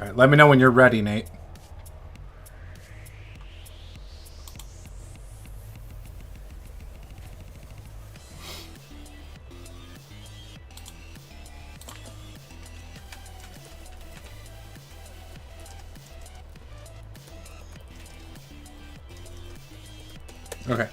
right, let me know when you're ready, Nate. Okay.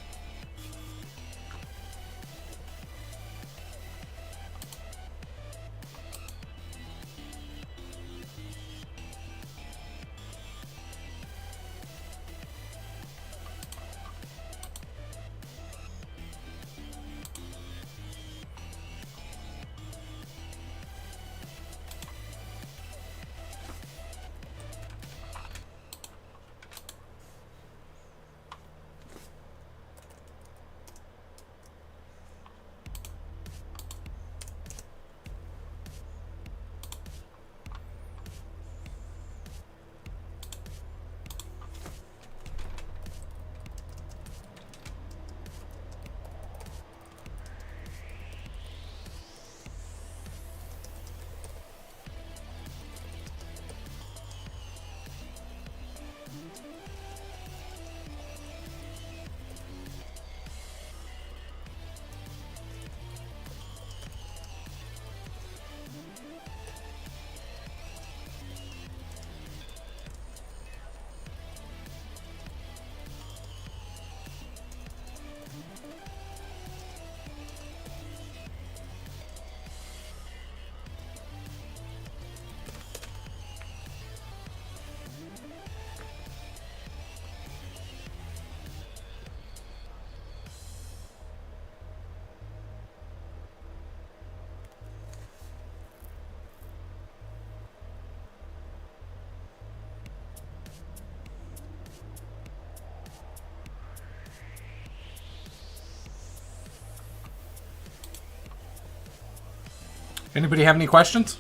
Anybody have any questions?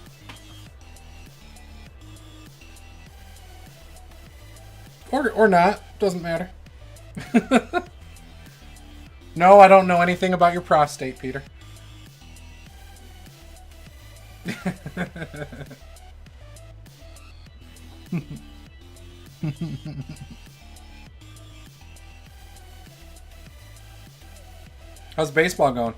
Or not. Doesn't matter. No, I don't know anything about your prostate, Peter. How's baseball going?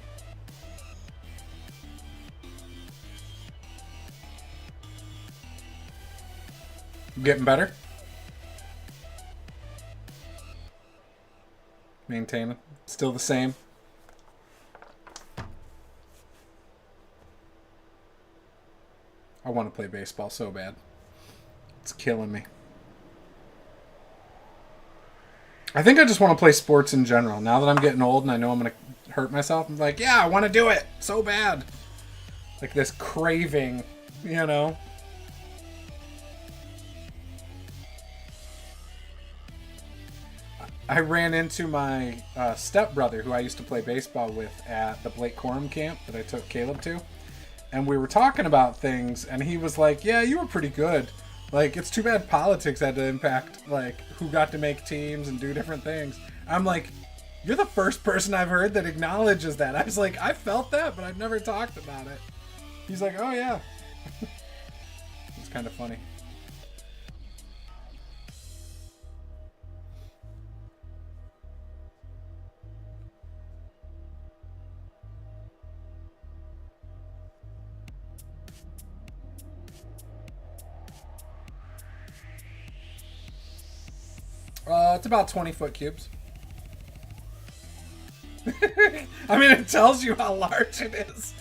Getting better? Maintaining? Still the same? I want to play baseball so bad. It's killing me. I think I just want to play sports in general. Now that I'm getting old and I know I'm going to hurt myself, I'm like, yeah, I want to do it so bad. Like this craving, you know? I ran into my stepbrother, who I used to play baseball with at the Blake Corum camp that I took Caleb to. And we were talking about things, and he was like, yeah, you were pretty good. Like, it's too bad politics had to impact, like, who got to make teams and do different things. I'm like, you're the first person I've heard that acknowledges that. I was like, I felt that, but I've never talked about it. He's like, oh, yeah. It's kind of funny. It's about 20-foot cubes. I mean, it tells you how large it is.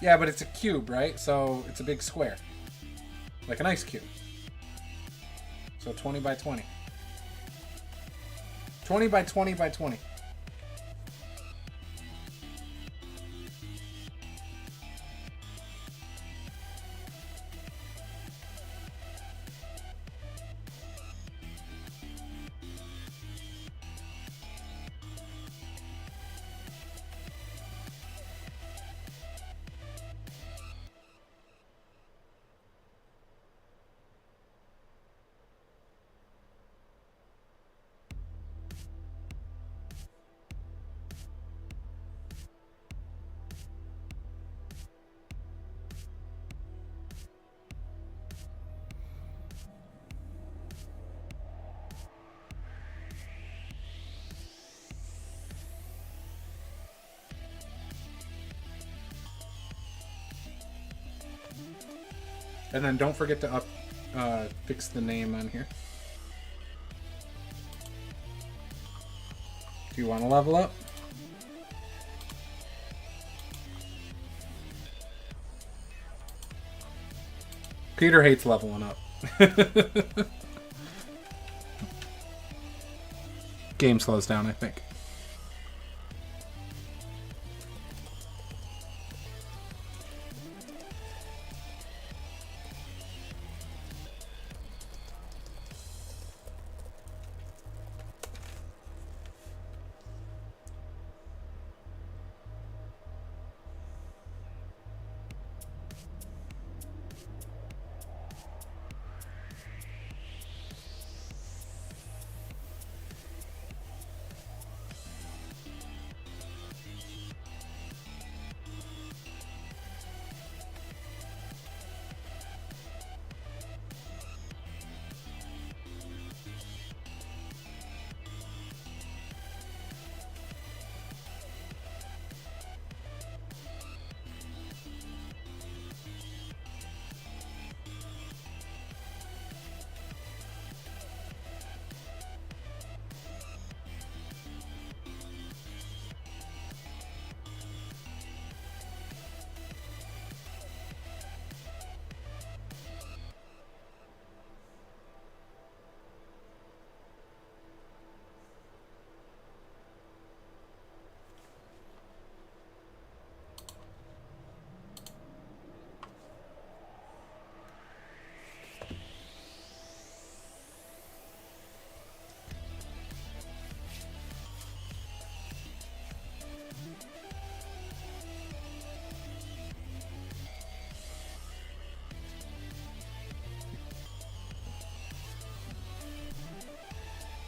Yeah, but it's a cube, right? So it's a big square. Like an ice cube. So 20 by 20. 20 by 20 by 20. And then don't forget to fix the name on here. Do you want to level up? Peter hates leveling up. Game slows down, I think.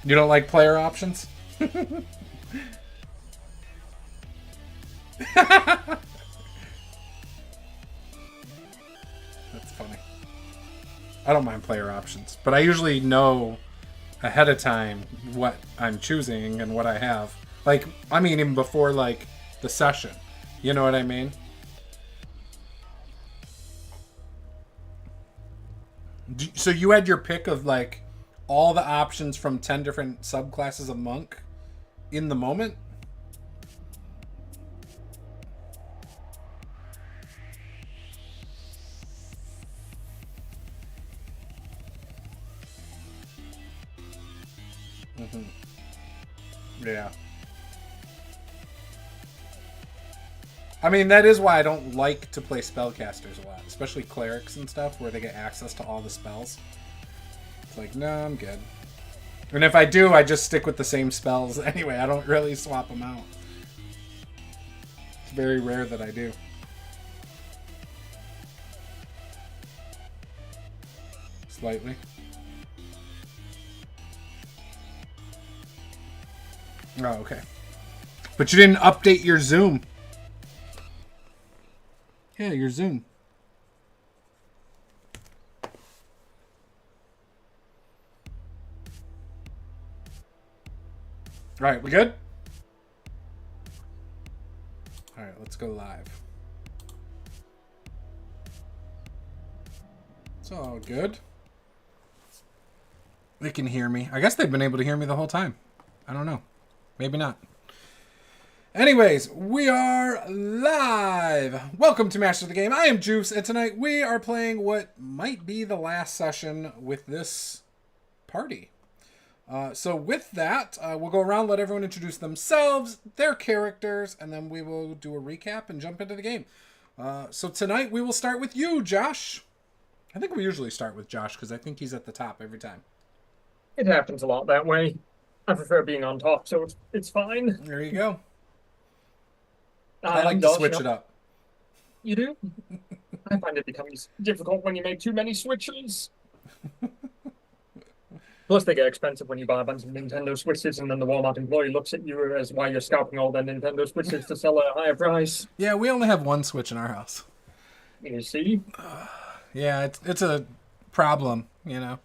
You don't like player options? That's funny. I don't mind player options, but I usually know ahead of time what I'm choosing and what I have. Like, I mean, even before, like, the session. You know what I mean? So you had your pick of, like, all the options from 10 different subclasses of monk in the moment? Mm-hmm. Yeah. I mean, that is why I don't like to play spellcasters a lot, especially clerics and stuff, where they get access to all the spells. It's like, no, I'm good. And if I do, I just stick with the same spells anyway. I don't really swap them out. It's very rare that I do. Slightly. Oh, okay. But you didn't update your Zoom. Yeah, your Zoom. Right, we good? Alright, let's go live. It's all good. They can hear me. I guess they've been able to hear me the whole time. I don't know. Maybe not. Anyways, we are live. Welcome to Master of the Game. I am Juce, and tonight we are playing what might be the last session with this party. So with that, we'll go around, let everyone introduce themselves, their characters, and then we will do a recap and jump into the game. So tonight we will start with you, Josh. I think we usually start with Josh because I think he's at the top every time. It happens a lot that way. I prefer being on top, so it's fine. There you go. I like to switch it up. You do? I find it becomes difficult when you make too many switches. Plus, they get expensive when you buy a bunch of Nintendo Switches, and then the Walmart employee looks at you as why you're scalping all their Nintendo Switches to sell at a higher price. Yeah, we only have one Switch in our house. You see? Yeah, it's a problem, you know.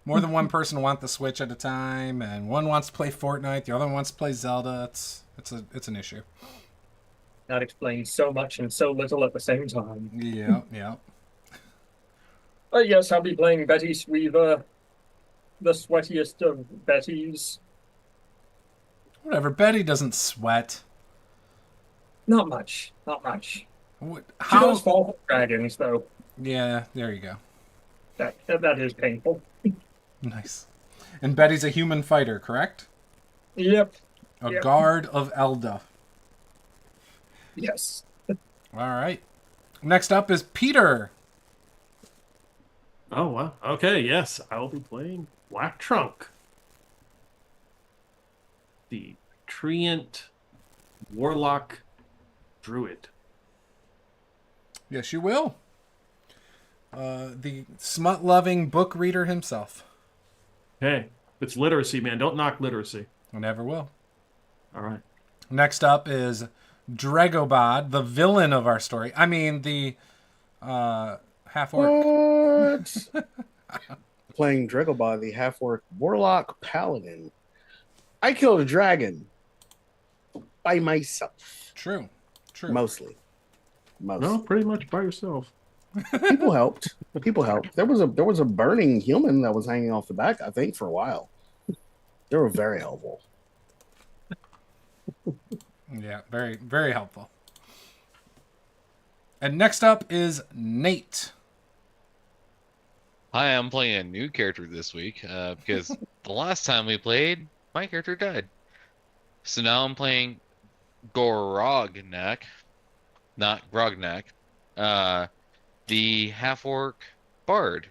More than one person wants the Switch at a time, and one wants to play Fortnite, the other one wants to play Zelda. It's an issue. That explains so much and so little at the same time. Yeah, yeah. Yes, I'll be playing Betty Sweaver, the sweatiest of Bettys. Whatever. Betty doesn't sweat. Not much, not much. What, She does how? fall for dragons, though. Yeah, there you go. That is painful. Nice. And Betty's a human fighter, correct? Yep, A yep, guard of Elda. yes. All right. Next up is Peter. Oh, wow. Okay, yes. I will be playing Black Trunk, the Treant Warlock Druid. Yes, you will. The smut-loving book reader himself. Hey, it's literacy, man. Don't knock literacy. I never will. All right. Next up is Dragobod, the villain of our story. I mean, the half-orc. What? Playing Dragobod, the half-orc warlock paladin. I killed a dragon by myself, True. mostly. No, pretty much by yourself. People helped. People helped. There was a burning human that was hanging off the back, I think, for a while. They were very helpful. Yeah, very, very helpful. And next up is Nate. Hi, I'm playing a new character this week because the last time we played, my character died. So now I'm playing Gorognak, not Grognak, the half-orc bard.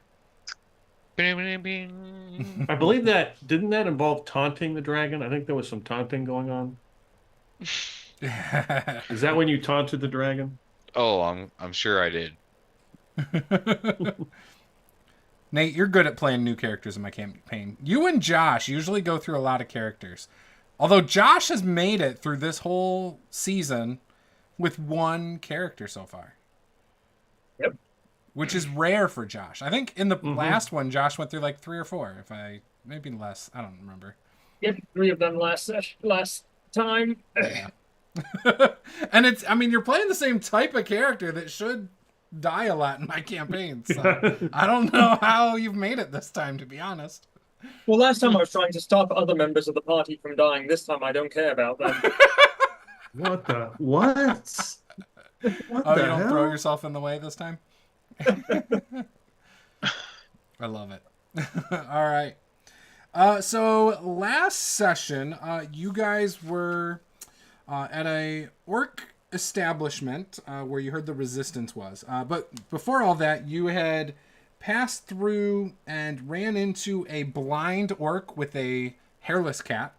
Bing. I believe didn't that involve taunting the dragon? I think there was some taunting going on. Is that when you taunted the dragon? Oh, I'm sure I did. Nate, you're good at playing new characters in my campaign. You and Josh usually go through a lot of characters. Although Josh has made it through this whole season with one character so far. Yep. Which is rare for Josh. I think in the last one, Josh went through like 3 or 4. Maybe less. I don't remember. Yep, 3 of them last time. Yeah. And you're playing the same type of character that should die a lot in my campaign. So I don't know how you've made it this time, to be honest. Well, last time I was trying to stop other members of the party from dying. This time I don't care about them. What the? What? What Oh, the you don't hell? throw yourself in the way this time? I love it. All right. So last session, you guys were at a orc establishment where you heard the resistance was. But before all that, you had passed through and ran into a blind orc with a hairless cat.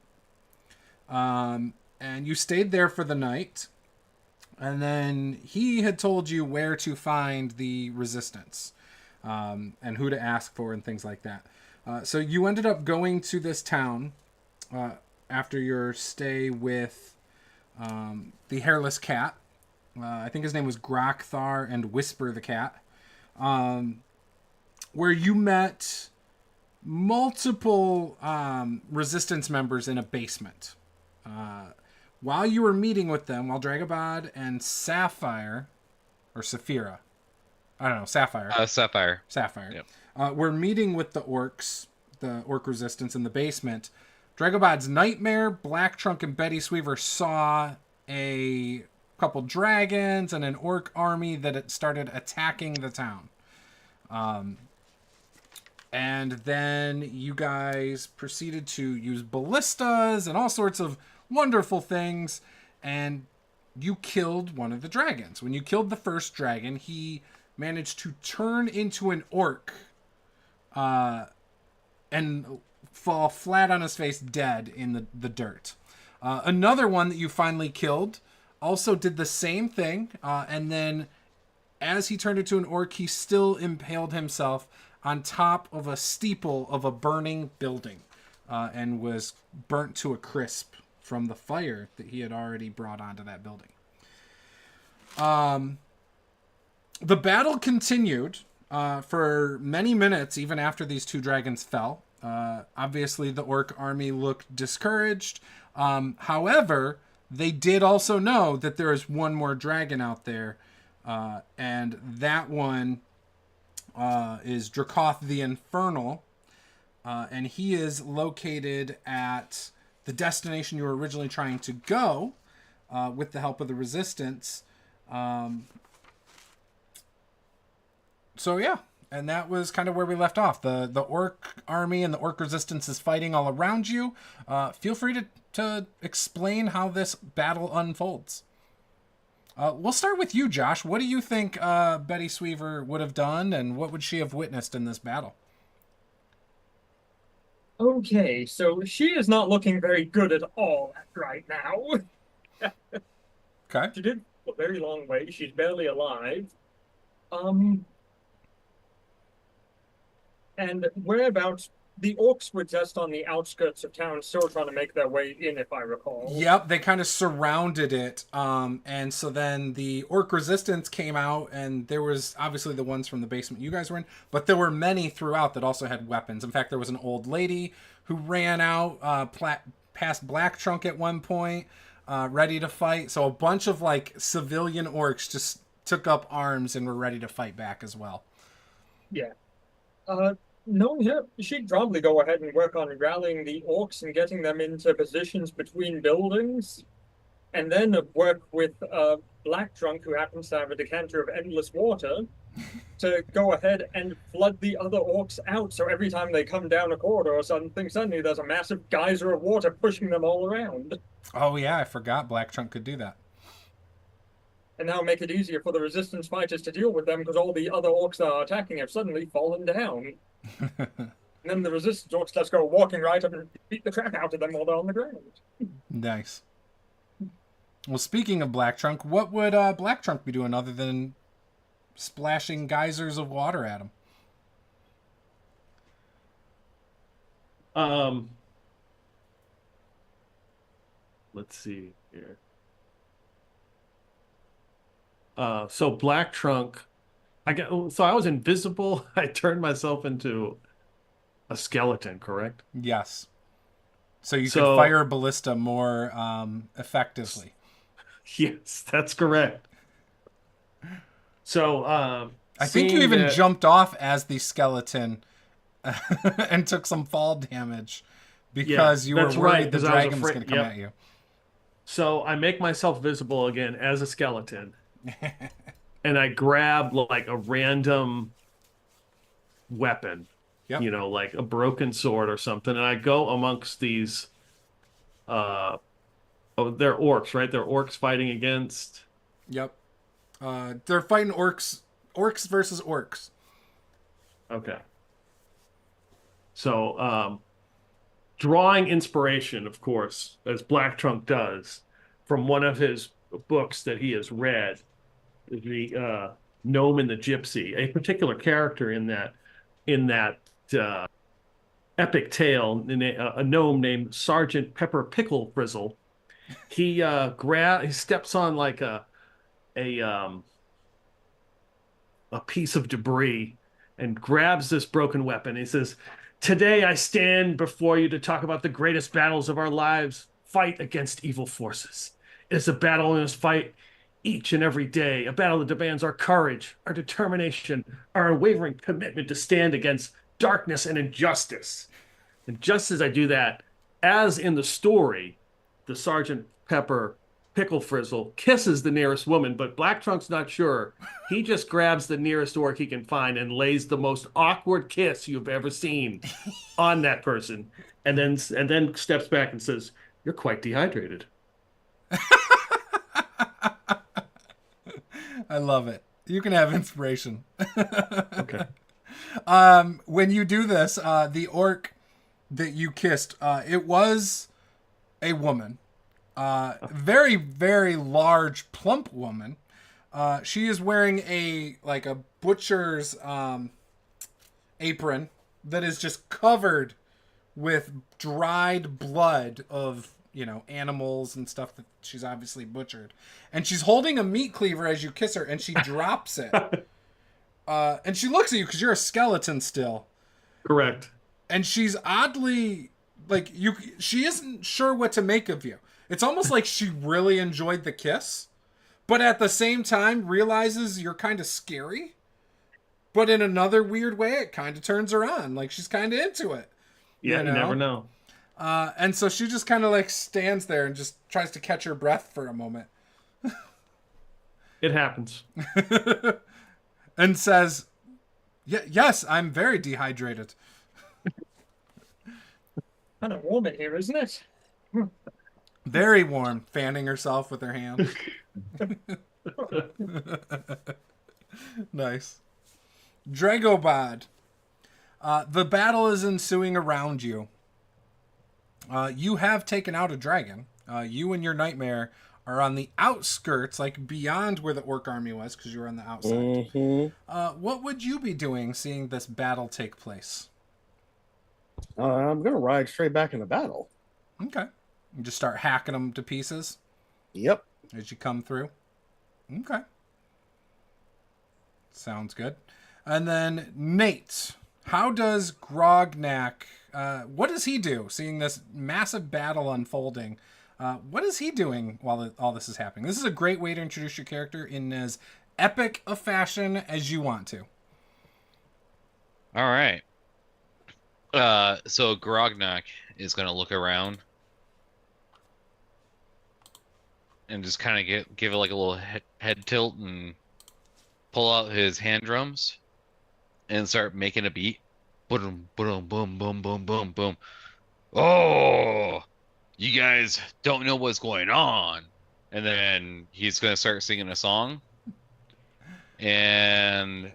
And you stayed there for the night. And then he had told you where to find the resistance and who to ask for and things like that. So you ended up going to this town after your stay with the hairless cat. I think his name was Grokthar and Whisper the cat. Where you met multiple resistance members in a basement. While you were meeting with them, while Dragobod and Sapphire, or Saphira, I don't know, Sapphire. Sapphire. Yep. We're meeting with the orcs, the orc resistance in the basement. Dragobod's Nightmare, Black Trunk, and Betty Sweaver saw a couple dragons and an orc army that it started attacking the town. And then you guys proceeded to use ballistas and all sorts of wonderful things, and you killed one of the dragons. When you killed the first dragon, he managed to turn into an orc and fall flat on his face dead in the dirt. Another one that you finally killed also did the same thing, and then as he turned into an orc, he still impaled himself on top of a steeple of a burning building and was burnt to a crisp from the fire that he had already brought onto that building. The battle continued for many minutes, even after these 2 dragons fell. Obviously, the orc army looked discouraged. However, they did also know that there is one more dragon out there, and that one is Dracoth the Infernal, and he is located at the destination you were originally trying to go with the help of the Resistance. So yeah, and that was kind of where we left off. The Orc army and the Orc Resistance is fighting all around you. Feel free to explain how this battle unfolds. We'll start with you, Josh. What do you think Betty Sweaver would have done, and what would she have witnessed in this battle? Okay, so she is not looking very good at all right now. Okay. She did a very long way. She's barely alive. And whereabouts, the orcs were just on the outskirts of town, still trying to make their way in, if I recall. Yep, they kind of surrounded it. And so then the Orc Resistance came out, and there was obviously the ones from the basement you guys were in, but there were many throughout that also had weapons. In fact, there was an old lady who ran out past Black Trunk at one point, ready to fight. So a bunch of like civilian orcs just took up arms and were ready to fight back as well. Yeah. Knowing her, she'd probably go ahead and work on rallying the orcs and getting them into positions between buildings, and then work with Black Trunk, who happens to have a decanter of endless water, to go ahead and flood the other orcs out. So every time they come down a corridor or something, suddenly there's a massive geyser of water pushing them all around. Oh yeah, I forgot Black Trunk could do that. And now make it easier for the Resistance fighters to deal with them, because all the other orcs that are attacking have suddenly fallen down. And then the Resistance orcs just go walking right up and beat the crap out of them while they're on the ground. Nice. Well, speaking of Black Trunk, what would Black Trunk be doing other than splashing geysers of water at him? Let's see here. So Black Trunk, so I was invisible. I turned myself into a skeleton, correct? Yes. So you could fire a ballista more effectively. Yes, that's correct. So I think you even jumped off as the skeleton and took some fall damage because you were worried the dragon was going to come at you. So I make myself visible again as a skeleton. And I grab like a random weapon, you know, like a broken sword or something, and I go amongst these they're orcs, right? They're orcs fighting against. Yep. They're fighting orcs versus orcs. Okay. So drawing inspiration, of course, as Black Trunk does, from one of his books that he has read, the Gnome and the Gypsy, a particular character in that epic tale, a gnome named Sergeant Pepper Pickle Frizzle. He steps on like a piece of debris and grabs this broken weapon. He says, "Today I stand before you to talk about the greatest battles of our lives, fight against evil forces. It is a battle and a fight each and every day, a battle that demands our courage, our determination, our unwavering commitment to stand against darkness and injustice." And just as I do that, as in the story, the Sergeant Pepper Pickle Frizzle kisses the nearest woman, but Black Trunk's not sure. He just grabs the nearest orc he can find and lays the most awkward kiss you've ever seen on that person, and then steps back and says, "You're quite dehydrated." I love it. You can have inspiration. Okay. When you do this, the orc that you kissed, it was a woman. Very, very large, plump woman. She is wearing a butcher's apron that is just covered with dried blood of, animals and stuff that she's obviously butchered. And she's holding a meat cleaver as you kiss her, and she drops it. And she looks at you because you're a skeleton still. Correct. And she's oddly, she isn't sure what to make of you. It's almost like she really enjoyed the kiss, but at the same time realizes you're kind of scary. But in another weird way, it kind of turns her on. Like, she's kind of into it. Yeah, you never know. And so she just kind of like stands there and just tries to catch her breath for a moment. It happens. And says, yes, I'm very dehydrated. Kind of warm in here, isn't it? Very warm, fanning herself with her hand. Nice. Dragobod. The battle is ensuing around you. You have taken out a dragon. You and your nightmare are on the outskirts, like beyond where the orc army was, because you were on the outside. Mm-hmm. What would you be doing seeing this battle take place? I'm gonna ride straight back into battle. Okay. You just start hacking them to pieces Yep. as you come through. Okay. Sounds good. And then Nate, how does Grognak, what does he do seeing this massive battle unfolding? What is he doing while all this is happening? This is a great way to introduce your character in as epic a fashion as you want to. All right. So Grognak is going to look around and just kind of give it like a little head tilt and pull out his hand drums and start making a beat. Boom, boom, boom, boom, boom, boom, boom. Oh, you guys don't know what's going on. And then he's going to start singing a song. And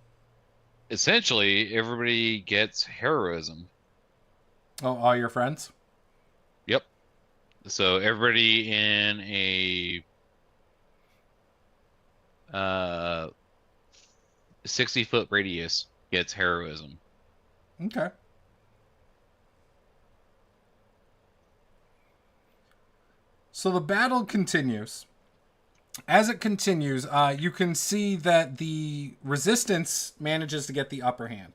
essentially, everybody gets heroism. Oh, all your friends? Yep. So everybody in a 60-foot radius gets heroism. Okay. So the battle continues. As it continues, you can see that the resistance manages to get the upper hand.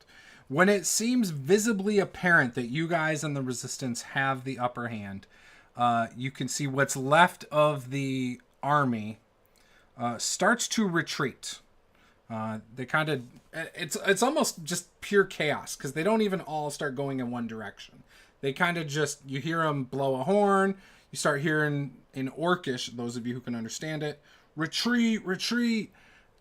When it seems visibly apparent that you guys and the resistance have the upper hand, you can see what's left of the army starts to retreat. They kind of, it's almost just pure chaos because they don't even all start going in one direction. They kind of just, you hear them blow a horn. You start hearing in Orcish, those of you who can understand it, retreat, retreat.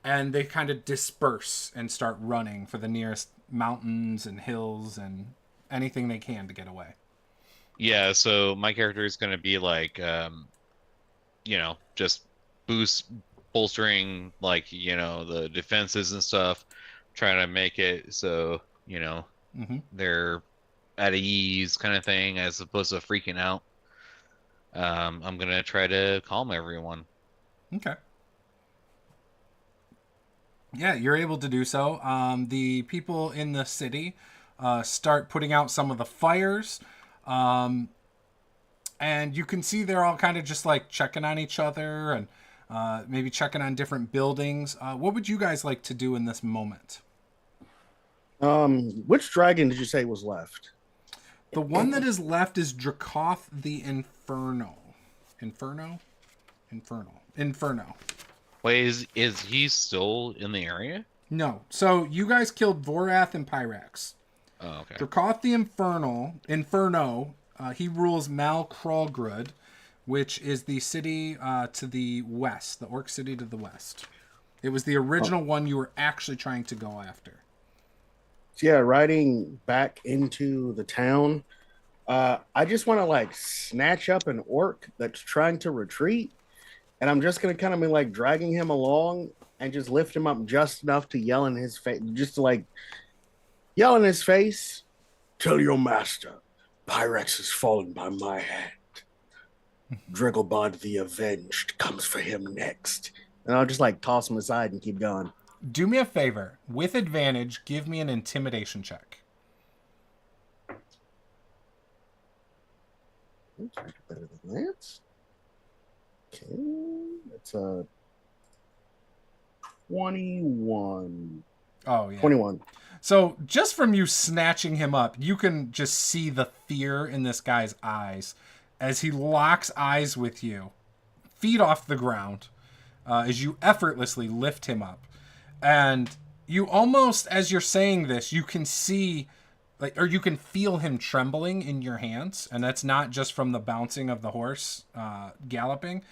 And they kind of disperse and start running for the nearest mountains and hills and anything they can to get away. Yeah, so my character is going to be like, just bolstering, like, the defenses and stuff, trying to make it so, they're at ease kind of thing as opposed to freaking out. I'm going to try to calm everyone. Okay. Yeah, you're able to do so. The people in the city start putting out some of the fires. And you can see they're all kind of just like checking on each other and maybe checking on different buildings. What would you guys like to do in this moment? Which dragon did you say was left? The one that is left is Dracoth the Inferno. Inferno. Wait, is he still in the area? No. So you guys killed Vorath and Pyrax. Oh, okay. Dracoth the Inferno, he rules Malkralgrud, which is the city to the west, the orc city to the west. It was the original one you were actually trying to go after. So yeah, riding back into the town, I just want to like snatch up an orc that's trying to retreat, and I'm just gonna kind of be like dragging him along and just lift him up just enough to yell in his face, just to like yell in his face, "Tell your master, Pyrex has fallen by my hand. Dragobod the Avenged comes for him next." And I'll just like toss him aside and keep going. Do me a favor. With advantage, give me an intimidation check. Better than that. Okay, that's a 21. Oh, yeah. 21. So just from you snatching him up, you can just see the fear in this guy's eyes as he locks eyes with you, feet off the ground, as you effortlessly lift him up. And You almost, as you're saying this, you can see, like, or you can feel him trembling in your hands, and that's not just from the bouncing of the horse galloping.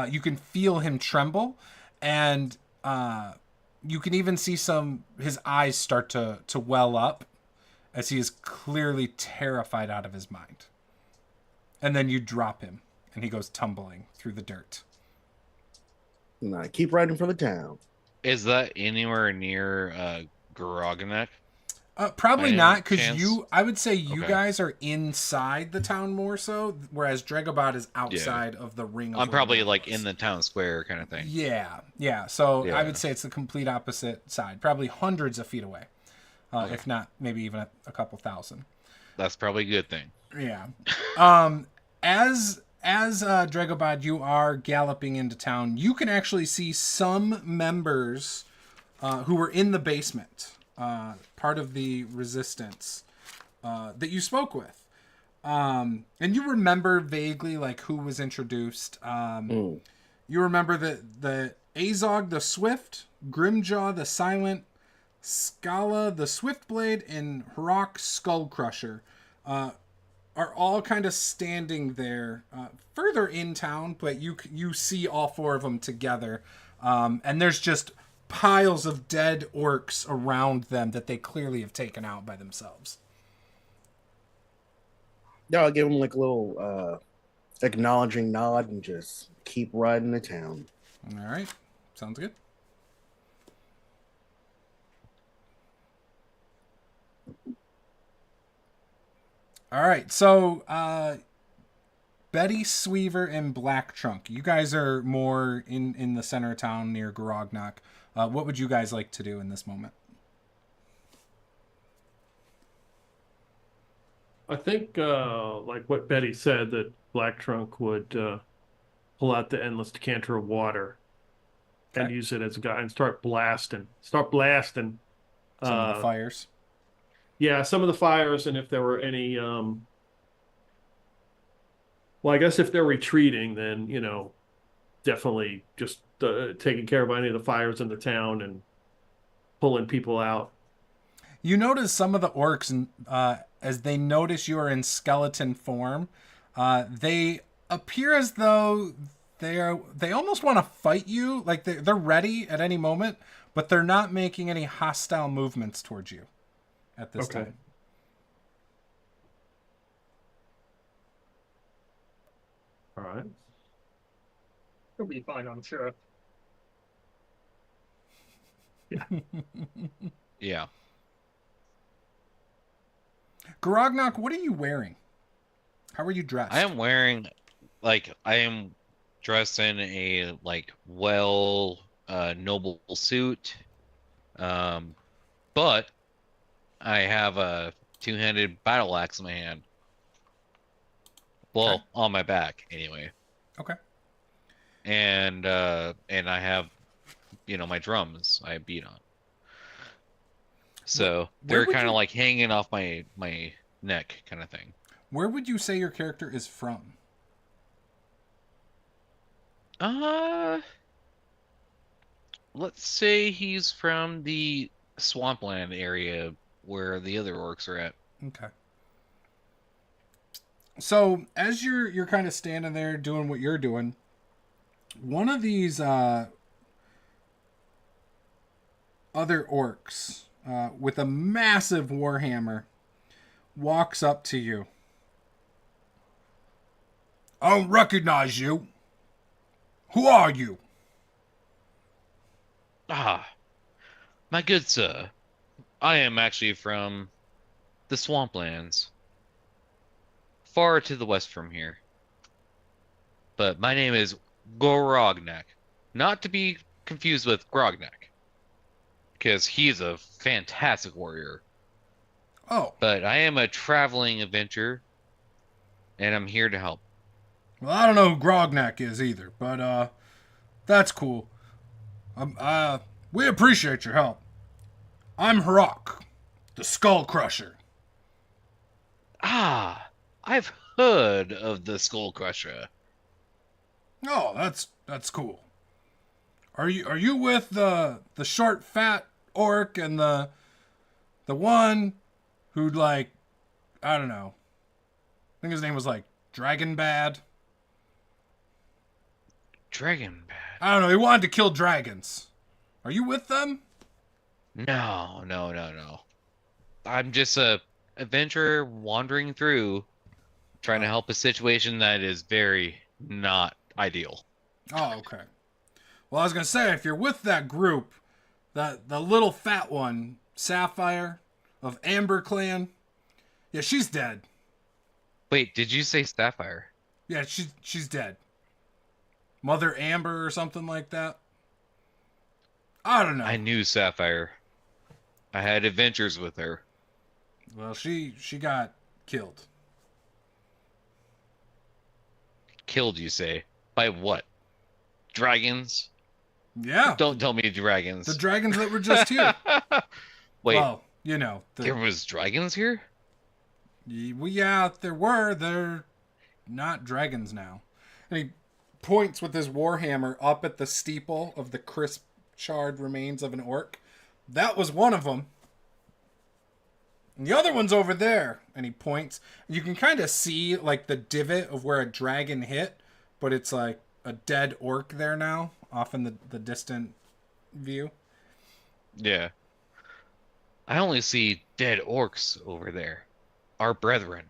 You can feel him tremble, and you can even see his eyes start to well up as he is clearly terrified out of his mind. And then you drop him, and he goes tumbling through the dirt. And I keep riding for the town. Is that anywhere near Garognek? Probably By not, any because chance? I would say you Okay. guys are inside the town more so, whereas Dregobot is outside of the ring. Of I'm where probably Red like was. in the town square kind of thing. Yeah. So I Yeah. would say it's the complete opposite side, probably hundreds of feet away, Okay. if not maybe even a couple thousand. That's probably a good thing. Yeah. As Dregobod, you are galloping into town. You can actually see some members who were in the basement, part of the resistance that you spoke with. And you remember vaguely like who was introduced. You remember the Azog the Swift, Grimjaw the Silent, Scala the Swiftblade, and Harok Skullcrusher are all kind of standing there further in town, but you see all four of them together. And there's just piles of dead orcs around them that they clearly have taken out by themselves. Yeah, I'll give him like a little acknowledging nod and just keep riding to town. All right. Sounds good. All right. So, Betty Sweaver and Black Trunk, you guys are more in the center of town near Garognak. What would you guys like to do in this moment? I think, like what Betty said, that Black Trunk would pull out the endless decanter of water and Okay. use it as a guy and start blasting. Start blasting. Some of the fires. Yeah, some of the fires, and if there were any, well, I guess if they're retreating, then, definitely just taking care of any of the fires in the town and pulling people out. You notice some of the orcs, as they notice you are in skeleton form, they appear as though they almost want to fight you. Like they're ready at any moment, but they're not making any hostile movements towards you at this time. All right. He'll be fine, I'm sure. Yeah. Garognak, what are you wearing? How are you dressed? I am dressed in a noble suit. But I have a two-handed battle axe in my hand. Well, Okay. on my back anyway. Okay. And I have my drums I beat on. So Where they're would kind of you- like hanging off my neck kind of thing. Where would you say your character is from? Let's say he's from the swampland area where the other orcs are at. Okay. So as you're kind of standing there doing what you're doing, one of these other orcs with a massive warhammer walks up to you. I don't recognize you. Who are you? Ah, my good sir. I am actually from the swamplands. Far to the west from here. But my name is Gorognak. Not to be confused with Grognak. Because he's a fantastic warrior. Oh, But I am a traveling adventurer. And I'm here to help. well, I don't know who Grognak is either, but that's cool. We appreciate your help. I'm Harok, the Skull Crusher. Ah, I've heard of the Skull Crusher. Oh, that's cool. Are you with the short, fat orc and the one who'd like, I don't know. I think his name was like Dragon Bad. Dragon Bad. I don't know. He wanted to kill dragons. Are you with them? No, no, no, no. I'm just a adventurer wandering through, trying to help a situation that is very not ideal. Oh, okay. Well, I was gonna say, if you're with that group, the little fat one, Sapphire of Amber Clan, yeah, she's dead. Wait, did you say Sapphire? Yeah, she's dead. Mother Amber or something like that. I don't know. I knew Sapphire. I had adventures with her. Well, she got killed. Killed, you say? By what? Dragons? Yeah. Don't tell me dragons. The dragons that were just here. Wait, Well, you know. there was dragons here? Well, yeah, there were. They're not dragons now. And he points with his warhammer up at the steeple of the crisp, charred remains of an orc. That was one of them. And the other one's over there. And he points. You can kind of see, like, the divot of where a dragon hit, but it's, like, a dead orc there now, off in the distant view. Yeah. I only see dead orcs over there. Our brethren.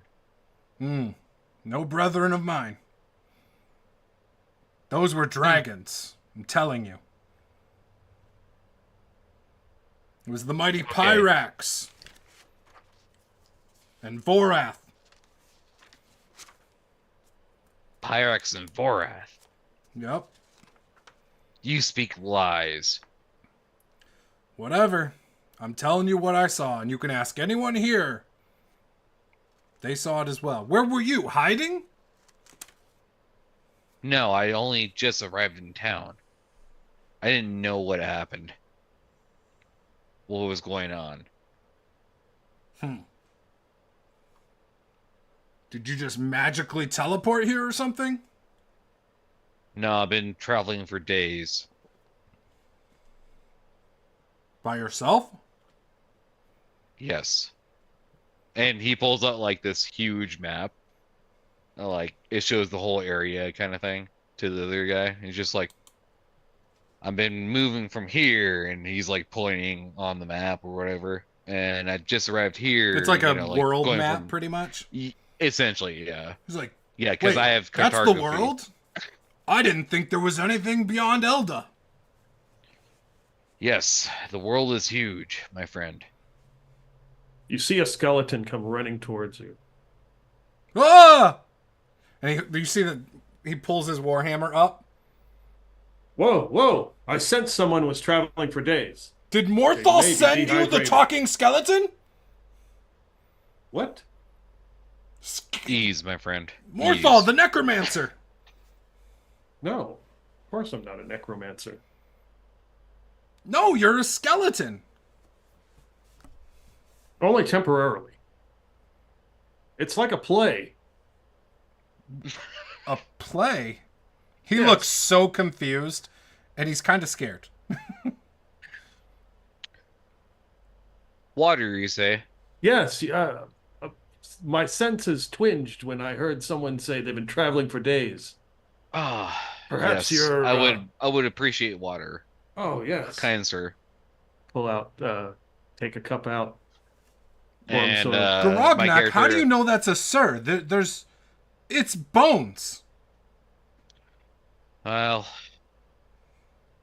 No brethren of mine. Those were dragons. I'm telling you. It was the mighty Pyrax. And Vorath. Pyrax and Vorath. Yep. You speak lies. Whatever. I'm telling you what I saw, and you can ask anyone here. They saw it as well. Where were you? Hiding? No, I only just arrived in town. I didn't know what happened. What was going on. Did you just magically teleport here or something? No, I've been traveling for days. By yourself? Yes. And he pulls out like this huge map. Like it shows the whole area kind of thing to the other guy. He's just like, I've been moving from here, and he's like pointing on the map or whatever. And I just arrived here. It's like a like world going map, from- pretty much. Essentially, yeah. He's like, Yeah, because wait, I have that's the cartography. world? I didn't think there was anything beyond Elda. Yes, the world is huge, my friend. You see a skeleton come running towards you. Ah! And you see that he pulls his warhammer up. Whoa, whoa! I sensed someone was traveling for days. Did Morthal They may be send you the dehydrated. talking skeleton? What? Ease, my friend. Morthal, Ease. the necromancer. No. Of course I'm not a necromancer. No, you're a skeleton. Only temporarily. It's like a play. A play? He Yes. looks so confused, and he's kind of scared. Water, you say? Yes, my senses twinged when I heard someone say they've been traveling for days. Ah, Perhaps yes. you're, I would appreciate water, Oh, yes. kind sir. Pull out, take a cup out. Warm And sword. my Garognak, how do character- you know that's a sir? It's bones. Well,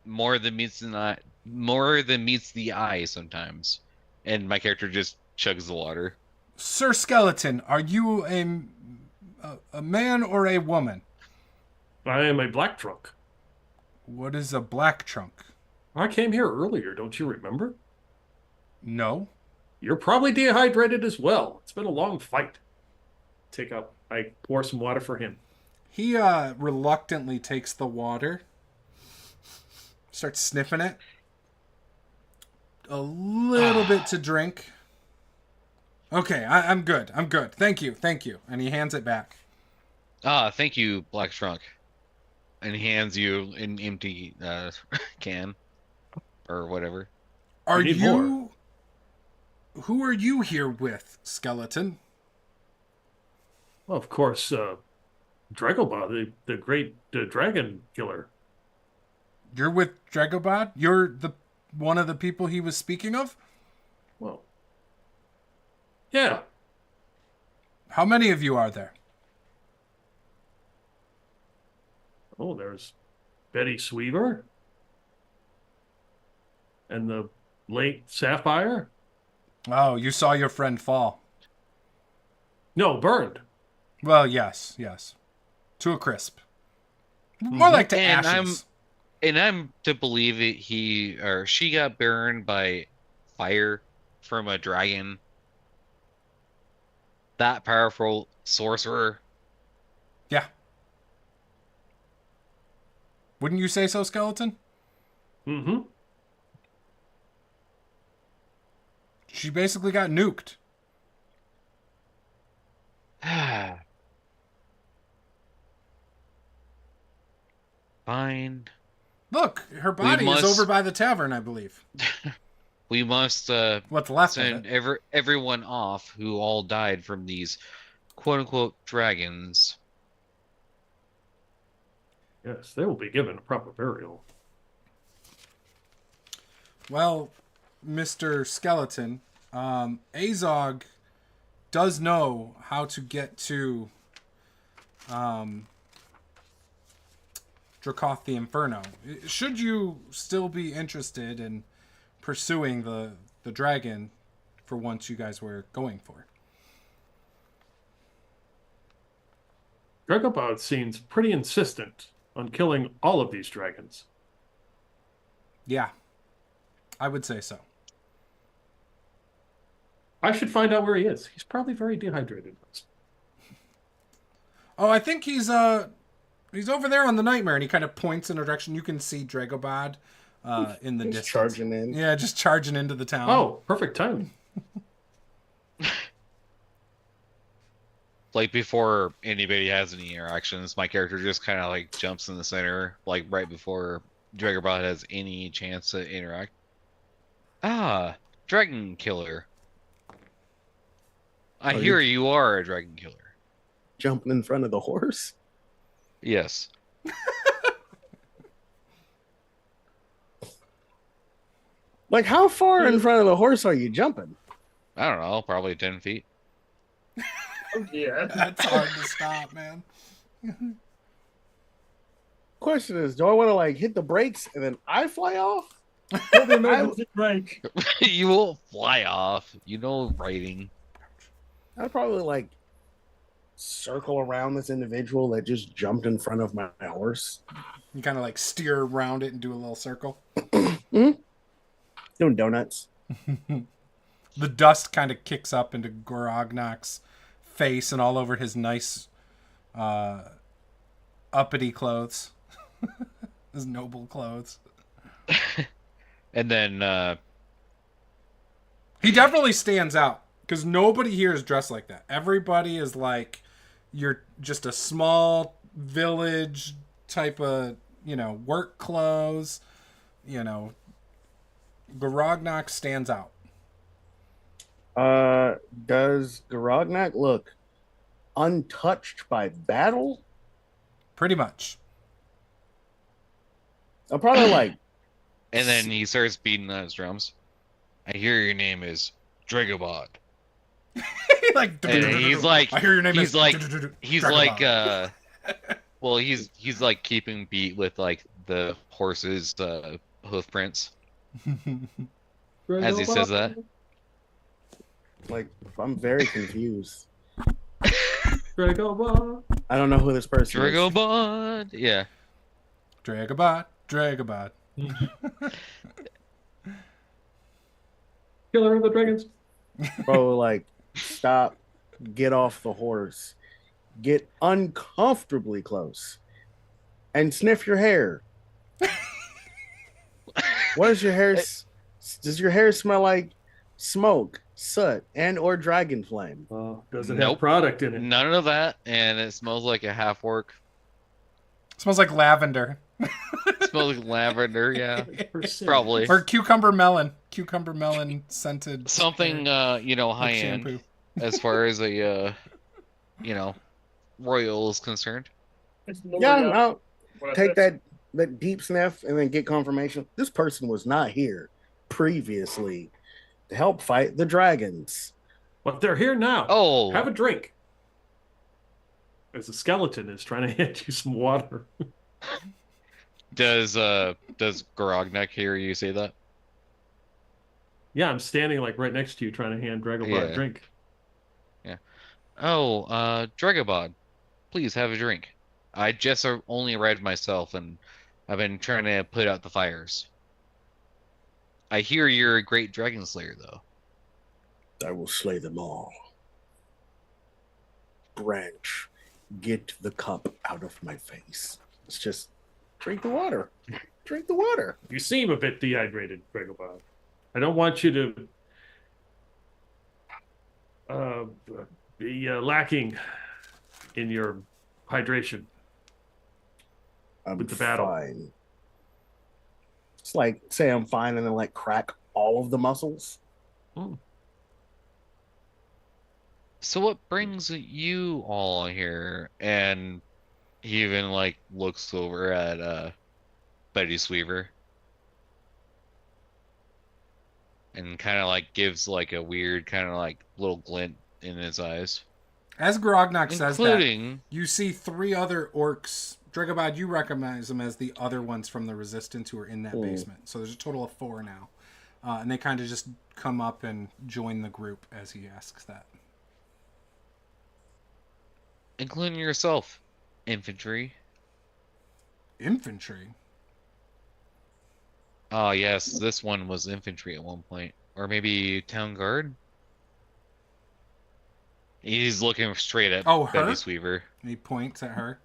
more than meets the eye sometimes. And my character just chugs the water. Sir Skeleton, are you a man or a woman? I am a black trunk. What is a black trunk? I came here earlier, don't you remember? No. You're probably dehydrated as well. It's been a long fight. I pour some water for him. He reluctantly takes the water, starts sniffing it. A little bit to drink. Okay, I'm good. I'm good. Thank you. And he hands it back. Ah, thank you, Black Trunk. And he hands you an empty can. Or whatever. Are need you... more. Who are you here with, Skeleton? Well, of course, Dragobah, the great dragon killer. You're with Dragobod? You're the one of the people he was speaking of? Well, yeah. How many of you are there? Oh, there's Betty Sweaver and the late Sapphire. Oh, you saw your friend fall. No, burned. Well, yes. To a crisp. More like to And ashes. I'm to believe that he or she got burned by fire from a dragon. That powerful sorcerer. Yeah. Wouldn't you say so, Skeleton? Mm-hmm. She basically got nuked. Fine. Look, her body is must- over by the tavern, I believe. We must What's left send of it. everyone off who all died from these quote unquote dragons. Yes, they will be given a proper burial. Well, Mr. Skeleton, Azog does know how to get to Dracoth the Inferno. Should you still be interested in pursuing the dragon for once you guys were going for? Dragobah seems pretty insistent on killing all of these dragons. Yeah, I would say so. I should find out where he is. He's probably very dehydrated. Oh, I think he's over there on the Nightmare, and he kind of points in a direction. You can see Dragobod in the He's distance. charging in. Yeah, just charging into the town. Oh, perfect timing. Like before anybody has any interactions, my character just kind of like jumps in the center, like right before Dragobot has any chance to interact. Ah, dragon killer. I Oh, hear you are a dragon killer. Jumping in front of the horse. Yes. Like, how far in front of the horse are you jumping? I don't know, probably 10 feet. Oh yeah. That's hard to stop, man. Question is, do I want to like hit the brakes and then I fly off? Pull the emergency brake. You will fly off. You know writing. I'd probably like circle around this individual that just jumped in front of my horse. You kind of like steer around it and do a little circle. Doing donuts. The dust kind of kicks up into Gorognok's face and all over his nice uppity clothes. His noble clothes. And then He definitely stands out because nobody here is dressed like that. Everybody is like, you're just a small village type of, work clothes. Gorognok stands out. Does Gorognok look untouched by battle? Pretty much. I'll probably like and then he starts beating on his drums. I hear your name is Dragobot. Like, And he's like, I hear your name he's is like, Dragobot. well, he's like keeping beat with like the horse's hoof prints as he says that. like I'm very confused. Dragobah. I don't know who this person is. Dragobot, yeah. Dragobot. Killer of the dragons. Bro, like, stop, get off the horse, get uncomfortably close, and sniff your hair. What does your hair? Does your hair smell like smoke, soot, and or dragon flame? Doesn't Nope. have product in it. None of that, and it smells like a half orc. Smells like lavender. Smells like lavender, yeah. Percent. Probably. Or cucumber melon scented Something high end shampoo. as far as a you know, royal is concerned. It's Yeah, L'Oreal I'll worth take it. that deep sniff and then get confirmation. This person was not here previously to help fight the dragons. But they're here now. Oh, Have a drink. As the skeleton is trying to hand you some water. does Garognek hear you say that? Yeah, I'm standing like right next to you trying to hand Dragobot Yeah. a drink. Yeah. Oh, Dragobod, please have a drink. I just only arrived myself, and I've been trying to put out the fires. I hear you're a great dragon slayer, though. I will slay them all. Branch, get the cup out of my face. It's just drink the water. Drink the water. You seem a bit dehydrated, Dragobot. I don't want you to be lacking in your hydration. I'm With the battle. fine. It's like say I'm fine and then like crack all of the muscles. So what brings you all here? And he even like looks over at Betty Sweaver and kind of like gives like a weird kind of like little glint in his eyes. As Grognak says that, Including you see 3 other orcs. Dragobod, you recognize them as the other ones from the Resistance who are in that basement. So there's a total of 4 now. And they kind of just come up and join the group as he asks that. including yourself, infantry. Infantry? Oh yes, this one was infantry at one point. Or maybe town guard? He's looking straight at Oh, her? Betty Sweaver. And he points at her.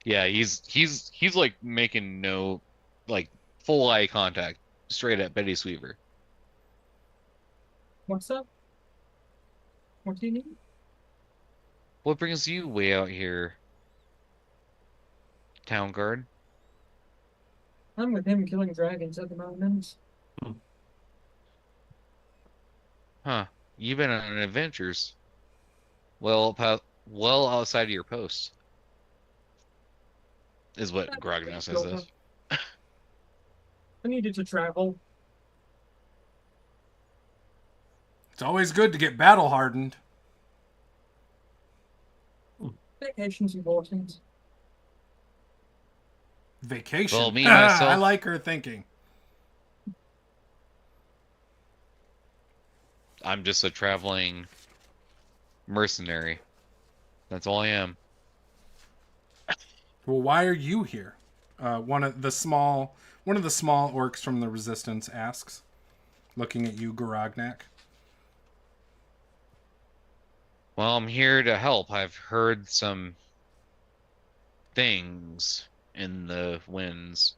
Yeah, he's like making no like full eye contact straight at Betty Sweaver. What's up? What do you need? What brings you way out here, town guard? I'm with him killing dragons at the moment. Huh? You've been on adventures. Well, outside of your post, is what Grognak says. This. I needed to travel. It's always good to get battle hardened. Vacation's important. Vacation. Well, me myself. I like her thinking. I'm just a traveling mercenary. That's all I am. Well, why are you here? One of the small orcs from the Resistance asks, looking at you, Garognak. Well, I'm here to help. I've heard some things in the winds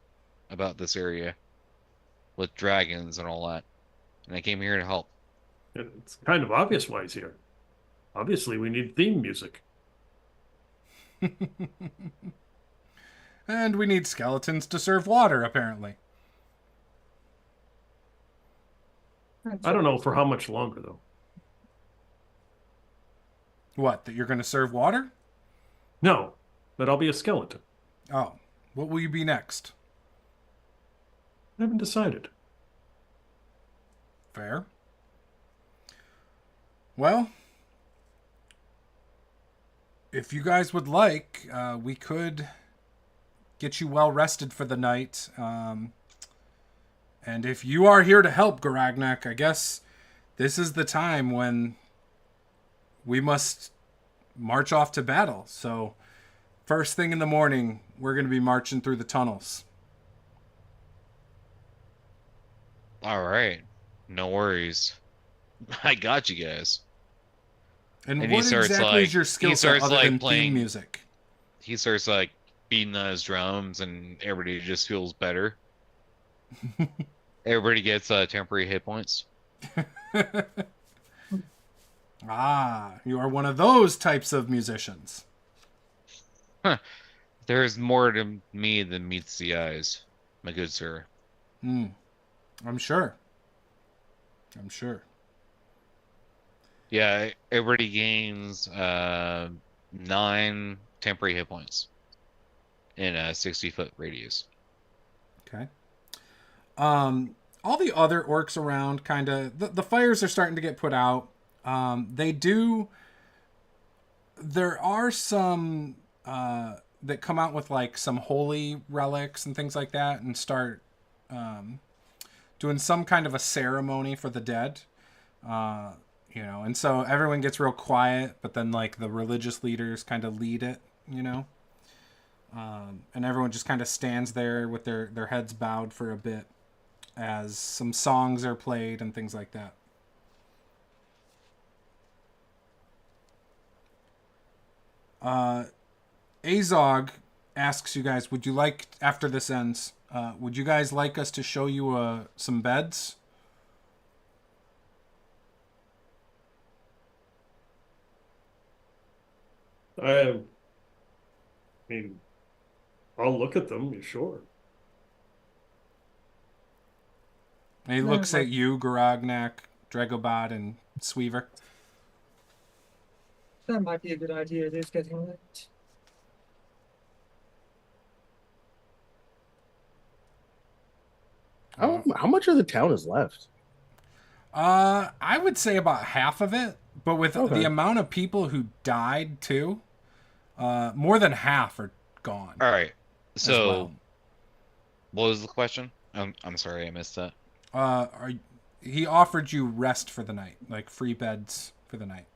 about this area with dragons and all that, and I came here to help. It's kind of obvious why he's here. Obviously, we need theme music. And we need skeletons to serve water, apparently. I don't know for how much longer, though. What, that you're going to serve water? No, that I'll be a skeleton. Oh, what will you be next? I haven't decided. Fair. Well, if you guys would like, we could get you well rested for the night. And if you are here to help, Garagnak, I guess this is the time when we must march off to battle. So first thing in the morning, we're going to be marching through the tunnels. All right, no worries. I got you guys. And And what exactly is your skill set other than theme music? He starts like beating on his drums, and everybody just feels better. Everybody gets temporary hit points. Ah, you are one of those types of musicians. That There's more to me than meets the eyes, my good sir. I'm sure. I'm sure. Yeah, everybody gains 9 temporary hit points in a 60-foot radius. Okay. All the other orcs around kind of the fires are starting to get put out. There are some that come out with like some holy relics and things like that and start doing some kind of a ceremony for the dead. And so everyone gets real quiet, but then like the religious leaders kind of lead it, and everyone just kind of stands there with their heads bowed for a bit as some songs are played and things like that. Azog asks you guys, would you like, after this ends, would you guys like us to show you some beds? I mean, I'll look at them, sure. And he looks at you, Garagnak, Dragobot, and Sweaver. That might be a good idea. It is getting late. How much of the town is left? I would say about half of it, but with the amount of people who died too, more than half are gone. All right. So, well. What was the question? I'm sorry, I missed that. He offered you rest for the night, like free beds for the night.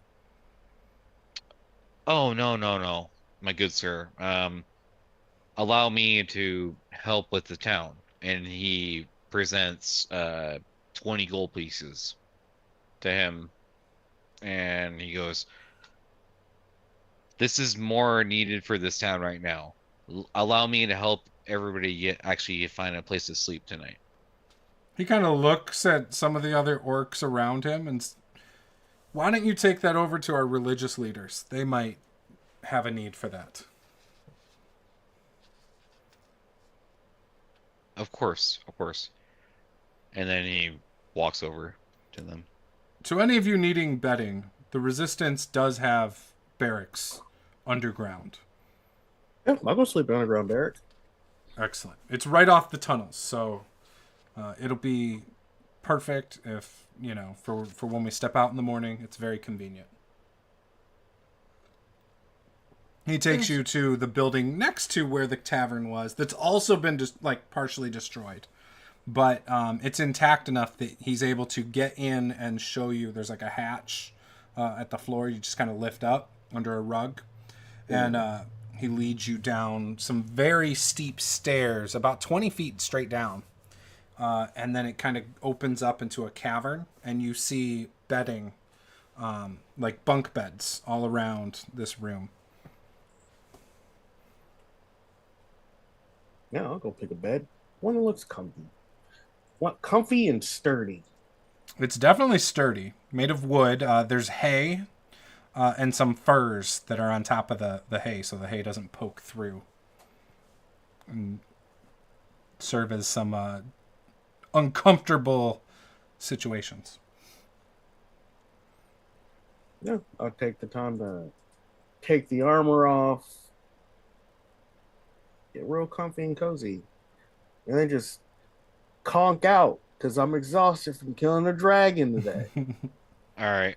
Oh, no, my good sir. Allow me to help with the town, and he presents 20 gold pieces to him, and he goes, "This is more needed for this town right now. Allow me to help everybody actually find a place to sleep tonight." He kind of looks at some of the other orcs around him and, why don't you take that over to our religious leaders? They might have a need for that. Of course. And then he walks over to them. To any of you needing bedding, the Resistance does have barracks underground. Yeah, I'll go sleep in underground barrack. Excellent. It's right off the tunnels, so it'll be perfect if, for when we step out in the morning. It's very convenient. He takes you to the building next to where the tavern was that's also been just partially destroyed. But it's intact enough that he's able to get in and show you. There's like a hatch at the floor. You just kind of lift up under a rug. And he leads you down some very steep stairs, about 20 feet straight down. And then it kind of opens up into a cavern. And you see bedding, like bunk beds all around this room. Yeah, I'll go pick a bed. One that looks comfy. Comfy and sturdy. It's definitely sturdy, made of wood. There's hay and some furs that are on top of the hay, so the hay doesn't poke through and serve as some uncomfortable situations. Yeah, I'll take the time to take the armor off, get real comfy and cozy, and then just conk out because I'm exhausted from killing a dragon today. All right.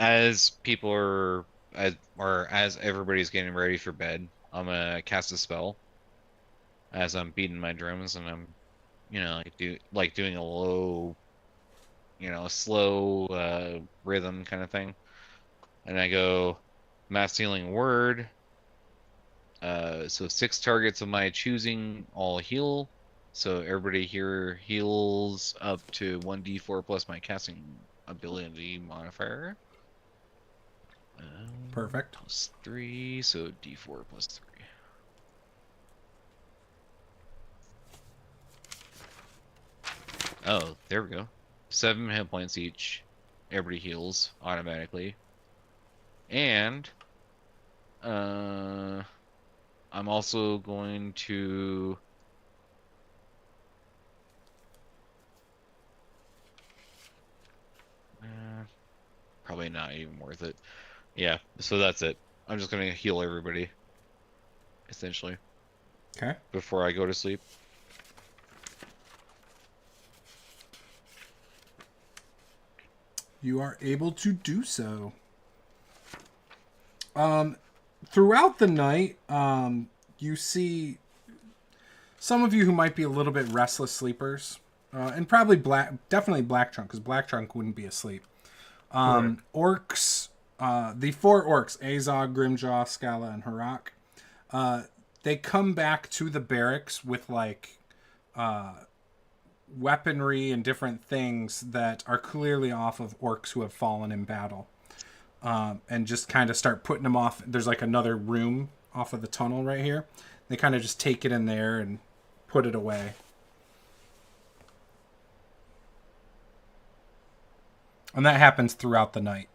As people are, as everybody's getting ready for bed, I'm gonna cast a spell. As I'm beating my drums and I'm, doing a low, slow rhythm kind of thing, and I go, mass healing word. So 6 targets of my choosing all heal. So everybody here heals up to 1d4 plus my casting ability modifier. Perfect. Plus 3, so d4 plus 3. Oh, there we go. 7 hit points each. Everybody heals automatically. And I I'm also going to. Probably not even worth it. Yeah, so that's it. I'm just gonna heal everybody, essentially, Okay. before I go to sleep. You are able to do so. Throughout the night, you see some of you who might be a little bit restless sleepers, and probably definitely Black Trunk, because Black Trunk wouldn't be asleep. Orcs, the 4 orcs, Azog, Grimjaw, Scala, and Harak, they come back to the barracks with like weaponry and different things that are clearly off of orcs who have fallen in battle, and just kind of start putting them off. There's like another room off of the tunnel right here. They kind of just take it in there and put it away. And that happens throughout the night.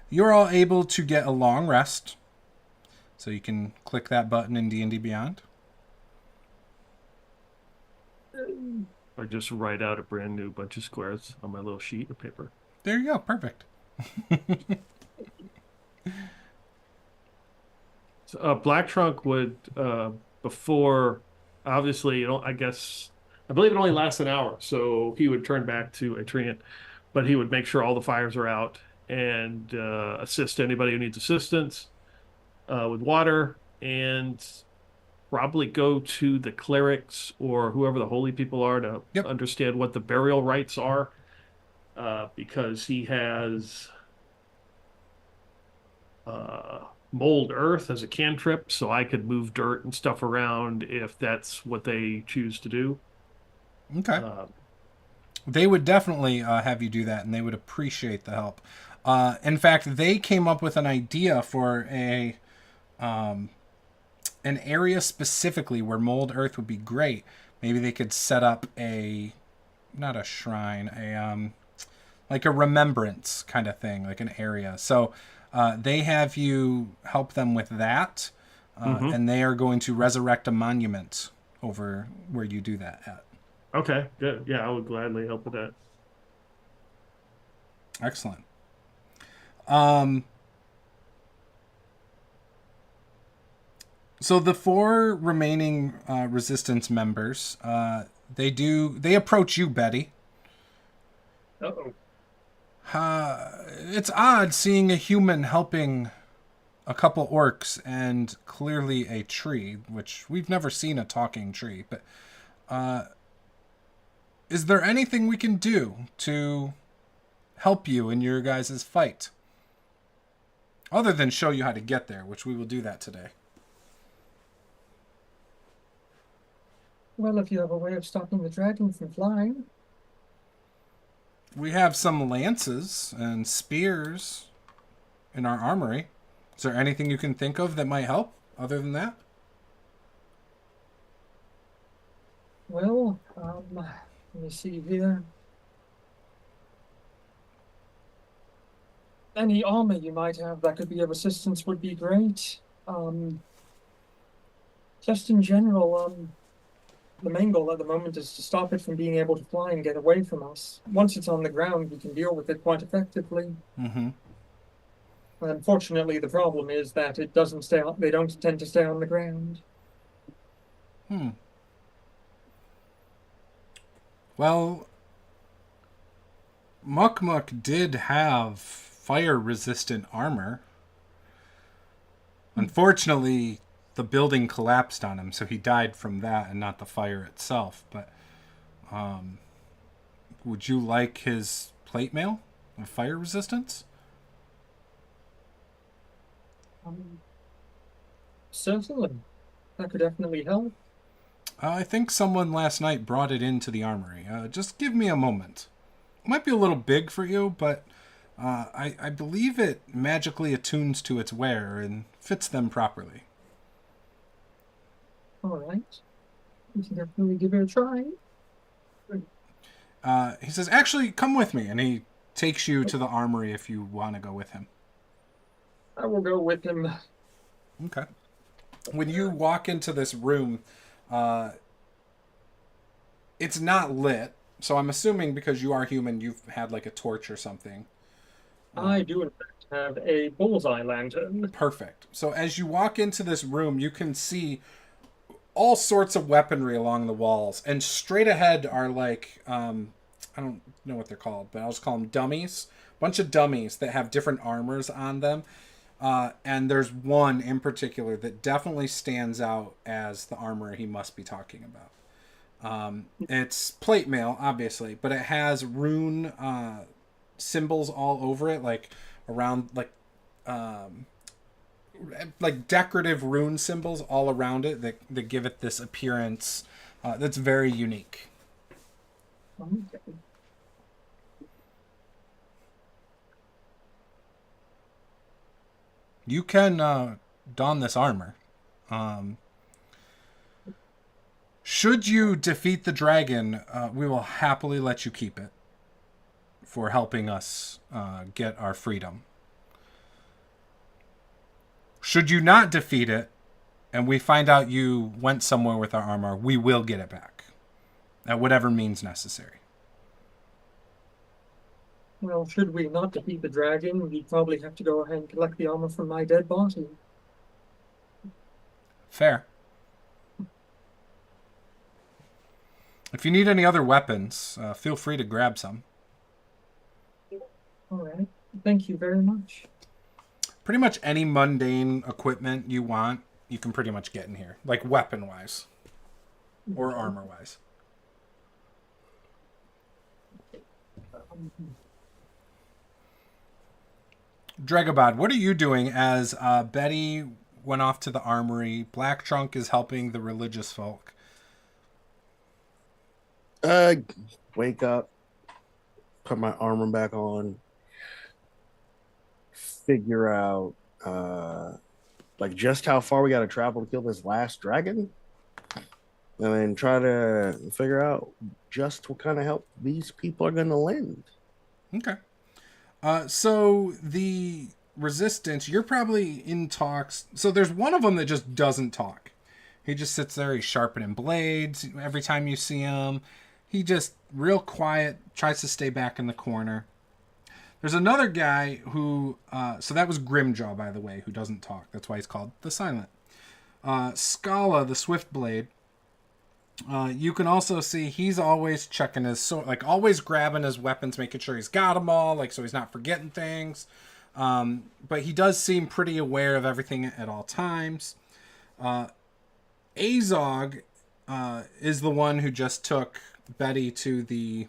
You're all able to get a long rest. So you can click that button in D&D Beyond. Or just write out a brand new bunch of squares on my little sheet of paper. There you go. Perfect. So, Black Trunk would, before, obviously, I believe it only lasts an hour, so he would turn back to a treant, but he would make sure all the fires are out and assist anybody who needs assistance with water, and probably go to the clerics or whoever the holy people are to understand what the burial rites are, because he has mold earth as a cantrip, so I could move dirt and stuff around if that's what they choose to do. Okay. They would definitely have you do that, and they would appreciate the help. In fact, they came up with an idea for an area specifically where mold earth would be great. Maybe they could set up not a shrine, like a remembrance kind of thing, like an area. So they have you help them with that, and they are going to resurrect a monument over where you do that at. Okay, good. Yeah, I would gladly help with that. Excellent. So the 4 remaining resistance members, they approach you, Betty. Uh-oh. It's odd seeing a human helping a couple orcs and clearly a tree, which we've never seen a talking tree. But is there anything we can do to help you in your guys' fight? Other than show you how to get there, which we will do that today. Well, if you have a way of stopping the dragon from flying. We have some lances and spears in our armory. Is there anything you can think of that might help other than that? Well, let me see here. Any armor you might have that could be of assistance would be great. Just in general, the main goal at the moment is to stop it from being able to fly and get away from us. Once it's on the ground, we can deal with it quite effectively. Mm-hmm. Unfortunately, the problem is that it doesn't stay on. They don't tend to stay on the ground. Well, Muck did have fire-resistant armor. Unfortunately, the building collapsed on him, so he died from that and not the fire itself. But would you like his plate mail of fire resistance? Certainly. That could definitely help. I think someone last night brought it into the armory. Just give me a moment. It might be a little big for you, but I believe it magically attunes to its wearer and fits them properly. All right. We can definitely give it a try. He says, actually, come with me. And he takes you to the armory if you want to go with him. I will go with him. Okay. When you walk into this room, it's not lit. So I'm assuming because you are human, you've had like a torch or something. I do, in fact, have a bullseye lantern. Perfect. So as you walk into this room, you can see all sorts of weaponry along the walls, and straight ahead are like I don't know what they're called, but I'll just call them dummies. Bunch of dummies that have different armors on them. And there's one in particular that definitely stands out as the armor he must be talking about. It's plate mail, obviously, but it has rune symbols all over it, like around like decorative rune symbols all around it that give it this appearance that's very unique. Okay. You can don this armor. Should you defeat the dragon, we will happily let you keep it for helping us get our freedom. Should you not defeat it, and we find out you went somewhere with our armor, we will get it back at whatever means necessary. Well, should we not defeat the dragon, we'd probably have to go ahead and collect the armor from my dead body. Fair. If you need any other weapons, feel free to grab some. All right. Thank you very much. Pretty much any mundane equipment you want, you can pretty much get in here. Like weapon-wise. Or armor-wise. Dregobod, what are you doing as Betty went off to the armory? Black Trunk is helping the religious folk. Wake up, put my armor back on, figure out like just how far we got to travel to kill this last dragon, and then try to figure out just what kind of help these people are going to lend. Okay. So the resistance, you're probably in talks. So there's one of them that just doesn't talk. He just sits there, he's sharpening blades every time you see him. He just real quiet, tries to stay back in the corner. There's another guy who, so that was Grimjaw, by the way, who doesn't talk. That's why he's called the Silent. Scala, the Swift Blade. You can also see he's always checking his sword, like always grabbing his weapons, making sure he's got them all, like so he's not forgetting things. But he does seem pretty aware of everything at all times. Azog is the one who just took Betty to the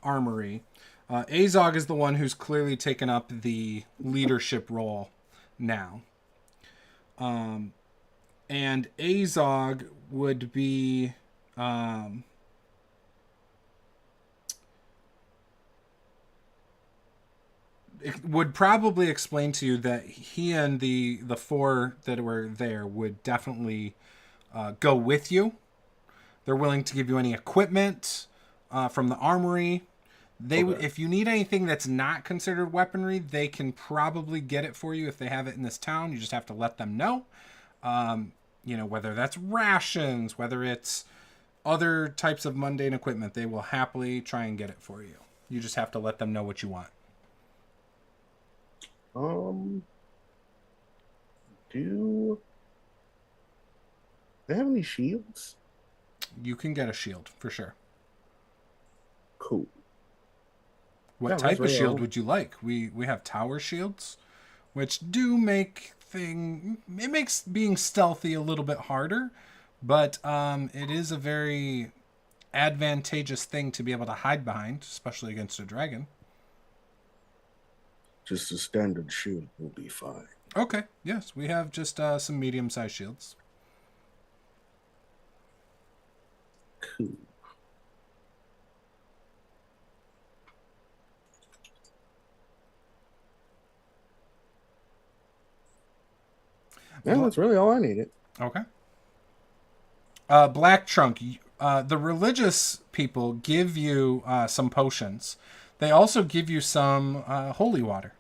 armory. Azog is the one who's clearly taken up the leadership role now. And Azog would be it would probably explain to you that he and the four that were there would definitely go with you. They're willing to give you any equipment from the armory. They Okay. if you need anything that's not considered weaponry, they can probably get it for you if they have it in this town. You just have to let them know. You know, whether that's rations, whether it's other types of mundane equipment, they will happily try and get it for you. You just have to let them know what you want. Do they have any shields? You can get a shield for sure. Cool. What Yeah, type that's of shield real. would you like? We have tower shields, which do make it makes being stealthy a little bit harder, but it is a very advantageous thing to be able to hide behind, especially against a dragon. Just a standard shield will be fine. Okay, yes, we have just some medium-sized shields. Cool. Yeah, that's really all I needed. Okay. Black Trunk, the religious people give you some potions. They also give you some holy water.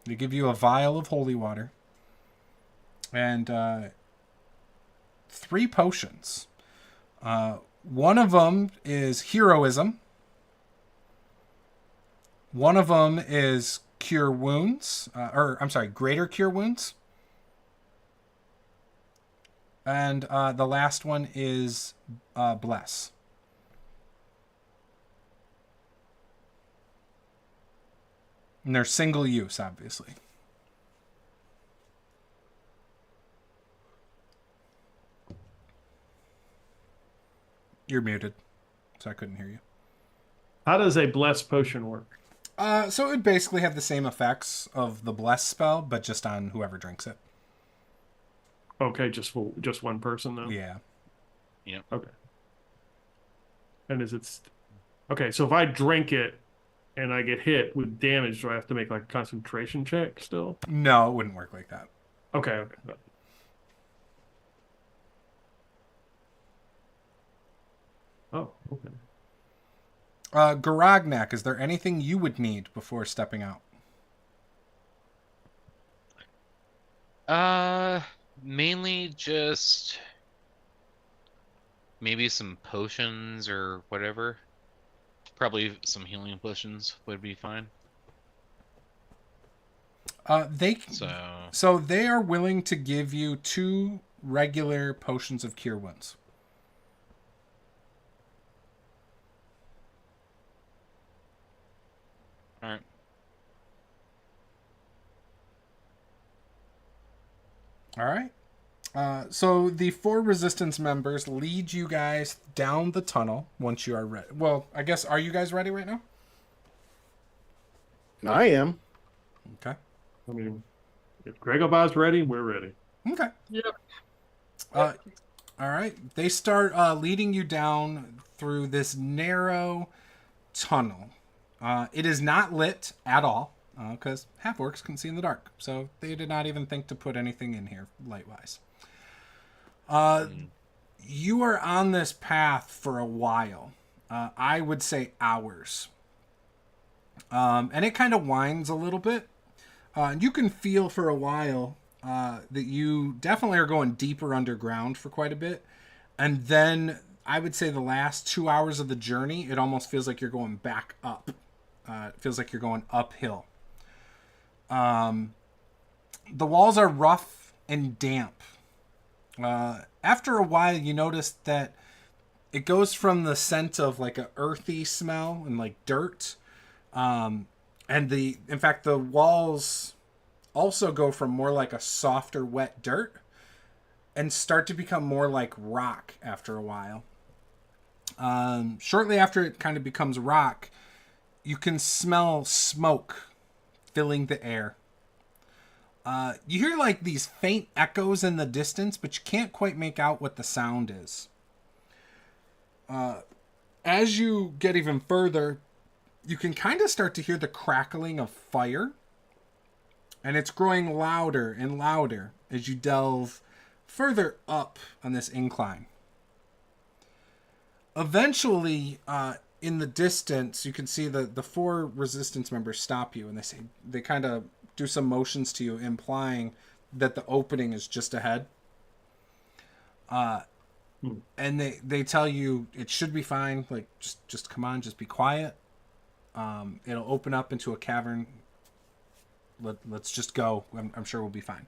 They give you a vial of holy water and 3 potions. One of them is heroism. One of them is cure wounds, greater cure wounds. And the last one is bless. And they're single use, obviously. You're muted, so I couldn't hear you. How does a bless potion work? So it would basically have the same effects of the bless spell, but just on whoever drinks it. Okay, just one person though. Yeah. Yeah. Okay. And okay? So if I drink it and I get hit with damage, do I have to make like a concentration check still? No, it wouldn't work like that. Okay. Oh, okay. Garagnak, is there anything you would need before stepping out? Mainly just maybe some potions or whatever. Probably some healing potions would be fine. So they are willing to give you 2 regular potions of cure wounds. All right. All right. So the 4 resistance members lead you guys down the tunnel once you are ready. Well, I guess, are you guys ready right now? I am. Okay. I mean, if Gregobot's ready, we're ready. Okay. Yep. All right. They start leading you down through this narrow tunnel. It is not lit at all because half-orcs can see in the dark. So they did not even think to put anything in here light-wise. You are on this path for a while. I would say hours. And it kind of winds a little bit. You can feel for a while that you definitely are going deeper underground for quite a bit. And then I would say the last 2 hours of the journey, it almost feels like you're going back up. It feels like you're going uphill. The walls are rough and damp. After a while, you notice that it goes from the scent of like an earthy smell and like dirt. And in fact, the walls also go from more like a softer, wet dirt and start to become more like rock after a while. Shortly after it kind of becomes rock, you can smell smoke filling the air. You hear like these faint echoes in the distance, but you can't quite make out what the sound is. As you get even further, you can kind of start to hear the crackling of fire. And it's growing louder and louder as you delve further up on this incline. Eventually, in the distance, you can see the 4 resistance members stop you, and they kind of do some motions to you, implying that the opening is just ahead. And they tell you it should be fine. Like just come on, just be quiet. It'll open up into a cavern. Let's just go. I'm sure we'll be fine.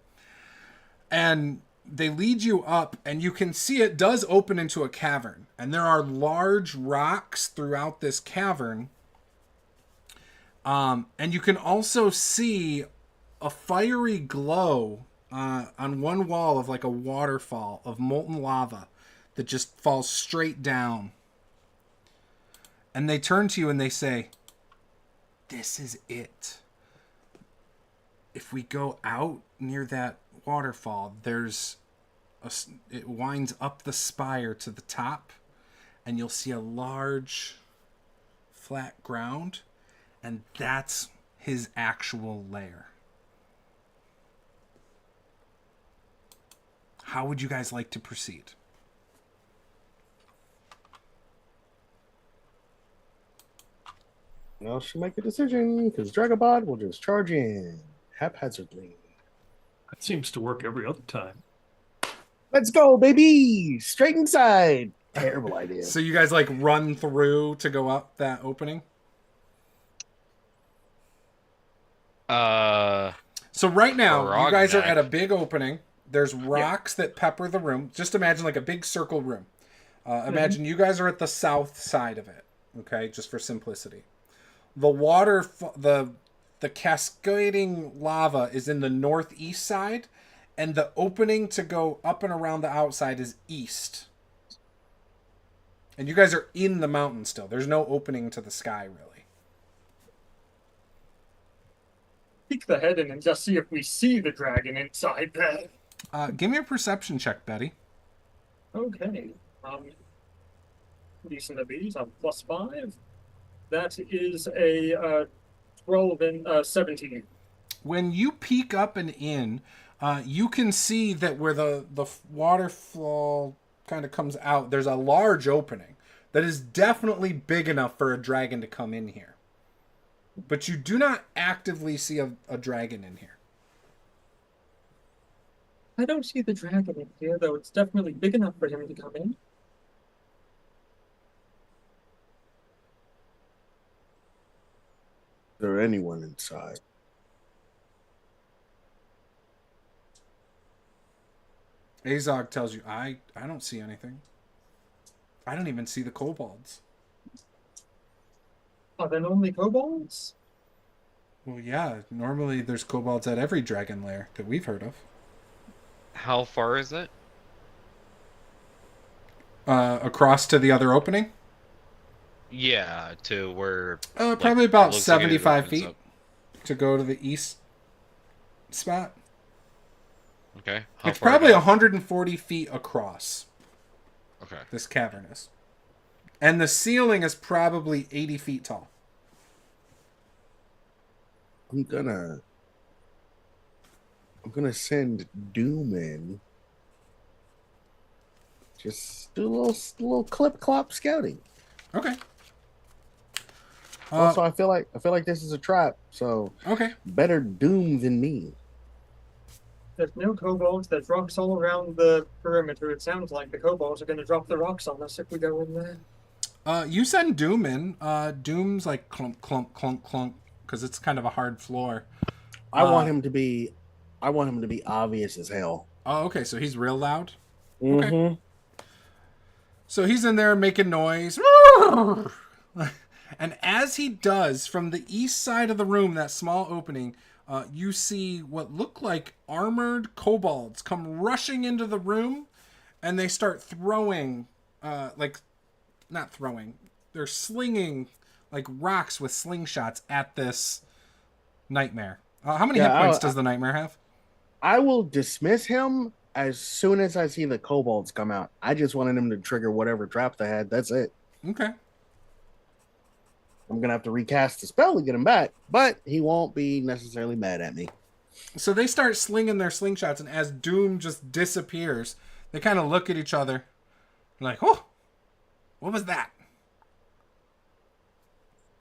And they lead you up, and you can see it does open into a cavern. And there are large rocks throughout this cavern. And you can also see a fiery glow on one wall of like a waterfall of molten lava that just falls straight down. And they turn to you and they say, "This is it. If we go out near that waterfall, it winds up the spire to the top, and you'll see a large flat ground, and that's his actual lair." How would you guys like to proceed? Well, she'll make a decision because Dragobot will just charge in. haphazardly. That seems to work every other time. Let's go, baby! Straight inside. Terrible idea. So you guys like run through to go up that opening? So right now, you guys are at a big opening. There's rocks that pepper the room. Just imagine like a big circle room. Imagine you guys are at the south side of it. Okay, just for simplicity. The water, the cascading lava is in the northeast side, and the opening to go up and around the outside is east. And you guys are in the mountain still. There's no opening to the sky, really. Peek the head in and just see if we see the dragon inside there. Give me a perception check, Betty. Okay. Decent of these. I'm +5. That is a 12 and 17. When you peek up and in, you can see that where the waterfall kind of comes out, there's a large opening that is definitely big enough for a dragon to come in here. But you do not actively see a dragon in here. I don't see the dragon in here, though it's definitely big enough for him to come in. Is there anyone inside? Azog tells you, I don't see anything. I don't even see the kobolds. Are there only kobolds? Well, yeah. Normally there's kobolds at every dragon lair that we've heard of. How far is it? Across to the other opening? Yeah, to where... Probably about 75 feet to go to the east spot. Okay. It's probably 140 feet across. Okay. This cavern is. And the ceiling is probably 80 feet tall. I'm gonna send Doom in. Just do a little clip clop scouting. Okay. Also, I feel like this is a trap, so okay. Better Doom than me. There's no kobolds. There's rocks all around the perimeter. It sounds like the kobolds are going to drop the rocks on us if we go in there. You send Doom in. Doom's like clunk, clunk, clunk, clunk, because it's kind of a hard floor. I want him to be obvious as hell. Oh, okay. So he's real loud. Mm-hmm. Okay. So he's in there making noise. And as he does, from the east side of the room, that small opening, you see what look like armored kobolds come rushing into the room, and they start throwing, not throwing, they're slinging like rocks with slingshots at this nightmare. How many hit points does the nightmare have? I will dismiss him as soon as I see the kobolds come out. I just wanted him to trigger whatever trap they had. That's it. Okay. I'm going to have to recast the spell to get him back, but he won't be necessarily mad at me. So they start slinging their slingshots, and as Doom just disappears, they kind of look at each other like, oh, what was that?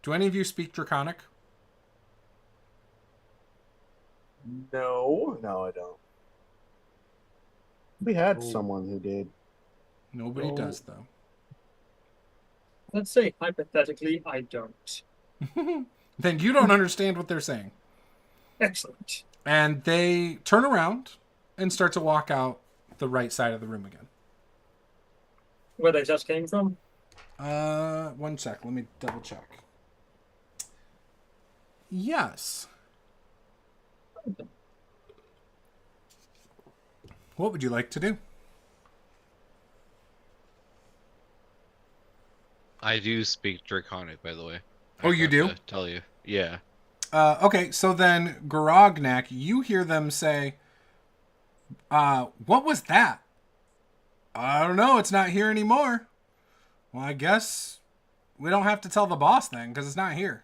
Do any of you speak Draconic? No, I don't. We had someone who did. Nobody does, though. Let's say, hypothetically, I don't. Then you don't understand what they're saying. Excellent. And they turn around and start to walk out the right side of the room again. Where they just came from? 1 sec. Let me double check. Yes. What would you like to do? I do speak Draconic, by the way. Oh, you do? Tell you. Yeah. Okay, so then, Garognak, you hear them say, what was that? I don't know, it's not here anymore. Well, I guess we don't have to tell the boss then, because it's not here.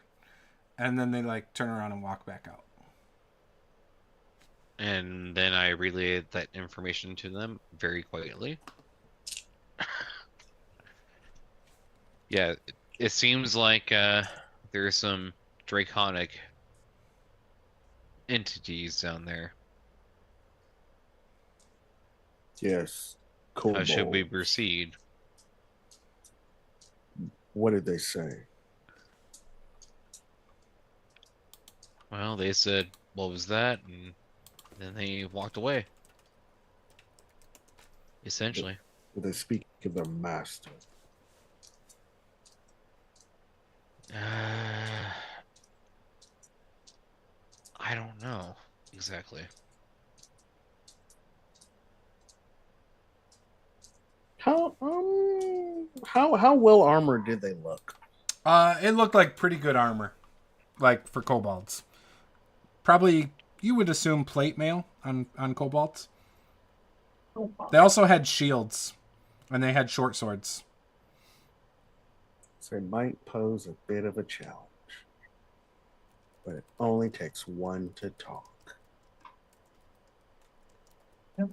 And then they, turn around and walk back out. And then I relayed that information to them very quietly. Yeah, it seems like there's some Draconic entities down there. Yes. How should we Kobolds. proceed? What did they say? Well, they said, "What was that?" And then they walked away. Essentially. Did they speak of their master? I don't know exactly. How well armored did they look? It looked like pretty good armor, like for kobolds. Probably you would assume plate mail on kobolds. They also had shields, and they had short swords. So it might pose a bit of a challenge, but it only takes one to talk. Yep.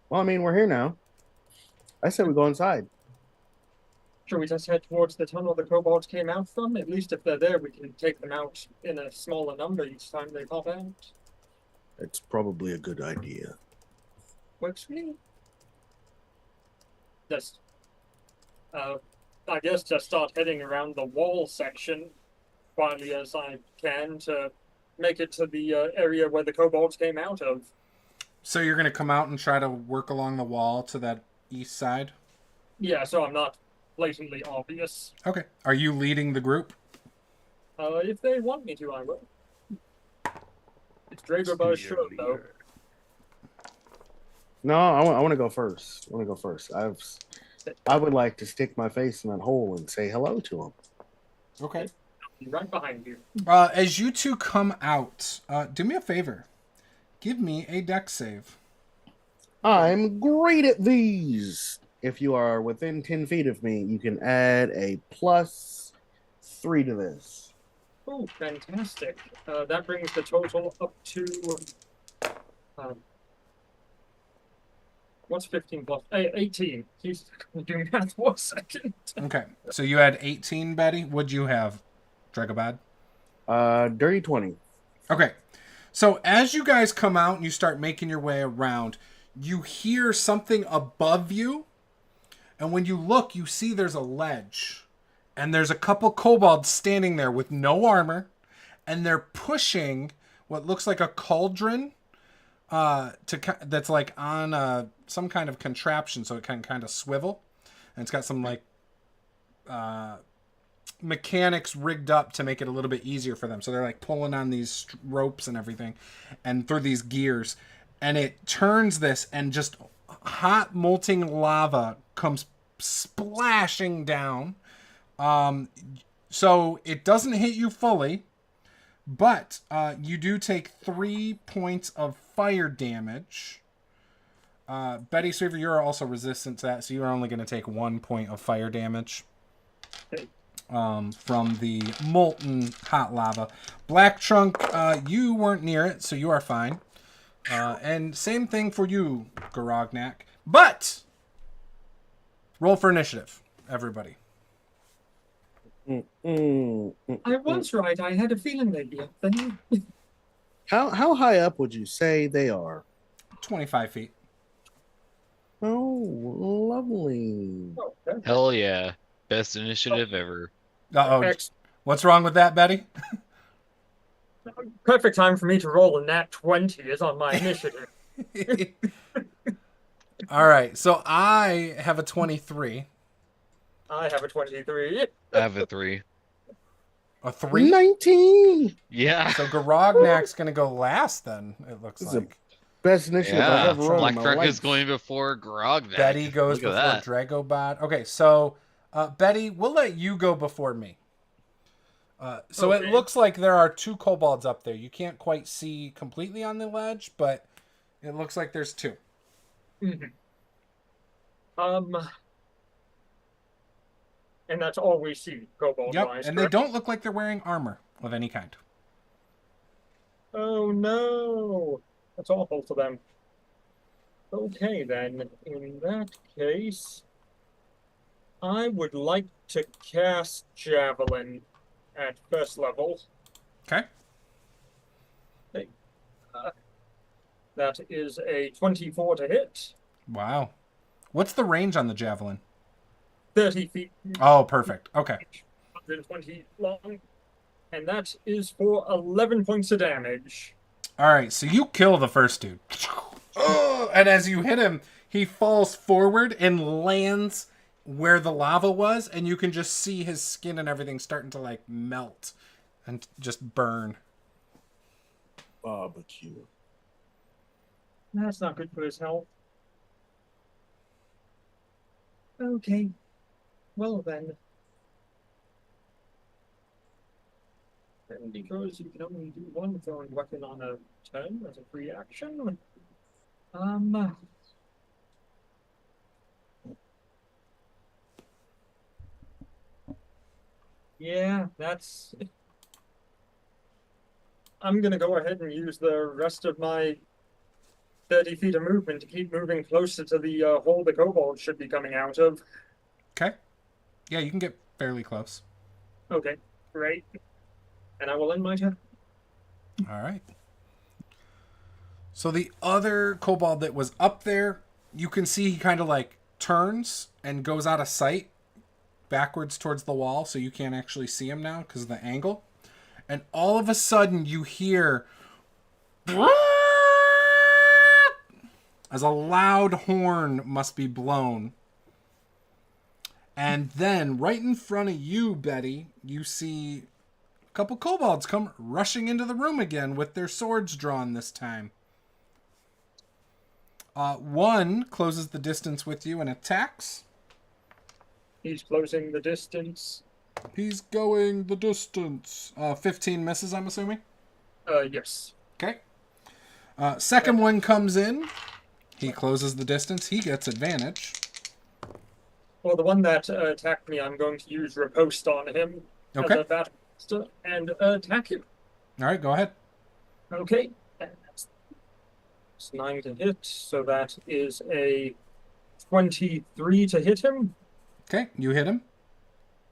Well, I mean, we're here now. I said we go inside. Should we just head towards the tunnel the kobolds came out from? At least if they're there, we can take them out in a smaller number each time they pop out. It's probably a good idea. Works for me. Just, I guess just start heading around the wall section quietly as I can to make it to the area where the kobolds came out of. So you're gonna come out and try to work along the wall to that east side? Yeah, so I'm not blatantly obvious. Okay. Are you leading the group? If they want me to, I will. It's Dragobuz's show, though. No, I want to go first. I would like to stick my face in that hole and say hello to them. Okay. Right behind you. As you two come out, do me a favor. Give me a dex save. I'm great at these. If you are within 10 feet of me, you can add a +3 to this. Oh, fantastic. That brings the total up to... what's 15 plus... 18. He's doing math for a second. Okay. So you had 18, Betty. What'd you have, Dragobad? Dirty 20. Okay. So as you guys come out and you start making your way around, you hear something above you. And when you look, you see there's a ledge. And there's a couple kobolds standing there with no armor. And they're pushing what looks like a cauldron that's like on some kind of contraption so it can kind of swivel. And it's got some like mechanics rigged up to make it a little bit easier for them. So they're like pulling on these ropes and everything and through these gears. And it turns this and just hot molting lava comes splashing down. So it doesn't hit you fully, but you do take 3 points of fire damage. Betty Sweaver, you're also resistant to that, so you're only going to take 1 point of fire damage from the molten hot lava. Black Trunk, you weren't near it, so you are fine. And same thing for you, Garognak. But roll for initiative, everybody. I was right. I had a feeling they'd be up there. How high up would you say they are? 25 feet. Oh, lovely. Oh, okay. Hell yeah. Best initiative ever. Uh-oh. Excellent. What's wrong with that, Betty? Perfect time for me to roll a nat 20 is on my initiative. All right. So I have a 23. I have a 23. I have a 3. A 3? 19. Yeah. So Garognak's going to go last then, it looks This is like. Best initiative I've Yeah. ever rolled Black in my Truck life. is going before Grognak. Betty goes Look before at that. Dragobot. Okay, so Betty, we'll let you go before me. So Okay. it looks like there are 2 kobolds up there. You can't quite see completely on the ledge, but it looks like there's 2. Mhm. And that's all we see, kobold Yep, wise. and they don't look like they're wearing armor of any kind. Oh no, that's awful to them. Okay then, in that case, I would like to cast Javelin at first level. Okay. That is a 24 to hit. Wow. What's the range on the javelin? 30 feet. Oh, perfect. Okay. 120 long. And that is for 11 points of damage. All right, so you kill the first dude. And as you hit him, he falls forward and lands where the lava was, and you can just see his skin and everything starting to like melt and just burn. Barbecue. That's not good for his health. Okay. Well then. And because you can only do one throwing weapon on a turn as a free action. Yeah, that's. I'm gonna go ahead and use the rest of my 30 feet of movement to keep moving closer to the hole the kobold should be coming out of. Okay. Yeah, you can get fairly close. Okay, great. And I will end my turn. All right. So the other kobold that was up there, you can see he kind of like turns and goes out of sight backwards towards the wall, so you can't actually see him now because of the angle. And all of a sudden you hear as a loud horn must be blown. And then right in front of you, Betty, you see a couple kobolds come rushing into the room again with their swords drawn this time. One closes the distance with you and attacks. He's closing the distance. He's going the distance. 15 misses, I'm assuming. Yes. Okay. Second one comes in. He closes the distance. He gets advantage. Well, the one that attacked me, I'm going to use riposte on him Okay. as a battle master and attack him. All right, go ahead. Okay. And that's 9 to hit, so that is a 23 to hit him, Okay, you hit him.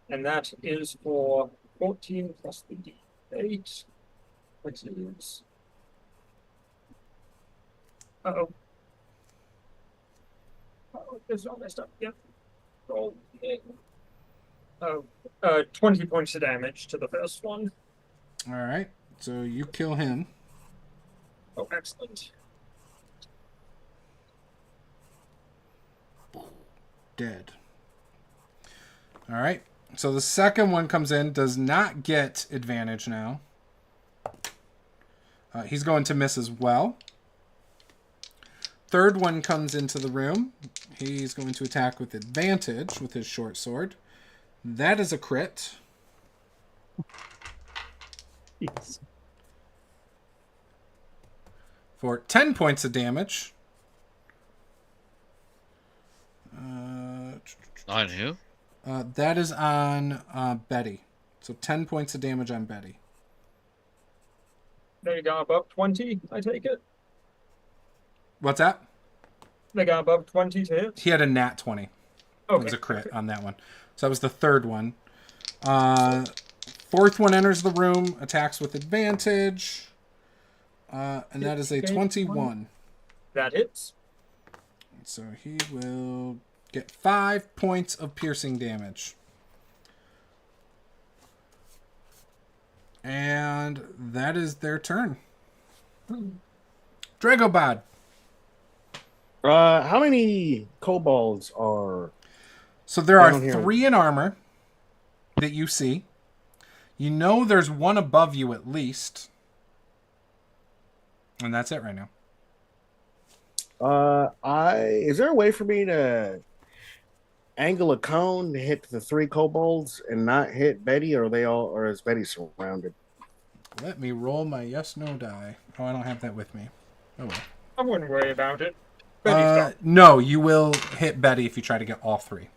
and that is for 14 plus the D8, which is. Uh-oh. Oh, this is all messed up. Yep. Roll. Oh, 20 points of damage to the first one. All right, so you kill him. Oh, excellent. Dead. All right, so the second one comes in, does not get advantage now. He's going to miss as well. Third one comes into the room. He's going to attack with advantage with his short sword. That is a crit. Yes. For 10 points of damage. On who? That is on Betty. So 10 points of damage on Betty. They got above 20, I take it. What's that? They got above 20 to hit. He had a nat 20. It Okay. was a crit on that one. So that was the third one. Fourth one enters the room, attacks with advantage. And that is a 21. That hits. So he will get 5 points of piercing damage. And that is their turn. Dragobad. How many kobolds are? So there are Down here. 3 in armor that you see. You know there's one above you at least. And that's it right now. Is there a way for me to angle a cone to hit the 3 kobolds and not hit Betty, or are they all, or is Betty surrounded? Let me roll my yes/no die. Oh, I don't have that with me. Oh well. I wouldn't worry about it. Betty's No, you will hit Betty if you try to get all 3.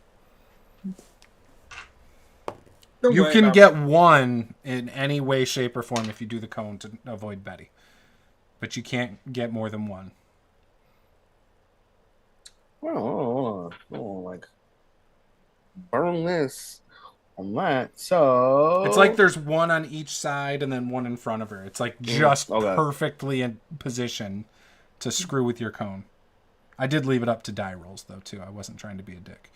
Don't You worry can about get 1 in any way, shape, or form if you do the cone to avoid Betty. But you can't get more than 1. Oh, like burn this. on that. So It's like there's one on each side and then one in front of her. It's like just okay. perfectly in position to screw with your cone. I did leave it up to die rolls though too. I wasn't trying to be a dick.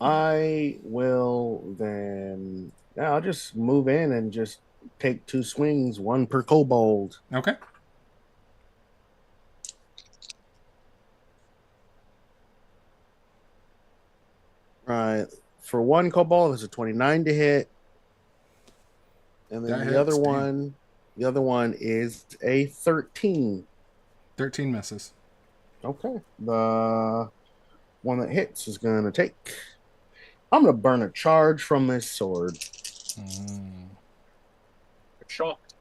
I will then. Yeah, I'll just move in and just take 2 swings, 1 per kobold. Okay. Right. For 1 kobold, there's a 29 to hit. And then That the other hits, damn. one, the other one is a 13. 13 misses. Okay. The one that hits is going to take. I'm going to burn a charge from this sword. Shocked.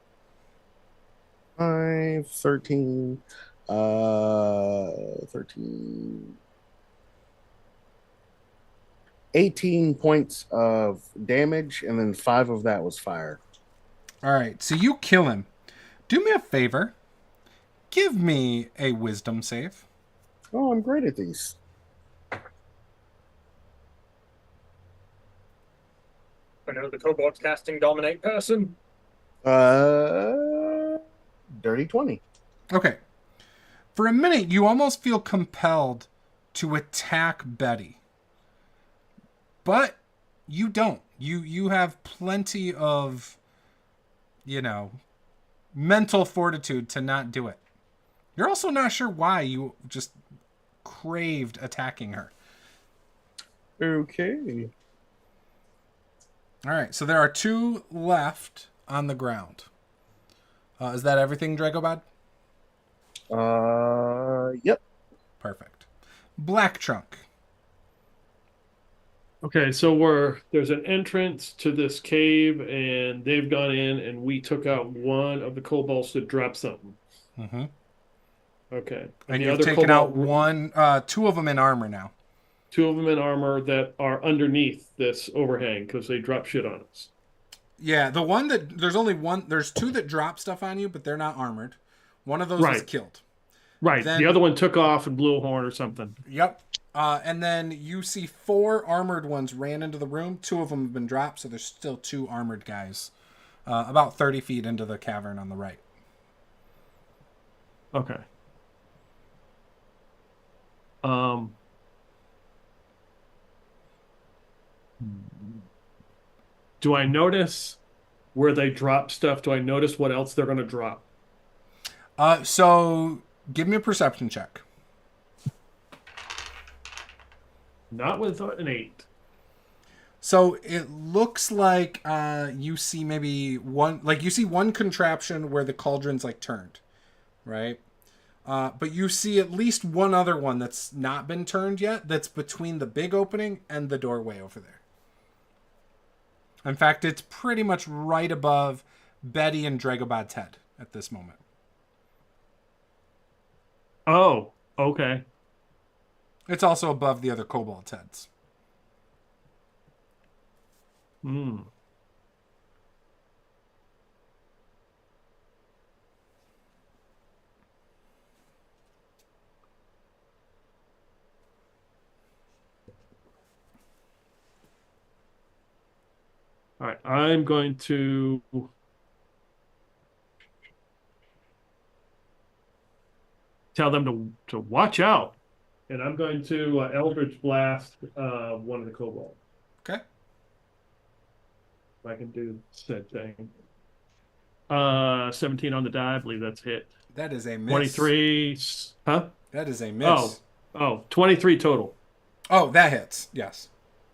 5, 13, 13. 18 points of damage, and then 5 of that was fire. All right. So you kill him. Do me a favor. Give me a wisdom save. Oh, I'm great at these. I know the kobold's casting Dominate Person. Dirty 20. Okay. For a minute, you almost feel compelled to attack Betty. But you don't. You have plenty of, mental fortitude to not do it. You're also not sure why you just craved attacking her. Okay. All right, so there are 2 left on the ground. Is that everything, Dragobad? Yep. Perfect. Black Trunk. Okay, so there's an entrance to this cave, and they've gone in, and we took out one of the kobolds to drop something. Mm-hmm. Okay, And the you've other taken out kobold, 2 of them in armor now. 2 of them in armor that are underneath this overhang because they drop shit on us. Yeah, the one that there's only one. There's 2 that drop stuff on you, but they're not armored. One of those was killed. Right. Then, the other one took off and blew a horn or something. Yep. And then you see 4 armored ones ran into the room. 2 of them have been dropped, so there's still 2 armored guys about 30 feet into the cavern on the right. Okay. Do I notice where they drop stuff? Do I notice what else they're going to drop? So give me a perception check. Not with an 8. So it looks like you see maybe one, like you see one contraption where the cauldron's like turned, right? But you see at least one other one that's not been turned yet. That's between the big opening and the doorway over there. In fact, it's pretty much right above Betty and Dragobad's head at this moment. Oh, okay. It's also above the other kobold's heads. Hmm. All right, I'm going to tell them to watch out, and I'm going to Eldritch Blast one of the kobolds. Okay. If I can do said thing. 17 on the die, I believe that's hit. That is a miss. 23, huh? That is a miss. Oh, 23 total. Oh, that hits. Yes.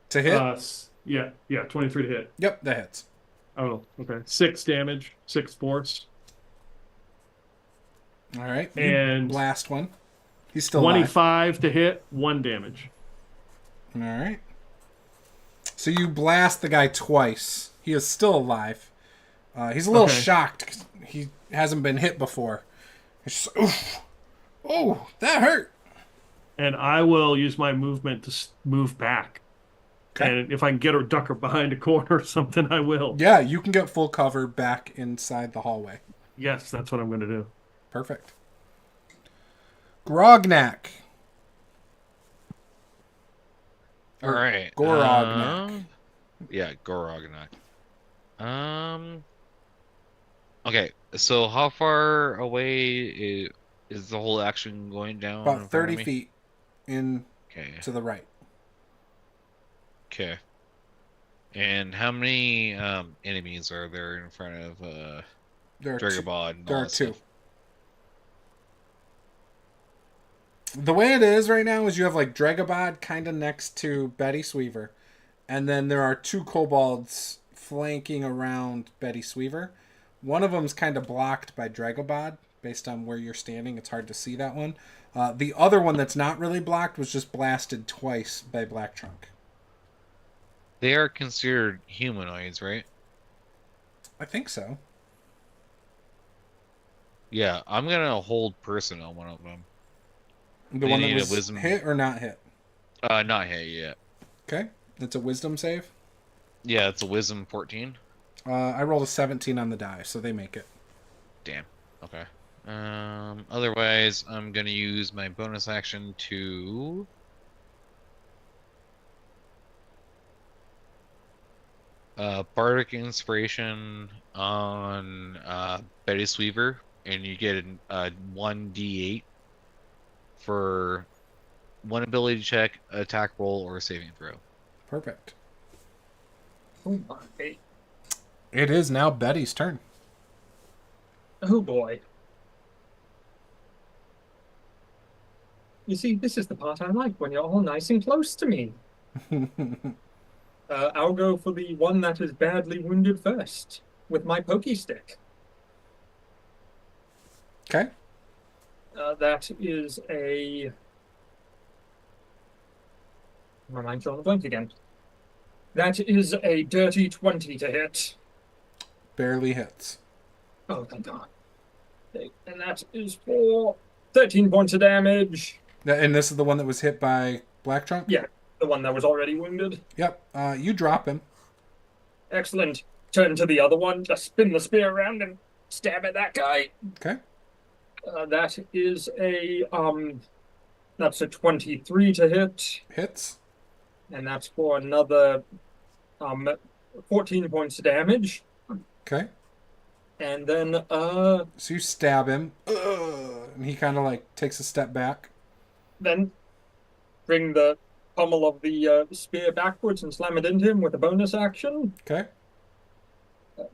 To hit? Yeah, 23 to hit. Yep, that hits. Oh, okay. 6 damage, 6 force. All right. And last one. He's still 25 alive. to hit, 1 damage. All right. So you blast the guy twice. He is still alive. He's a little shocked 'cause he hasn't been hit before. He's just, oof. Oh, that hurt. And I will use my movement to move back. Okay. And if I can get her duck her behind a corner or something, I will. Yeah, you can get full cover back inside the hallway. Yes, that's what I'm going to do. Perfect. Grognak. All right. Gorognak. Yeah, Gorognak. Okay, so how far away is the whole action going down About in front 30 of me? feet in Okay. to the right. Okay. And how many enemies are there in front of There are two. Dragobod and There all are that two. stuff? The way it is right now is you have like Dragobod kind of next to Betty Sweever, and then there are two kobolds flanking around Betty Sweever. One of them's kind of blocked by Dragobod based on where you're standing. It's hard to see that one. The other one that's not really blocked was just blasted twice by Black Trunk. They are considered humanoids, right? I think so. Yeah, I'm gonna hold person on one of them. The They one that need a was wisdom- hit or not hit. Not hit yet. Okay, that's a wisdom save. Yeah, it's a wisdom 14. I rolled a 17 on the die, so they make it. Damn. Okay. Otherwise, I'm gonna use my bonus action to Bardic Inspiration on Betty Sweever, and you get a 1d8 for one ability check, attack roll, or saving throw. Perfect. Oh my. It is now Betty's turn. Oh boy. You see, this is the part I like when you're all nice and close to me. I'll go for the one that is badly wounded first with my pokey stick. Okay. That is a. My mind's drawing a blank again. That is a dirty 20 to hit. Barely hits. Oh, thank God. Okay, and that is for 13 points of damage. And this is the one that was hit by Black Trunk? Yeah, the one that was already wounded. Yep. You drop him. Excellent. Turn to the other one, just spin the spear around and stab at that guy. Okay. That is that's a 23 to hit, Hits. and that's for another 14 points of damage. Okay. And then So you stab him. And he kind of like takes a step back. then bring the pommel of the spear backwards and slam it into him with a bonus action. Okay.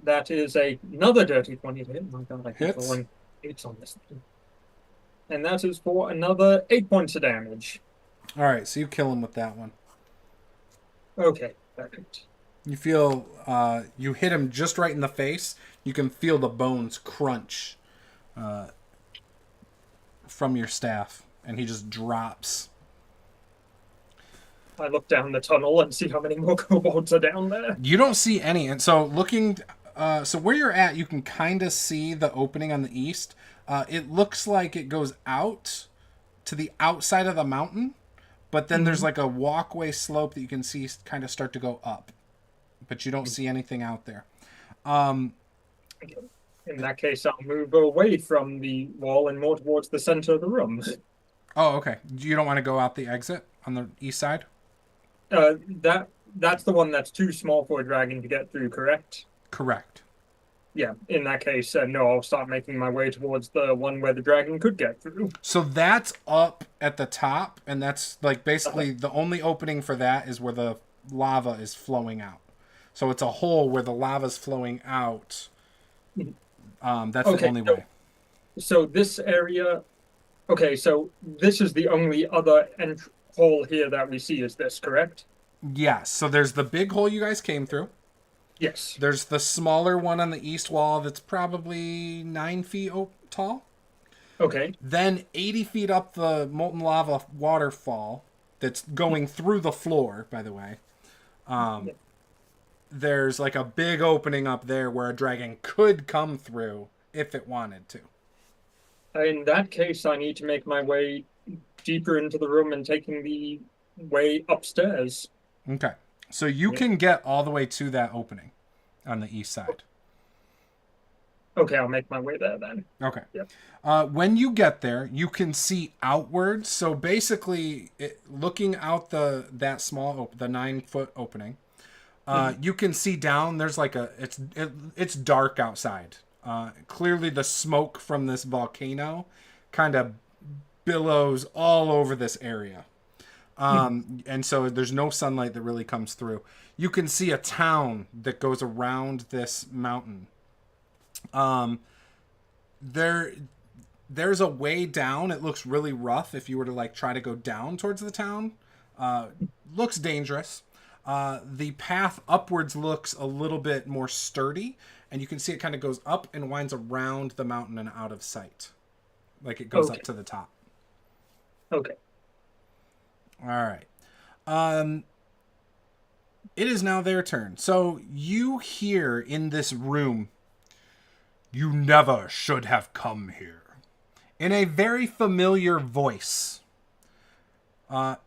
That is another dirty 20 to hit. My God, I keep Hits. rolling 8s on this thing. And that is for another 8 points of damage. All right. So you kill him with that one. Okay, perfect. You feel you hit him just right in the face. You can feel the bones crunch from your staff, and he just drops. I look down the tunnel and see how many more kobolds are down there. You don't see any, and so looking, so where you're at, you can kind of see the opening on the east. It looks like it goes out to the outside of the mountain, but then there's like a walkway slope that you can see kind of start to go up, but you don't see anything out there. In that case, I'll move away from the wall and more towards the center of the room. Oh, okay. You don't want to go out the exit on the east side? That's the one that's too small for a dragon to get through, correct? Correct. Yeah, in that case, no, I'll start making my way towards the one where the dragon could get through. So that's up at the top, and that's like basically the only opening for that is where the lava is flowing out. So it's a hole where the lava's flowing out. That's the only way. So this area, okay, so this is the only other hole here that we see, is this correct? Yes. So there's the big hole you guys came through. Yes. There's the smaller one on the east wall that's probably 9 feet tall. Okay. Then 80 feet up the molten lava waterfall that's going through the floor, by the way. There's like a big opening up there where a dragon could come through if it wanted to. In that case, I need to make my way deeper into the room and taking the way upstairs. Okay. So you can get all the way to that opening on the east side. Okay, I'll make my way there then. Okay. Yep. When you get there, you can see outwards. So basically, looking out the 9-foot opening, you can see down. There's like it's dark outside. Clearly, the smoke from this volcano kind of billows all over this area. And so there's no sunlight that really comes through. You can see a town that goes around this mountain. There's a way down. It looks really rough if you were to like try to go down towards the town. Looks dangerous. The path upwards looks a little bit more sturdy, and you can see it kind of goes up and winds around the mountain and out of sight. Like it goes up to the top. Okay. All right. It is now their turn. So you hear in this room, "You never should have come here," in a very familiar voice.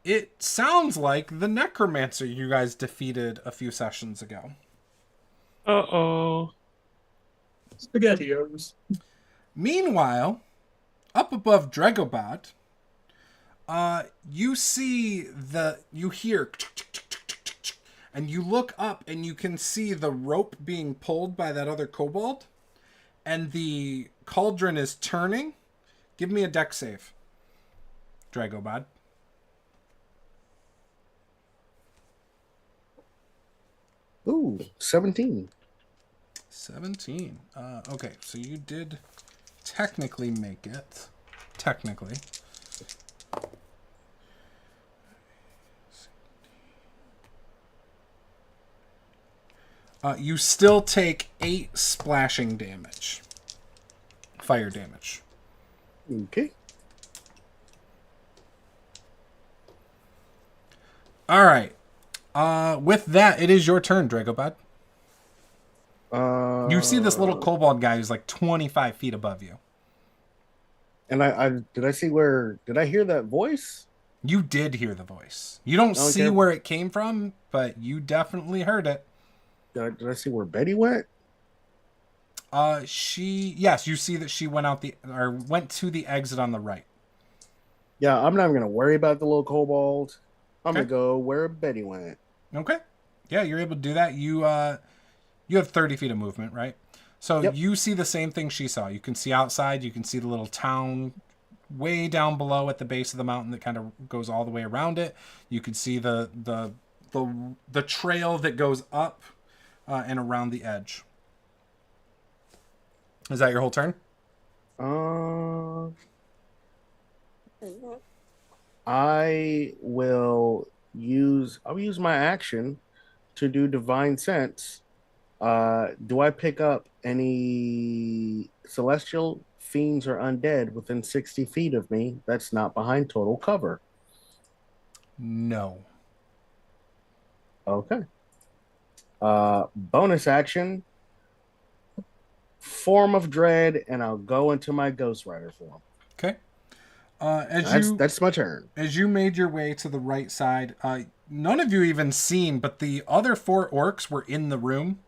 It sounds like the necromancer you guys defeated a few sessions ago. Uh-oh. SpaghettiOs. Meanwhile, up above Dregobad, you hear, and you look up and you can see the rope being pulled by that other kobold, and the cauldron is turning. Give me a dex save, Dragobad. Ooh, 17. 17. Okay, so you did technically make it. Technically. You still take 8 splashing damage. Fire damage. Okay. All right. With that, it is your turn, Dragobad. You see this little kobold guy who's like 25 feet above you. And did I hear that voice? You did hear the voice. You don't see where it came from, but you definitely heard it. Did I see where Betty went? Yes, you see that she went to the exit on the right. Yeah, I'm not even gonna worry about the little kobold. I'm gonna go where Betty went. Okay. Yeah, you're able to do that. You have 30 feet of movement, right? So you see the same thing she saw. You can see outside. You can see the little town way down below at the base of the mountain that kind of goes all the way around it. You can see the trail that goes up and around the edge. Is that your whole turn? I'll use my action to do divine sense. Do I pick up any celestial fiends or undead within 60 feet of me that's not behind total cover? No. Okay. Bonus action, form of dread, and I'll go into my Ghost Rider form. Okay. That's my turn. As you made your way to the right side, none of you even seen, but the other 4 orcs were in the room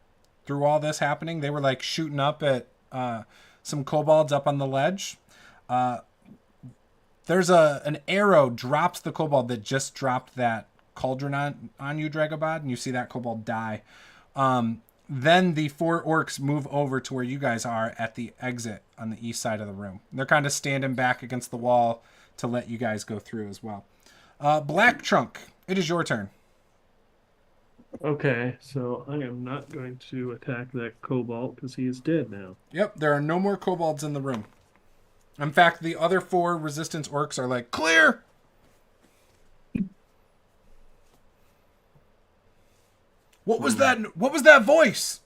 through all this happening. They were like shooting up at some kobolds up on the ledge. There's an arrow drops the kobold that just dropped that cauldron on you, Dragobad, and you see that kobold die. Then the 4 orcs move over to where you guys are at the exit on the east side of the room. They're kind of standing back against the wall to let you guys go through as well. Black Trunk, it is your turn. Okay, so I am not going to attack that kobold because he is dead now. Yep, there are no more kobolds in the room. In fact, the other 4 resistance orcs are like, clear! What was that? What was that voice?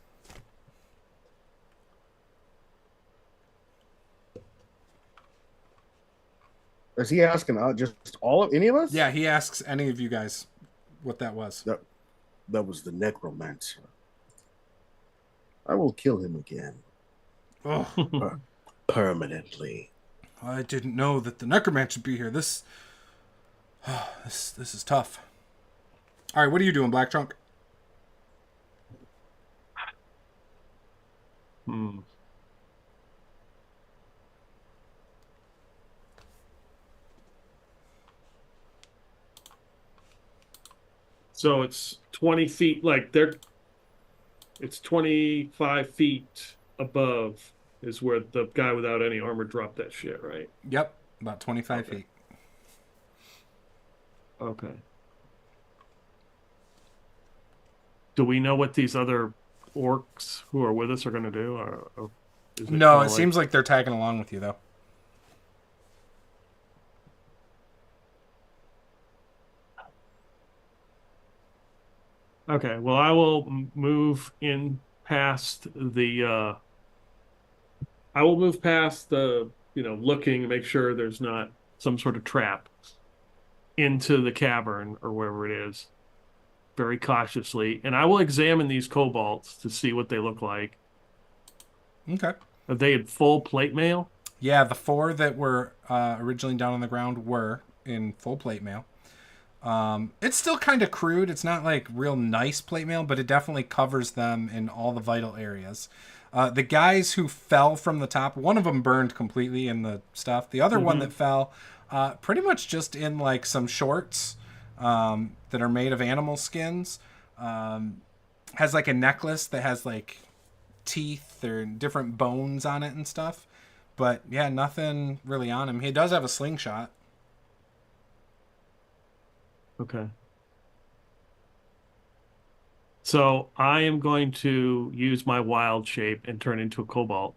Is he asking just any of us? Yeah, he asks any of you guys what that was. That was the necromancer. I will kill him again. Oh. Permanently. I didn't know that the necromancer would be here. This is tough. All right, what are you doing, Black Trunk? So it's 20 feet, like it's 25 feet above is where the guy without any armor dropped that shit, right? Yep, about 25 Okay. feet. Okay. Do we know what these other orcs who are with us are going to do? Or is it No, kind it of seems like they're tagging along with you, though. Okay, well, I will move in past I will move past the, looking to make sure there's not some sort of trap into the cavern or wherever it is, very cautiously. And I will examine these kobolds to see what they look like. Okay. Are they in full plate mail? Yeah, the 4 that were originally down on the ground were in full plate mail. It's still kind of crude. It's not like real nice plate mail, but it definitely covers them in all the vital areas. The guys who fell from the top, one of them burned completely in the stuff. The other one that fell, pretty much just in like some shorts that are made of animal skins. Has like a necklace that has like teeth or different bones on it and stuff. But yeah, nothing really on him. He does have a slingshot. Okay. So I am going to use my wild shape and turn into a cobalt.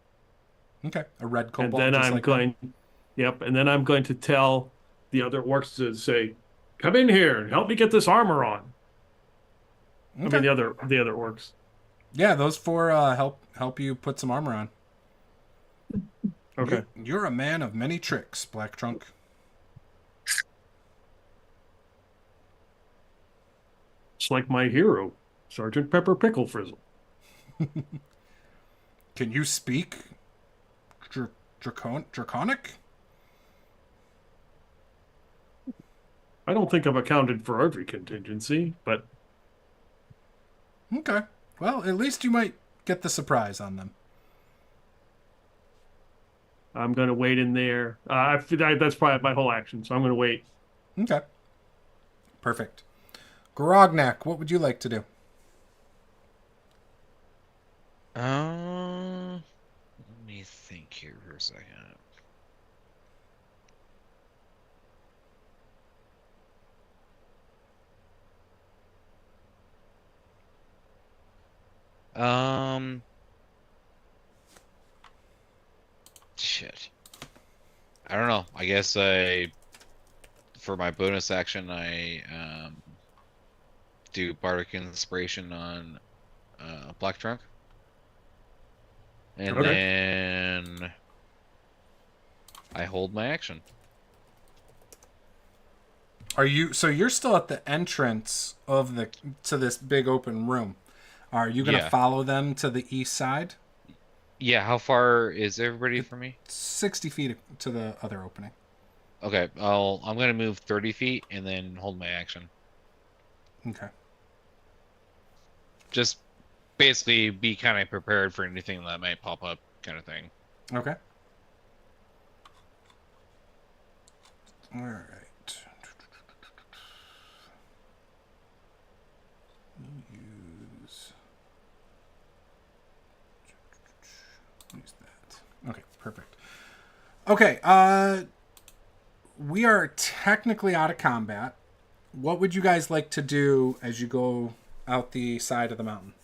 Okay, a red And cobalt, then just I'm like them. going, yep, and then I'm going to tell the other orcs to say, "Come in here and help me get this armor on." I Okay. mean the other orcs. Yeah, those 4 help you put some armor on. Okay. You're a man of many tricks, Black Trunk. It's like my hero, Sergeant Pepper Pickle Frizzle. Can you speak draconic? I don't think I've accounted for every contingency, but Okay. Well, at least you might get the surprise on them. I'm going to wait in there. That's probably my whole action, so I'm going to wait. Okay. Perfect. Grognak, what would you like to do? Let me think here for a second. Um, Shit. I don't know. I guess for my bonus action, I do bardic inspiration on Black Trunk, and Okay. then I hold my action. So you're still at the entrance of to this big open room. Are you going to Yeah. follow them to the east side? Yeah. How far is everybody from me? 60 feet to the other opening. Okay. I'm gonna move 30 feet and then hold my action. Okay. Just basically be kind of prepared for anything that might pop up, kind of thing. Okay. All right. Use that. Okay, perfect. Okay, we are technically out of combat. What would you guys like to do as you go out the side of the mountain?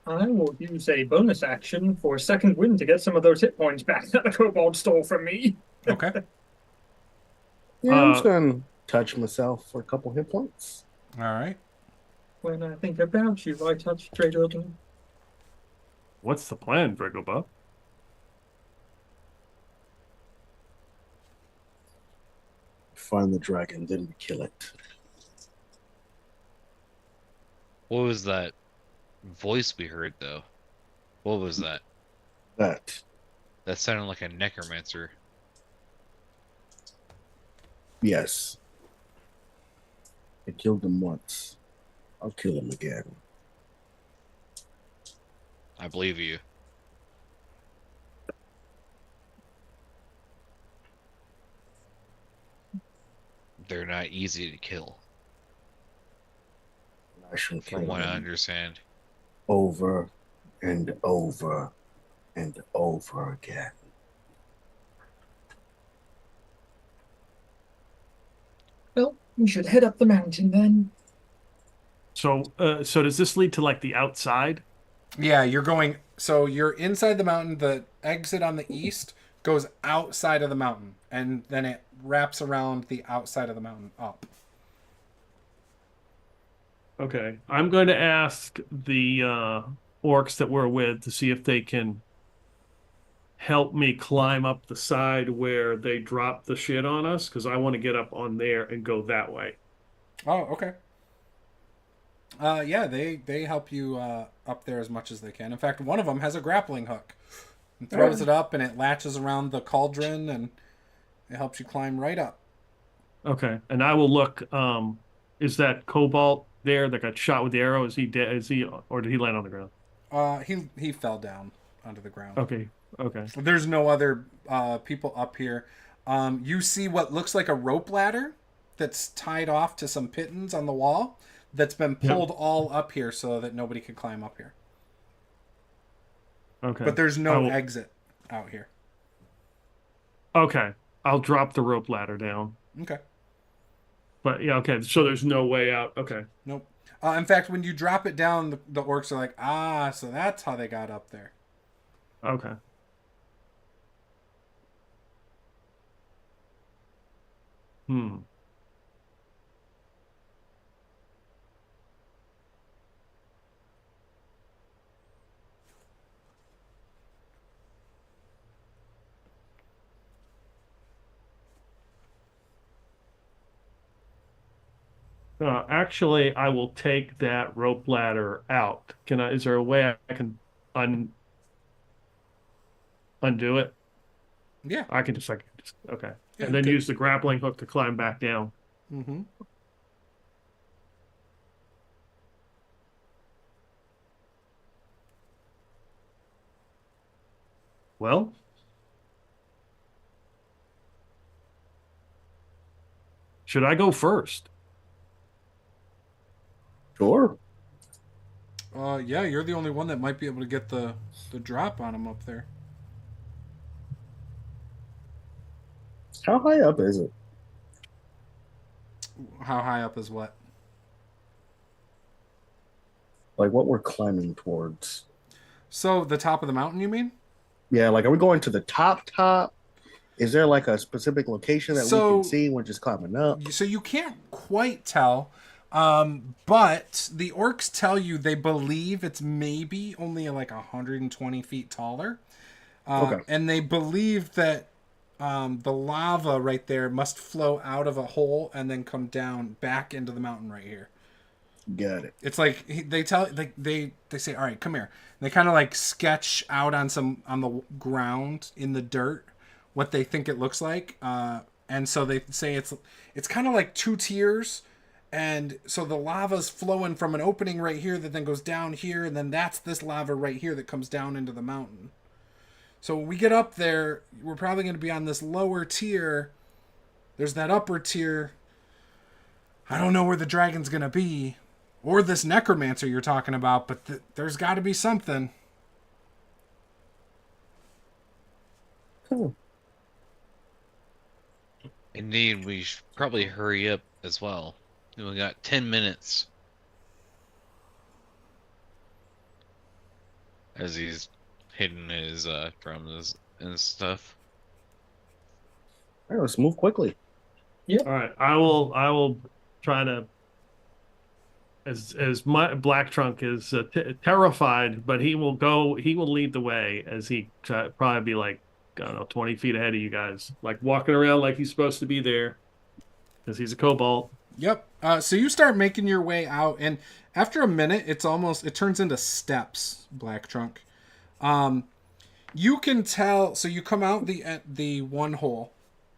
I will use a bonus action for a second wind to get some of those hit points back that the kobold stole from me. Okay. Yeah, I'm just gonna touch myself for a couple hit points. All right. When I think about you, I touch Trader. What's the plan, Dragobah? Find the dragon, then we kill it. What was that voice we heard, though? What was that? That. That sounded like a necromancer. Yes. I killed him once. I'll kill him again. I believe you. They're not easy to kill. I shall from kill what I him understand. over and over and over again. Well, we should head up the mountain then. So, so does this lead to like the outside? Yeah, you're going. So you're inside the mountain. The exit on the east goes outside of the mountain, and then it wraps around the outside of the mountain up. Okay, I'm going to ask the orcs that we're with to see if they can help me climb up the side where they drop the shit on us, because I want to get up on there and go that way. Oh, okay. Yeah, they help you up there as much as they can. In fact, one of them has a grappling hook and throws it up, and it latches around the cauldron, and it helps you climb right up. Okay, and I will look. Is that Cobalt there that got shot with the arrow? Is he dead? Is he, or did he land on the ground? He fell down onto the ground. Okay, okay. There's no other people up here. You see what looks like a rope ladder that's tied off to some pittons on the wall that's been pulled all up here so that nobody can climb up here. Okay. But there's no exit out here. Okay, I'll drop the rope ladder down. Okay. But yeah, okay. So there's no way out. Okay. Nope. In fact, when you drop it down, the orcs are like, so that's how they got up there. Okay. Hmm. Actually, I will take that rope ladder out. Can I? Is there a way I can undo it? Yeah. I can just okay, Yeah, and then good. use the grappling hook to climb back down. Mm-hmm. Well, should I go first? Sure. Yeah, you're the only one that might be able to get the drop on him up there. How high up is it? How high up is what? Like what we're climbing towards? So the top of the mountain, you mean? Yeah, like are we going to the top? Is there like a specific location that we can see when just climbing up? So you can't quite tell, but the orcs tell you they believe it's maybe only like 120 feet taller. Okay. And they believe that the lava right there must flow out of a hole and then come down back into the mountain right here. Got it. It's like they tell they say, all right, come here. And they kind of like sketch out on the ground in the dirt what they think it looks like, and so they say it's kind of like two tiers, and so the lava's flowing from an opening right here that then goes down here, and then that's this lava right here that comes down into the mountain. So when we get up there, we're probably going to be on this lower tier. There's that upper tier. I don't know where the dragon's going to be, or this necromancer you're talking about, but there's got to be something. Cool. Indeed, we should probably hurry up as well. We got 10 minutes. As he's hitting his drums and stuff. All right, let's move quickly. All right, I will try to. As my Black Trunk is terrified, but he will lead the way as he probably be like, I don't know, 20 feet ahead of you guys, like walking around like he's supposed to be there, because he's a kobold. Yep. So you start making your way out, and after a minute, it turns into steps. Black Trunk. You can tell. So you come out the one hole.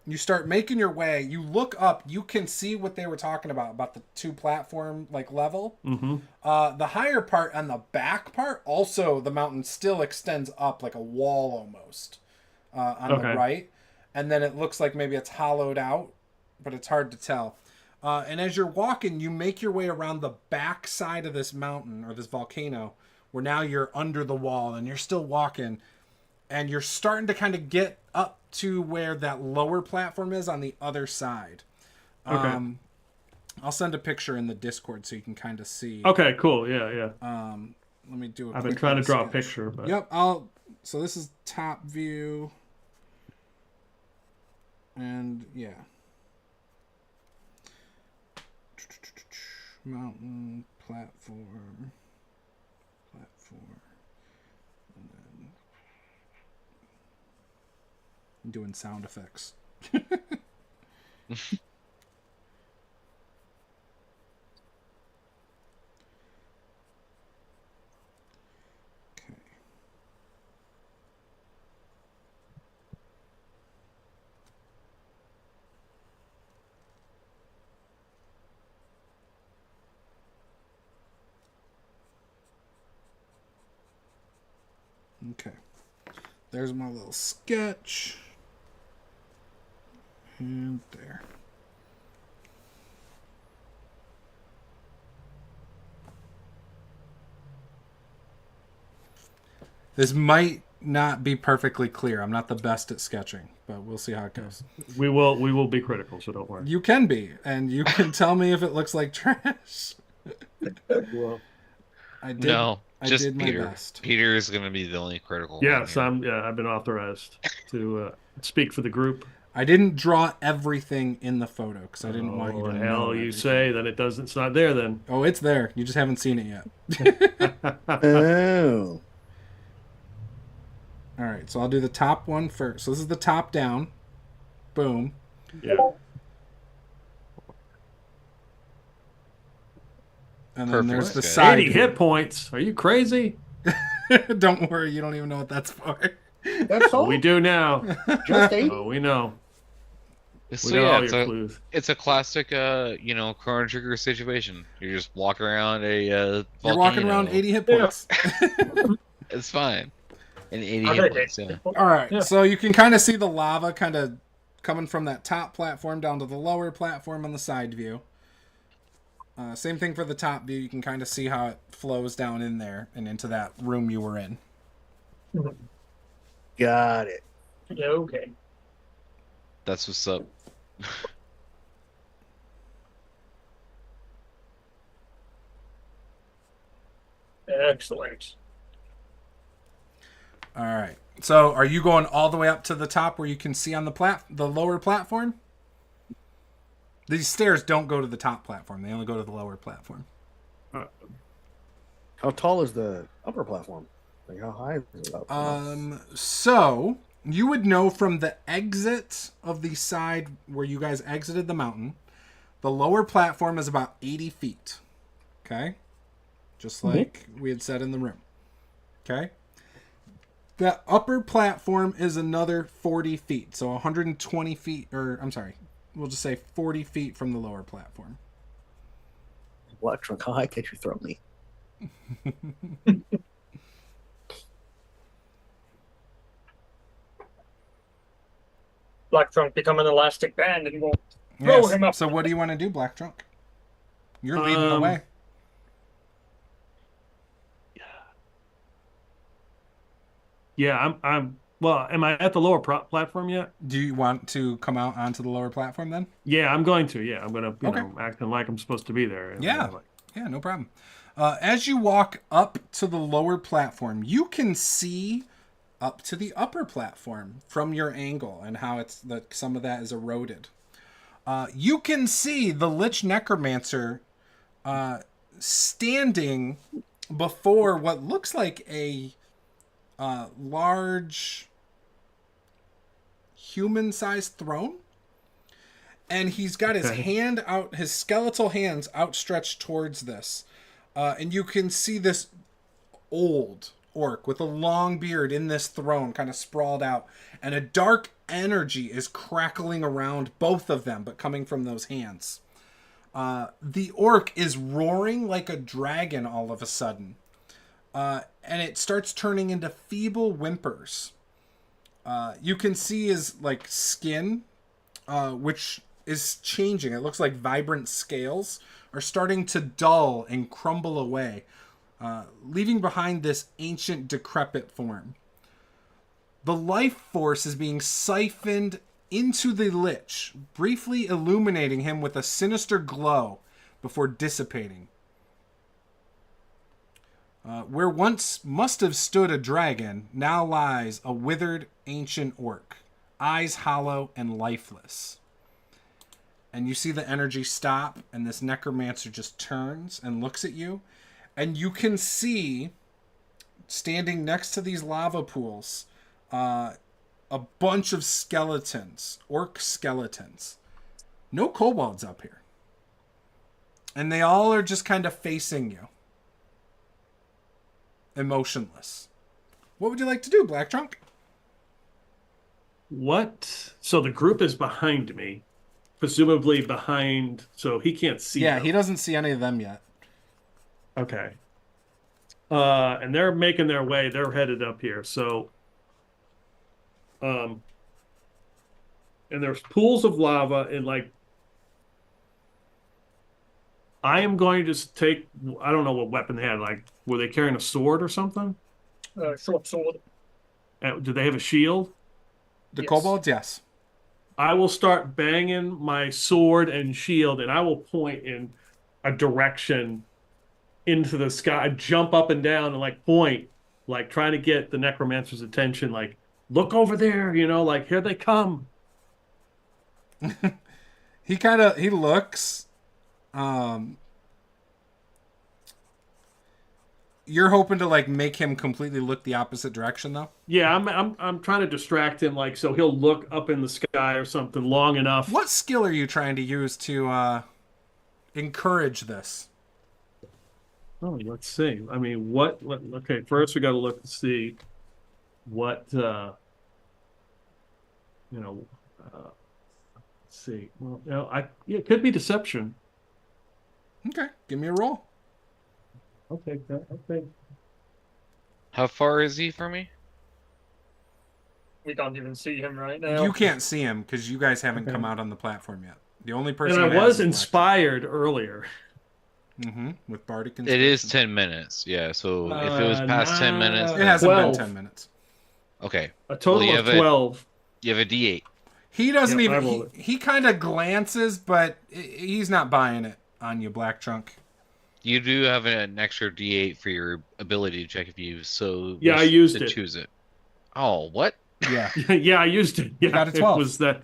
You start making your way. You look up. You can see what they were talking about the two platform like level. Mm-hmm. The higher part and the back part, also the mountain still extends up like a wall almost on the right, and then it looks like maybe it's hollowed out, but it's hard to tell. And as you're walking, you make your way around the back side of this mountain or this volcano, where now you're under the wall and you're still walking, and you're starting to kind of get up to where that lower platform is on the other side. Okay. I'll send a picture in the Discord so you can kind of see. Okay, cool. Yeah. Let me do a I've been quick trying to little draw a sketch. picture, but Yep, so this is top view. And yeah. Mountain, platform. And then I'm doing sound effects. Okay. There's my little sketch. And there. This might not be perfectly clear. I'm not the best at sketching, but we'll see how it goes. we will be critical, so don't worry. You can be, and you can tell me if it looks like trash. Well, I did. No, I just did my Peter. best. Peter is going to be the only critical one yes, here. I've been authorized to speak for the group. I didn't draw everything in the photo because I didn't want you to know. Hell, you everything. say then it doesn't. It's not there then. Oh, it's there. You just haven't seen it yet. Oh. All right, so I'll do the top one first. So this is the top down. Boom. Yeah. And then Perfect there's the sketch. side. 80 hit points. Are you crazy? Don't worry, you don't even know what that's for. That's all. We do now. Just 80. Oh, we know. So We got yeah, all your clues. it's a classic, Chrono Trigger situation. You're just walking around a volcano. You're walking around 80 hit points. It's fine. And 80 I hit think points, yeah. All right, Yeah. so you can kind of see the lava kind of coming from that top platform down to the lower platform on the side view. Same thing for the top view. You can kind of see how it flows down in there and into that room you were in. Got it. Yeah, okay. That's what's up. Excellent. All right. So are you going all the way up to the top where you can see on the lower platform? These stairs don't go to the top platform. They only go to the lower platform. How tall is the upper platform? Like how high is it up? So you would know from the exit of the side where you guys exited the mountain, the lower platform is about 80 feet. Okay? Just like we had said in the room. Okay? The upper platform is another 40 feet. So 120 feet, or I'm sorry, we'll just say 40 feet from the lower platform. Black Trunk, how high can you throw me? Black Trunk become an elastic band and we'll throw Yes. him up. So what do you want to do, Black Trunk? You're leading the way. Yeah, I'm. Well, am I at the lower platform yet? Do you want to come out onto the lower platform then? Yeah, I'm going to. Yeah, I'm going to, Okay. acting like I'm supposed to be there. Yeah. Yeah, no problem. As you walk up to the lower platform, you can see up to the upper platform from your angle and how it's that some of that is eroded. You can see the Lich Necromancer standing before what looks like a large human-sized throne. And he's got his hand out, his skeletal hands outstretched towards this. And you can see this old orc with a long beard in this throne kind of sprawled out. And a dark energy is crackling around both of them, but coming from those hands. The orc is roaring like a dragon all of a sudden. And it starts turning into feeble whimpers. You can see his like skin, which is changing. It looks like vibrant scales are starting to dull and crumble away, leaving behind this ancient, decrepit form. The life force is being siphoned into the Lich, briefly illuminating him with a sinister glow before dissipating. Where once must have stood a dragon, now lies a withered ancient orc, eyes hollow and lifeless. And you see the energy stop, and this necromancer just turns and looks at you, and you can see, standing next to these lava pools, a bunch of skeletons, orc skeletons. No kobolds up here. And they all are just kind of facing you. Emotionless. What would you like to do, Black Trunk? What? So the group is behind me, presumably behind, so he can't see Yeah, them. he doesn't see any of them yet. Okay. And they're making their way. They're headed up here. So, and there's pools of lava and like, I am going to take, I don't know what weapon they had. Like, were they carrying a sword or something? Short sword. Do they have a shield? The Yes. kobolds, yes. I will start banging my sword and shield, and I will point in a direction into the sky, jump up and down and like point, like trying to get the necromancer's attention, like, look over there, like here they come. He looks. You're hoping to like make him completely look the opposite direction, though. Yeah, I'm trying to distract him, like so he'll look up in the sky or something long enough. What skill are you trying to use to encourage this? Oh, let's see. I mean, okay, first we got to look to see what let's see. Well, it could be deception. Okay, give me a roll. I'll take that. Okay. How far is he from me? We can't even see him right now. You can't see him because you guys haven't come out on the platform yet. The only person And I that has was is inspired earlier. with bardic It is inspiration. 10 minutes. Yeah, so if it was past 10 minutes, It hasn't 12. been 10 minutes. okay. A total you of have 12. You have a D8. He doesn't Yep, I even. rolled He kind of glances, but he's not buying it on you, Black Trunk. You do have an extra D8 for your ability check if you so Yeah, I wish used to it. choose it. Oh, what? Yeah. Yeah, I used it. Yeah, got a 12. It was that.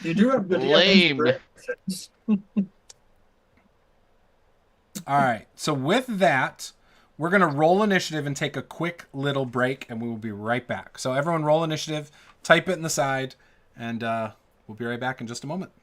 You do have the Lame. DnD5e. All right. So with that, we're gonna roll initiative and take a quick little break, and we will be right back. So everyone, roll initiative, type it in the side, and we'll be right back in just a moment.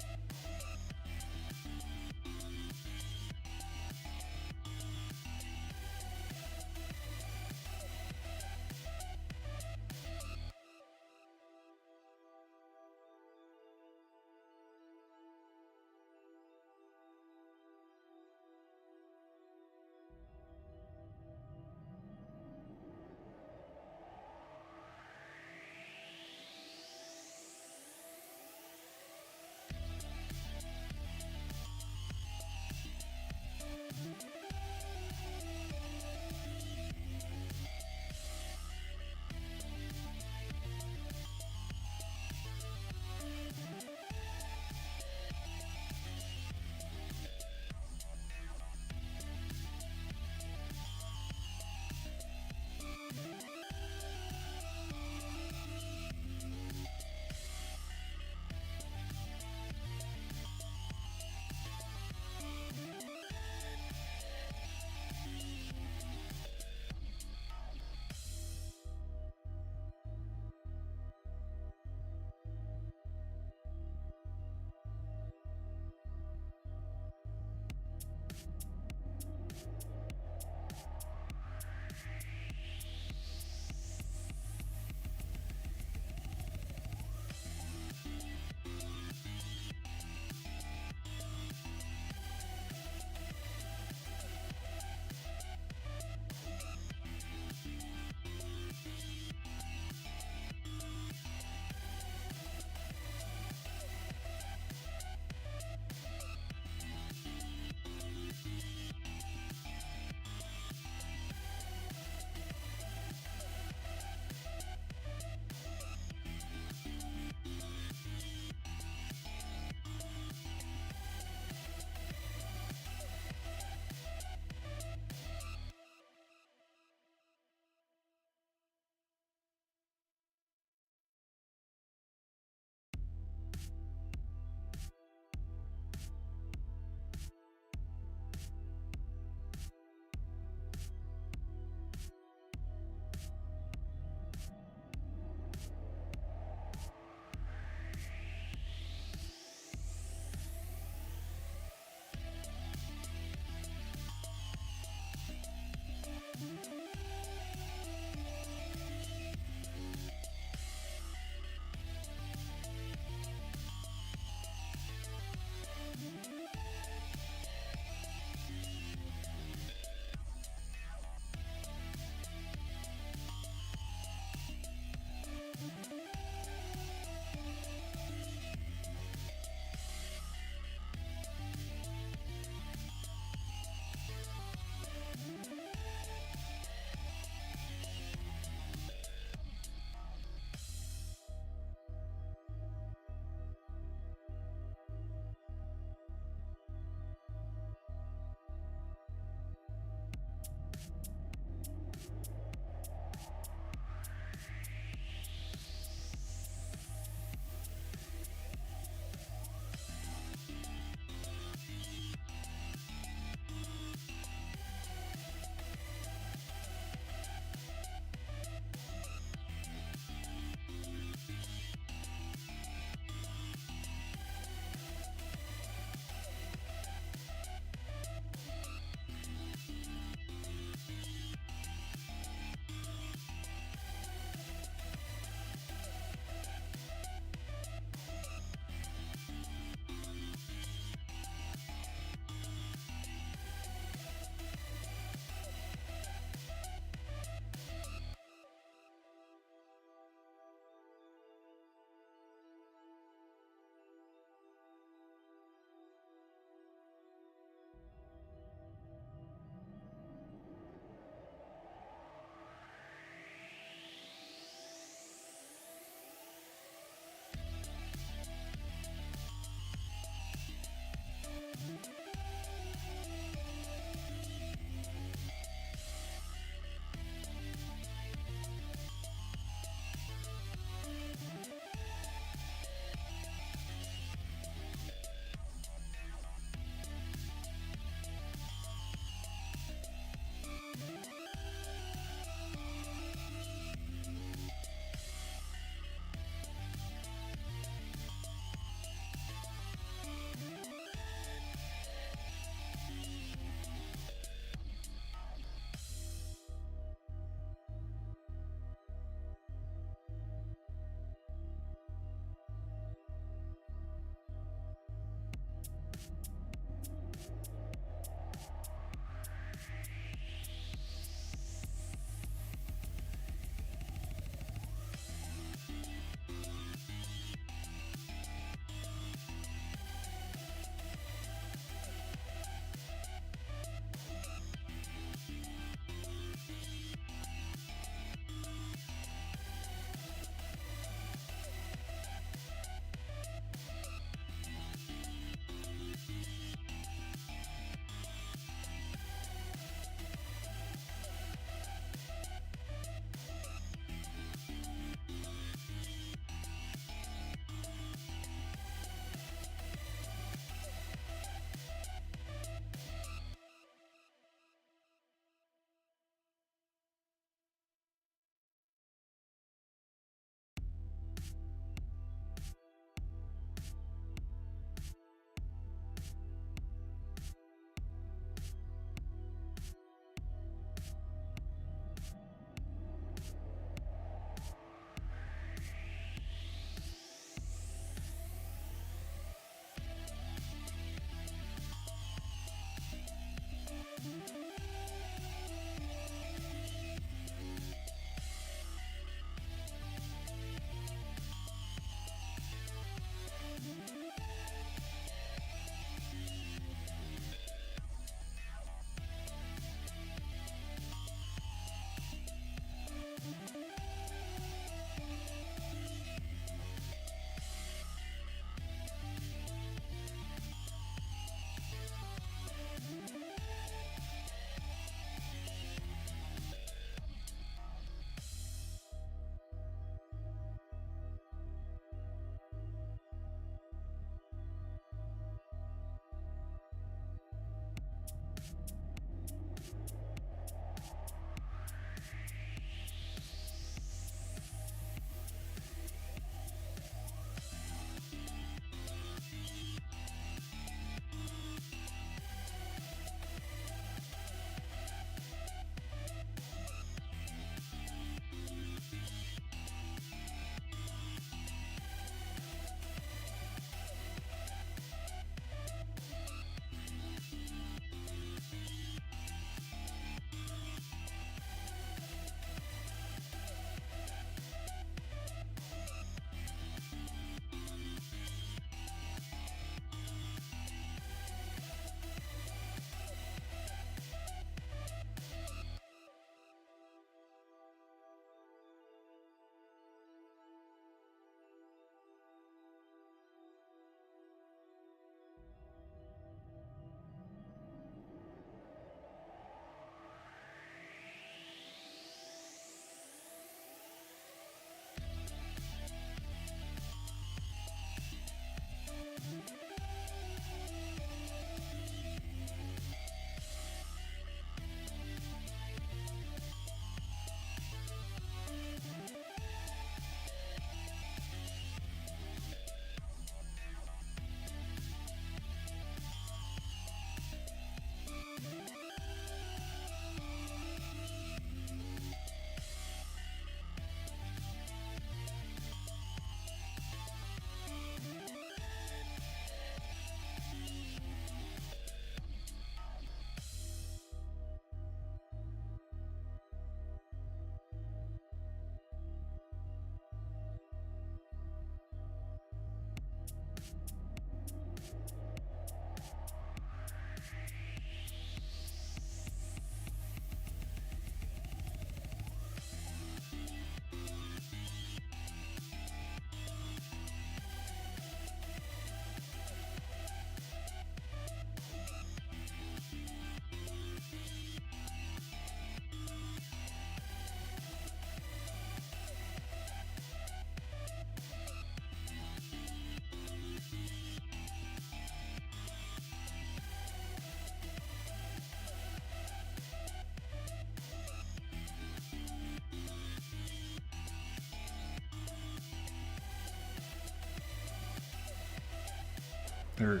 Or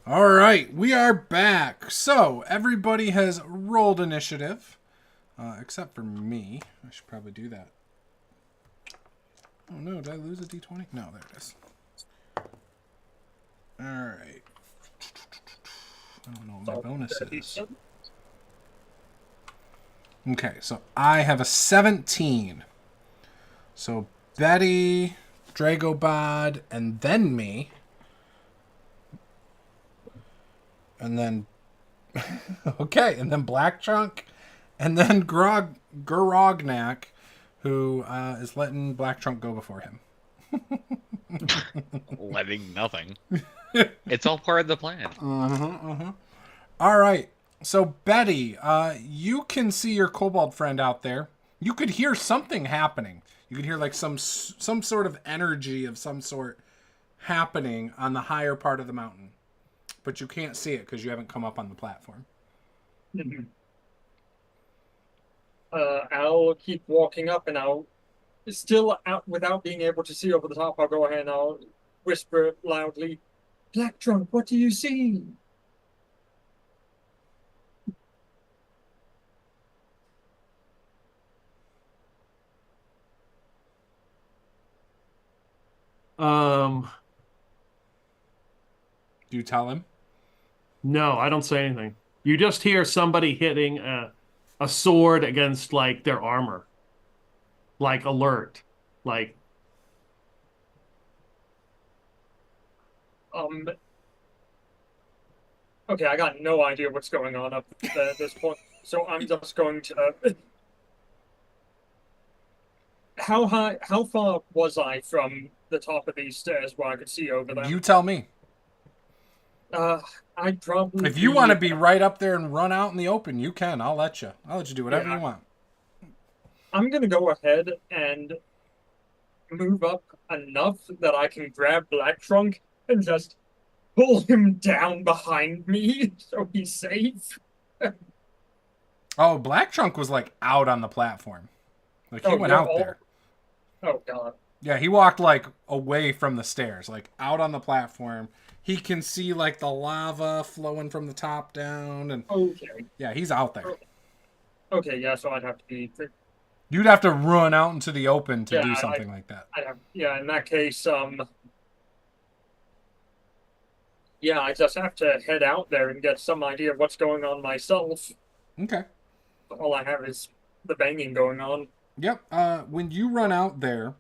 all right, we are back. So everybody has rolled initiative, except for me. I should probably do that. Oh no, did I lose a d20? No, there it is. All right. I don't know what my bonus is. Okay, so I have a 17. So Betty, Dragobod, and then me. And then, okay, and then Black Trunk, and then Gurognak, who is letting Black Trunk go before him. Letting nothing. It's all part of the plan. All right, so Betty, you can see your kobold friend out there. You could hear something happening. You could hear like some sort of energy of some sort happening on the higher part of the mountain. But you can't see it because you haven't come up on the platform. I'll keep walking up, and I'll still out without being able to see over the top. I'll go ahead and I'll whisper loudly, "Black Trunk, what do you see?" Do you tell him? No, I don't say anything. You just hear somebody hitting a sword against like their armor. Like alert. Like Okay, I got no idea what's going on up there at this point, so I'm just going to. How far was I from the top of these stairs where I could see over them? You tell me. I'd probably. If you want to be right up there and run out in the open, you can. I'll let you. I'll let you do whatever you want. I'm gonna go ahead and move up enough that I can grab Black Trunk and just pull him down behind me so he's safe. Oh, Black Trunk was like out on the platform. Like he went out there. Oh god. Yeah, he walked like away from the stairs, like out on the platform. He can see like the lava flowing from the top down, and Okay. yeah, he's out there. Okay, yeah, so I'd have to be. You'd have to run out into the open to do something like that. In that case, yeah, I just have to head out there and get some idea of what's going on myself. Okay. All I have is the banging going on. Yep. When you run out there,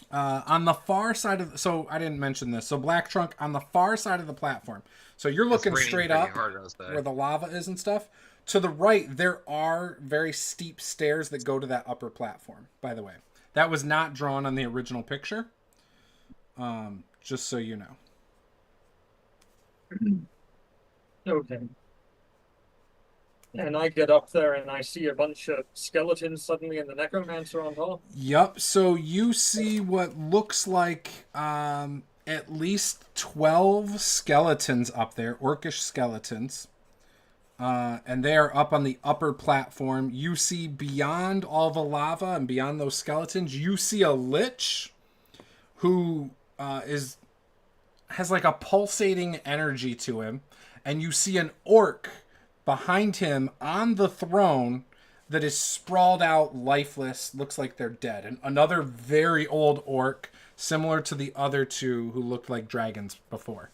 On the far side of so I didn't mention this. So Black Trunk on the far side of the platform. So you're looking straight up where the lava is and stuff. To the right, there are very steep stairs that go to that upper platform. By the way, that was not drawn on the original picture. Just so you know. Okay. And I get up there and I see a bunch of skeletons suddenly and the necromancer on top. Yep. So you see what looks like at least 12 skeletons up there, orcish skeletons. And they are up on the upper platform. You see beyond all the lava and beyond those skeletons, you see a lich who has like a pulsating energy to him. And you see an orc behind him on the throne that is sprawled out, lifeless, looks like they're dead. And another very old orc, similar to the other two who looked like dragons before.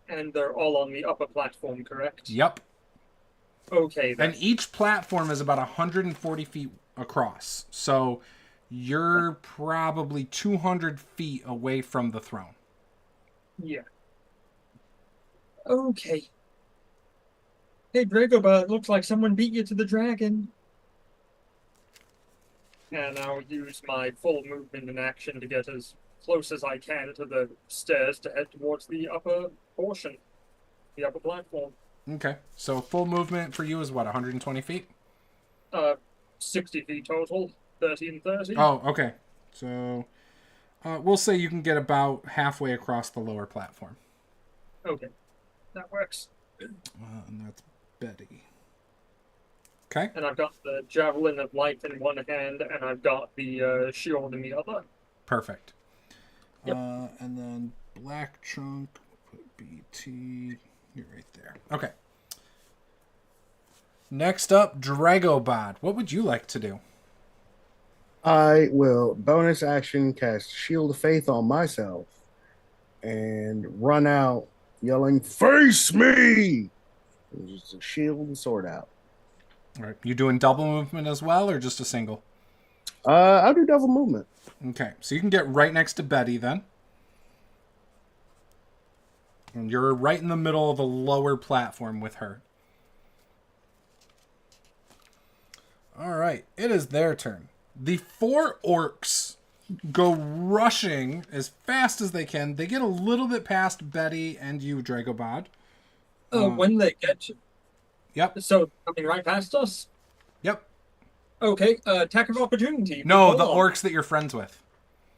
And they're all on the upper platform, correct? Yep. Okay, then. And each platform is about 140 feet across. So you're probably 200 feet away from the throne. Yeah. Okay. Hey, Dragobert, looks like someone beat you to the dragon. And I'll use my full movement and action to get as close as I can to the stairs to head towards the upper portion, the upper platform. Okay, so full movement for you is what, 120 feet? 60 feet total, 30 and 30. Oh, okay. So we'll say you can get about halfway across the lower platform. Okay, that works. And that's Betty. Okay. And I've got the Javelin of Light in one hand, and I've got the shield in the other. Perfect. Yep. And then Black Trunk, put BT, you're right there. Okay. Next up, Dragobod. What would you like to do? I will bonus action cast Shield of Faith on myself and run out yelling, "Face me!" And just a shield and sword out. All right. You doing double movement as well, or just a single? I'll do double movement. Okay. So you can get right next to Betty then. And you're right in the middle of the lower platform with her. All right. It is their turn. The 4 orcs go rushing as fast as they can. They get a little bit past Betty and you, Dragobod. When they get... Yep. So, coming right past us? Yep. Okay, attack of opportunity. No, the orcs that you're friends with.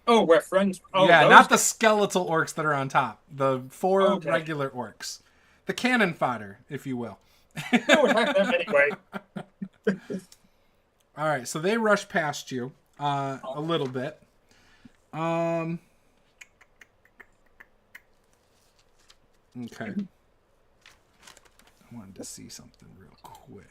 Oh, we're friends. Oh, yeah, those not the skeletal orcs that are on top. The 4 Okay. regular orcs. The cannon fodder, if you will. No, attack them anyway. All right, so they rush past you a little bit. Okay. I wanted to see something real quick.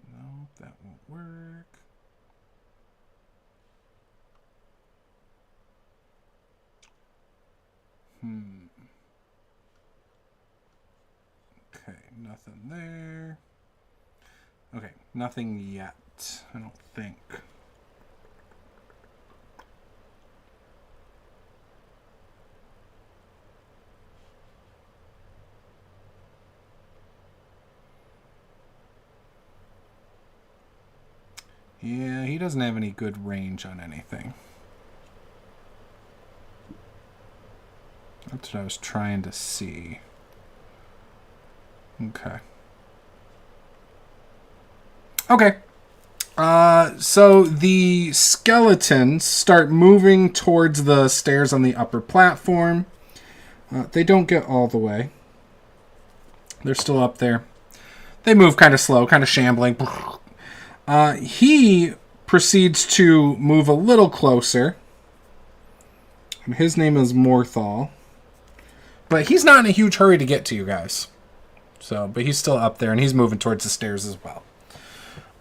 No, that won't work. Okay, nothing there. Okay, nothing yet, I don't think. Yeah, he doesn't have any good range on anything. That's what I was trying to see. Okay. Okay. So the skeletons start moving towards the stairs on the upper platform. They don't get all the way. They're still up there. They move kind of slow, kind of shambling. He proceeds to move a little closer. And his name is Morthal. But he's not in a huge hurry to get to you guys. So, but he's still up there, and he's moving towards the stairs as well.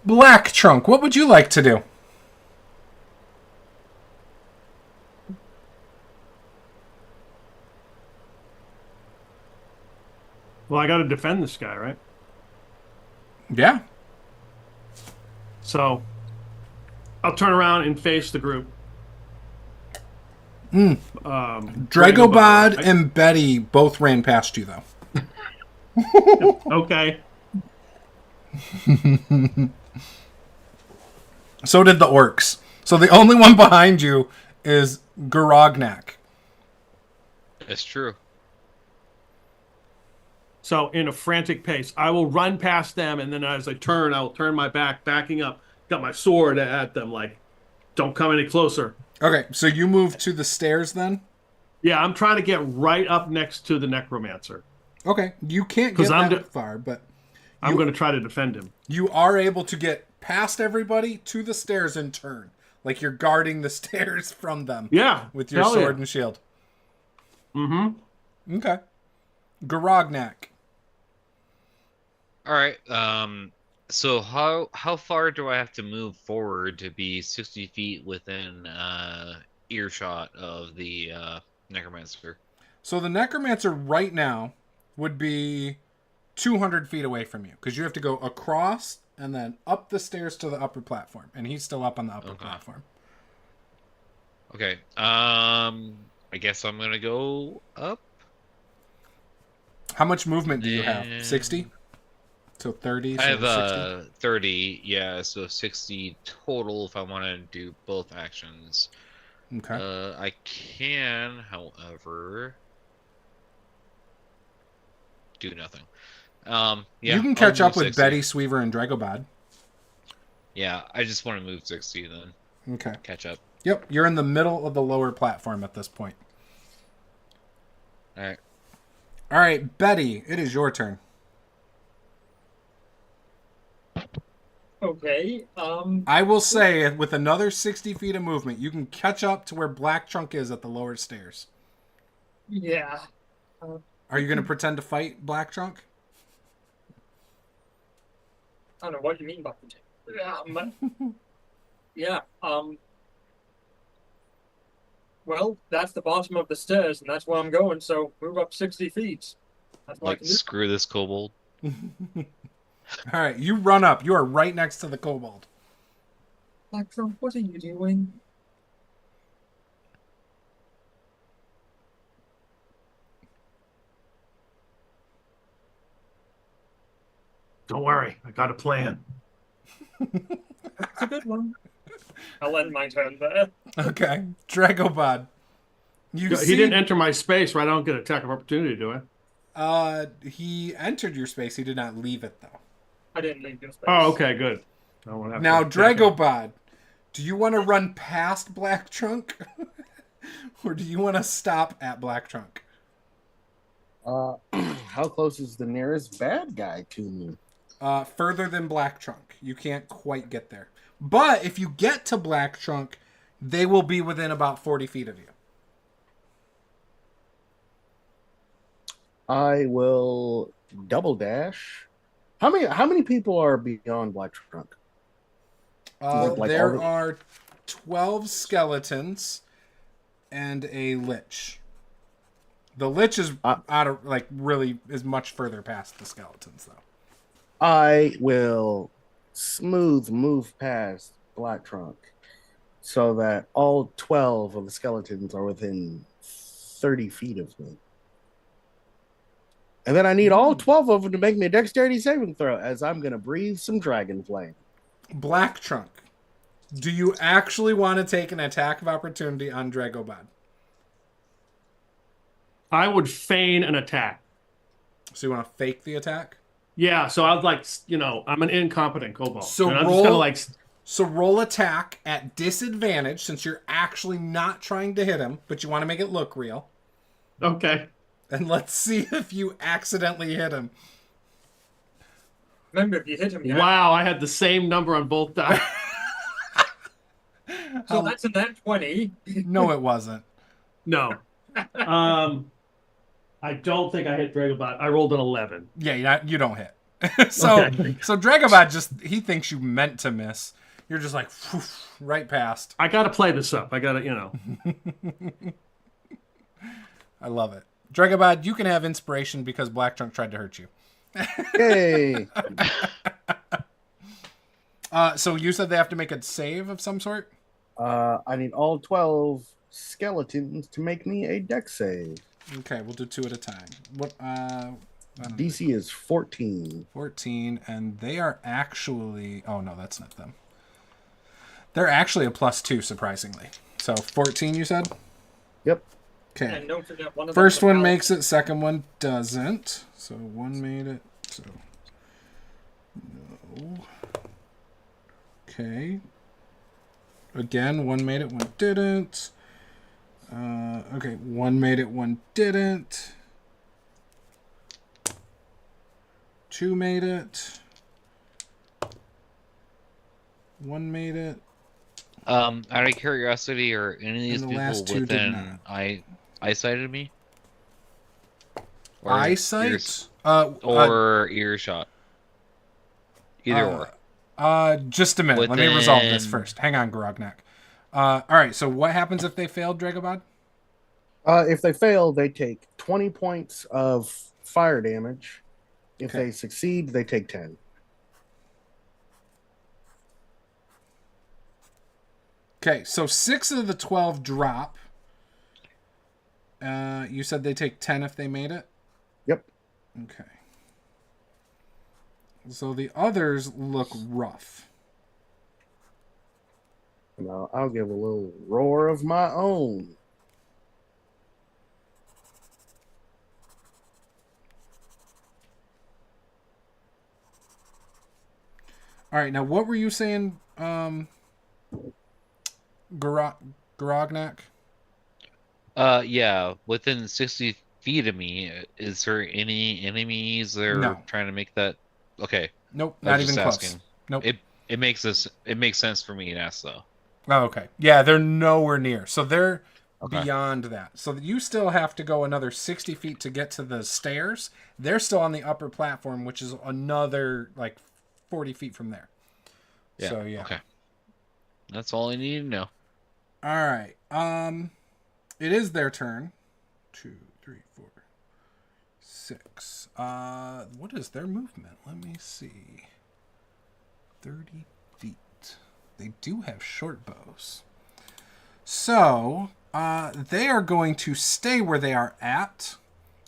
Black Trunk, what would you like to do? Well, I got to defend this guy, right? Yeah. So I'll turn around and face the group. Dragobod right? and Betty both ran past you, though. Okay. So did the orcs. So the only one behind you is Garognak. That's true. So in a frantic pace, I will run past them, and then as I turn, I will turn my back, backing up. Got my sword at them, like, don't come any closer. Okay, so you move to the stairs then? Yeah, I'm trying to get right up next to the necromancer. Okay, you can't get that far, but I'm going to try to defend him. you are able to get past everybody to the stairs and turn. Like you're guarding the stairs from them. Yeah. With your sword and shield. Mm-hmm. Okay. Garognak. All right. So how far do I have to move forward to be 60 feet within earshot of the necromancer? So the necromancer right now would be 200 feet away from you because you have to go across and then up the stairs to the upper platform, and he's still up on the upper platform. Okay. I guess I'm gonna go up. How much movement do you have? 60? So 30? So I have 60? 30, yeah, so 60 total if I want to do both actions. Okay. I can, however, do nothing. Yeah, you can catch I'll up move with 60. Betty, Sweaver, and Dragobod. Yeah, I just want to move 60 then. Okay. Catch up. Yep, you're in the middle of the lower platform at this point. All right. All right, Betty, it is your turn. Okay. I will say, with another 60 feet of movement, you can catch up to where Black Trunk is at the lower stairs. Yeah. Are you going to pretend to fight Black Trunk? I don't know what you mean by yeah. Well, that's the bottom of the stairs, and that's where I'm going. So move up 60 feet. That's what I Like, can do. screw this kobold. All right, you run up. You are right next to the kobold. Blackthorn, what are you doing? Don't worry, I got a plan. It's a good one. I'll end my turn there. Okay, Dragobod. He didn't enter my space, right? I don't get attack of opportunity, do I? He entered your space. He did not leave it, though. I didn't leave your space. Oh, okay, good. I won't have Now, to attack him. Dragobod, do you want to run past Black Trunk? Or do you want to stop at Black Trunk? How close is the nearest bad guy to me? Further than Black Trunk. You can't quite get there. But if you get to Black Trunk, they will be within about 40 feet of you. I will double dash. How many people are beyond Black Trunk? There are 12 skeletons and a lich. The lich is really is much further past the skeletons, though. I will smooth move past Black Trunk so that all 12 of the skeletons are within 30 feet of me. And then I need all 12 of them to make me a dexterity saving throw, as I'm going to breathe some dragon flame. Black Trunk, do you actually want to take an attack of opportunity on Dragobod? I would feign an attack. So you want to fake the attack? Yeah, so I'd like, I'm an incompetent kobold. So and I'm just gonna So roll attack at disadvantage, since you're actually not trying to hit him, but you want to make it look real. Okay. And let's see if you accidentally hit him. Remember, if you hit him, Wow, I had the same number on both dice. So that's a net 20. No, it wasn't. No. I don't think I hit Dragobot. I rolled an 11. Yeah, you don't hit. So Dragobot he thinks you meant to miss. You're just like, right past. I got to play this up. I got to, I love it. Dragobod, you can have inspiration because Black Trunk tried to hurt you. Yay! So you said they have to make a save of some sort? I need all 12 skeletons to make me a deck save. Okay, we'll do 2 at a time. What? DC is 14. 14, and they are actually... Oh, no, that's not them. They're actually a +2, surprisingly. So 14, you said? Yep. Okay. And don't forget, one of First them's a one paladin. makes it, second one doesn't. So 1 made it. So no. Okay. Again, 1 made it, 1 didn't. Okay, 1 made it, 1 didn't. 2 made it. 1 made it. Out of curiosity, are any of these And the people last 2 did within not. eyesight of me? Or Eyesight? or earshot? Either or. Just a minute. Let me resolve this Within- first. Hang on, Grognak. All right, so what happens if they failed, Dragobod? If they fail, they take 20 points of fire damage. If Okay. they succeed, they take 10. Okay, so 6 of the 12 drop. You said they take 10 if they made it? Yep. Okay. So the others look rough. Now, I'll give a little roar of my own. All right, now what were you saying, Grognak? Yeah, within 60 feet of me, is there any enemies that are No. trying to make that? Okay, Nope, I not was even just close. asking. Nope. It makes sense for me to ask though. Oh, okay. Yeah, they're nowhere near. So they're Okay. beyond that. So you still have to go another 60 feet to get to the stairs. They're still on the upper platform, which is another, 40 feet from there. Yeah. So, yeah. Okay. That's all I need to know. All right. It is their turn. 2, 3, 4, 6. What is their movement? Let me see. 30 feet. They do have short bows. So, they are going to stay where they are at,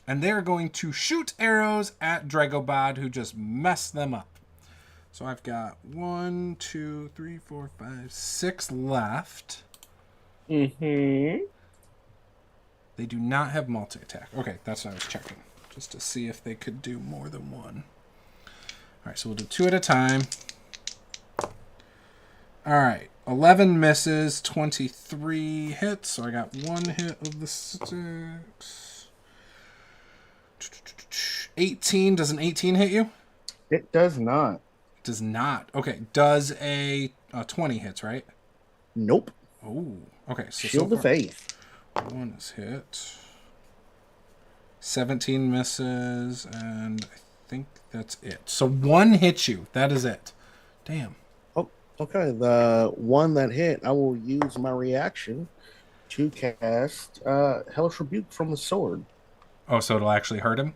and they are going to shoot arrows at Dragobod, who just messed them up. So I've got 1, 2, 3, 4, 5, 6 left. Mm-hmm. They do not have multi-attack. Okay, that's what I was checking. Just to see if they could do more than one. Alright, so we'll do 2 at a time. Alright, 11 misses, 23 hits. So I got 1 hit of the 6. 18. Does an 18 hit you? It does not. Does not. Okay, does a 20 hits, right? Nope. Oh, okay. So Shield so of far, Faith. 1 is hit. 17 misses, and I think that's it. So 1 hits you. That is it. Damn. Oh, okay. The one that hit, I will use my reaction to cast Hellish Rebuke from the sword. Oh, so it'll actually hurt him?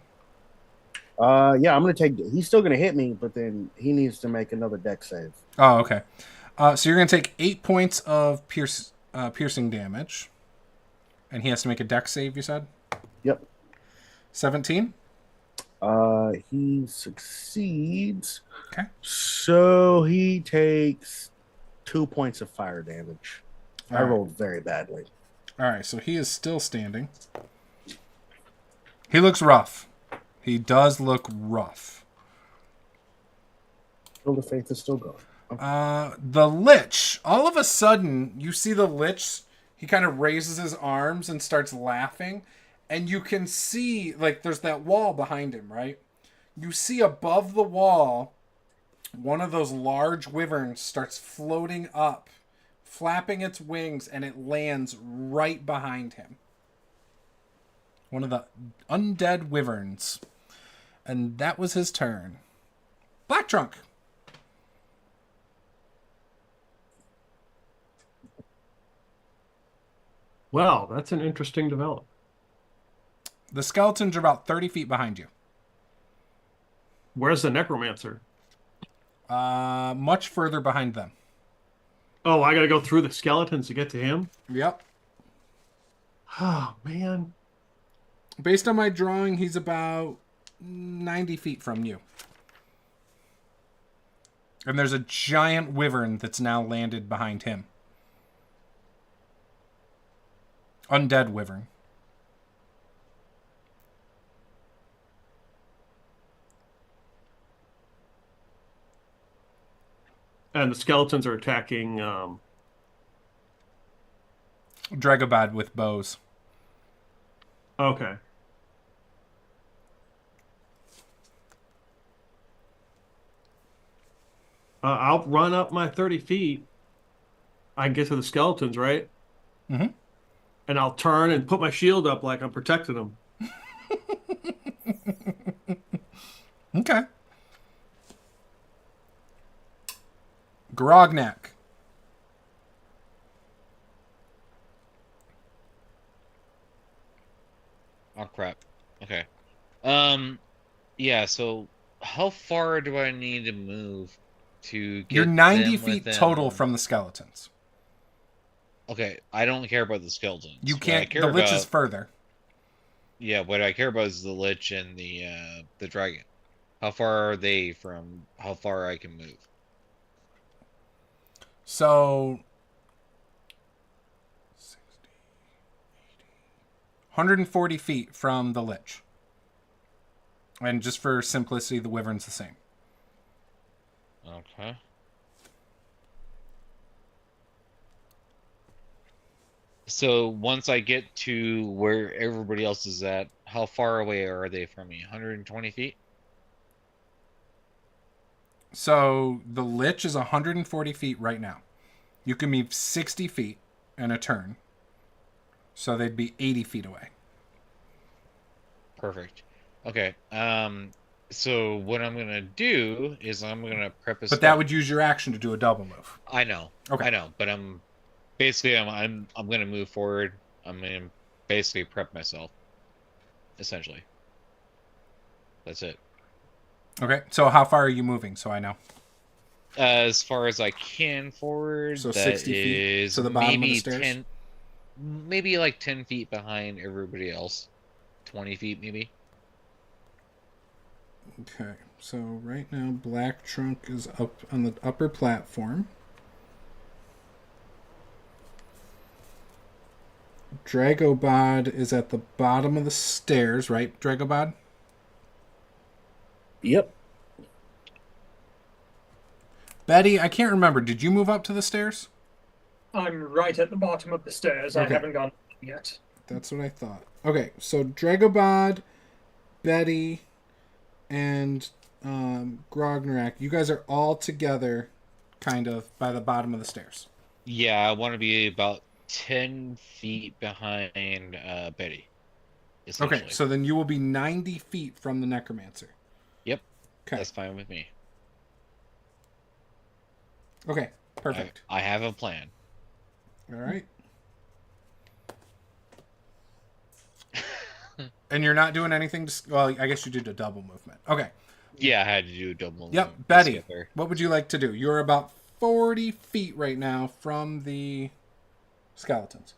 Yeah, I'm gonna take. He's still gonna hit me, but then he needs to make another deck save. Oh, okay. So you're going to take 8 points of piercing damage. And he has to make a dex save, you said? Yep. 17? He succeeds. Okay. So he takes 2 points of fire damage. I All right. rolled very badly. All right, so he is still standing. He looks rough. He does look rough. Shield of Faith is still going. The Lich. All of a sudden, you see the Lich. He kind of raises his arms and starts laughing. And you can see, there's that wall behind him, right? You see above the wall, one of those large wyverns starts floating up, flapping its wings, and it lands right behind him. One of the undead wyverns. And that was his turn. Black Trunk. Well, that's an interesting development. The skeletons are about 30 feet behind you. Where's the necromancer? Much further behind them. Oh, I gotta go through the skeletons to get to him? Yep. Oh, man. Based on my drawing, he's about 90 feet from you. And there's a giant wyvern that's now landed behind him. Undead wyvern. And the skeletons are attacking... Dragobad with bows. Okay. I'll run up my 30 feet. I can get to the skeletons, right? Mm-hmm. And I'll turn and put my shield up like I'm protecting them. Okay. Grognak. Oh crap. Okay. Yeah, so how far do I need to move to get You're 90 them feet within... total from the skeletons. Okay, I don't care about the skeletons. You What I can't. care The lich about... is further. Yeah, what I care about is the lich and the dragon. How far are they from how far I can move? So 60, 80, 140 feet from the lich. And just for simplicity, the wyvern's the same. Okay. So once I get to where everybody else is at, how far away are they from me? 120 feet? So the lich is 140 feet right now. You can move 60 feet in a turn. So they'd be 80 feet away. Perfect. Okay. So what I'm gonna do is I'm gonna prep a But spell. that would use your action to do a double move. I know. Okay. I know, but I'm gonna move forward. I'm gonna basically prep myself. Essentially. That's it. Okay. So how far are you moving? So I know. As far as I can forward, So that 60 feet is to the bottom of the maybe stairs? 10, maybe like 10 feet behind everybody else. 20 feet maybe. Okay. So right now, Black Trunk is up on the upper platform. Dragobod is at the bottom of the stairs, right, Dragobod? Yep. Betty, I can't remember. Did you move up to the stairs? I'm right at the bottom of the stairs. I Okay. haven't gone yet. That's what I thought. Okay, so Dragobod, Betty, and Grognarak, you guys are all together kind of by the bottom of the stairs. Yeah, I want to be about 10 feet behind Betty. Essentially. Okay, so then you will be 90 feet from the Necromancer. Yep. Okay. That's fine with me. Okay, perfect. I have a plan. All right. And you're not doing anything to... Well, I guess you did a double movement. Okay. Yeah, I had to do a double. Yep, movement to Betty, get there. what would you like to do? You're about 40 feet right now from the skeletons.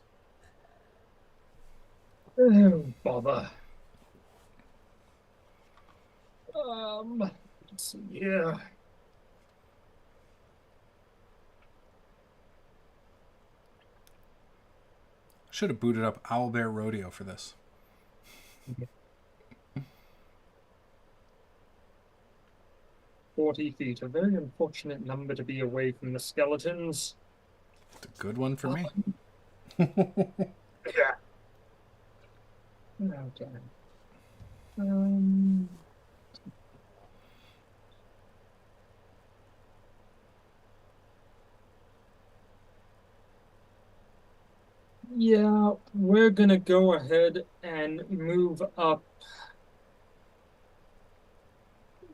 Oh, bother. Let's see here. Should have booted up Owlbear Rodeo for this. 40 feet, a very unfortunate number to be away from the skeletons. It's a good one for me. Yeah. Okay. Yeah, we're gonna go ahead and move up.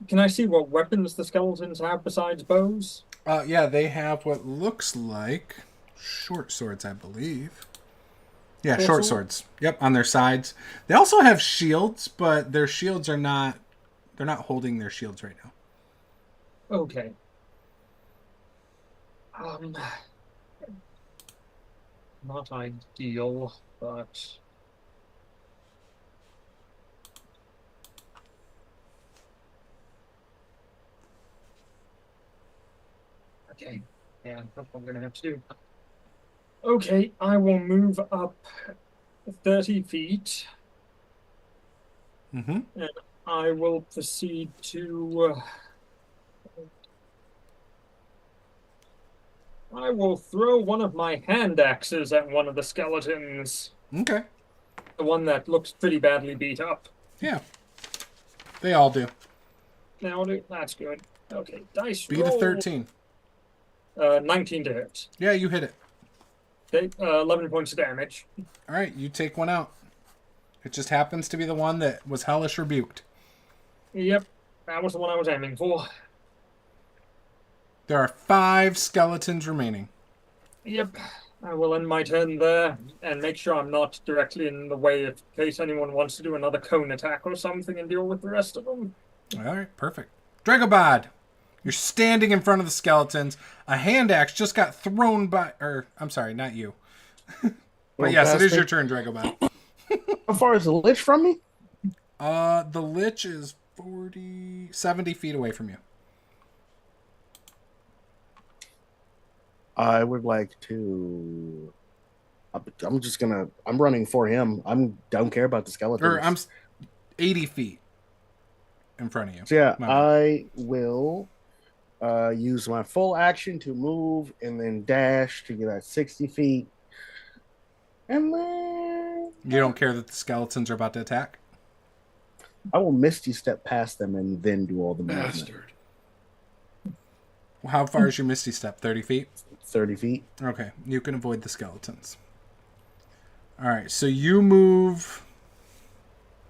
Can I see what weapons the skeletons have besides bows? Yeah, they have what looks like short swords, I believe. Yeah, Short short sword? swords. Yep, on their sides. They also have shields, but their shields are not. They're not holding their shields right now. Okay. Not ideal, but okay. Yeah, that's what I'm gonna have to do. Okay, I will move up 30 feet, Mm-hmm. and I will proceed to. I will throw one of my hand axes at one of the skeletons, Okay. the one that looks pretty badly beat up. Yeah. They all do. Now, that's good. Okay, dice Beat a roll. 13. 19 to hit. Yeah, you hit it. Okay, 11 points of damage. All right, you take one out. It just happens to be the one that was hellish rebuked. Yep, that was the one I was aiming for. There are 5 skeletons remaining. Yep, I will end my turn there and make sure I'm not directly in the way in case anyone wants to do another cone attack or something and deal with the rest of them. All right, perfect. Dragobad, you're standing in front of the skeletons. A hand axe just got thrown by... Or, I'm sorry, not you. But yes, it is your turn, Dragobad. How far is the lich from me? The lich is 70 feet away from you. I would like to. I'm running for him. Don't care about the skeletons. Or I'm 80 feet in front of you. So yeah, My bad. I will use my full action to move and then dash to get at 60 feet. And then You don't care that the skeletons are about to attack? I will Misty step past them and then do all the movement. Bastard. How far is your Misty Step? 30 feet? 30 feet. Okay, you can avoid the skeletons. All right, so you move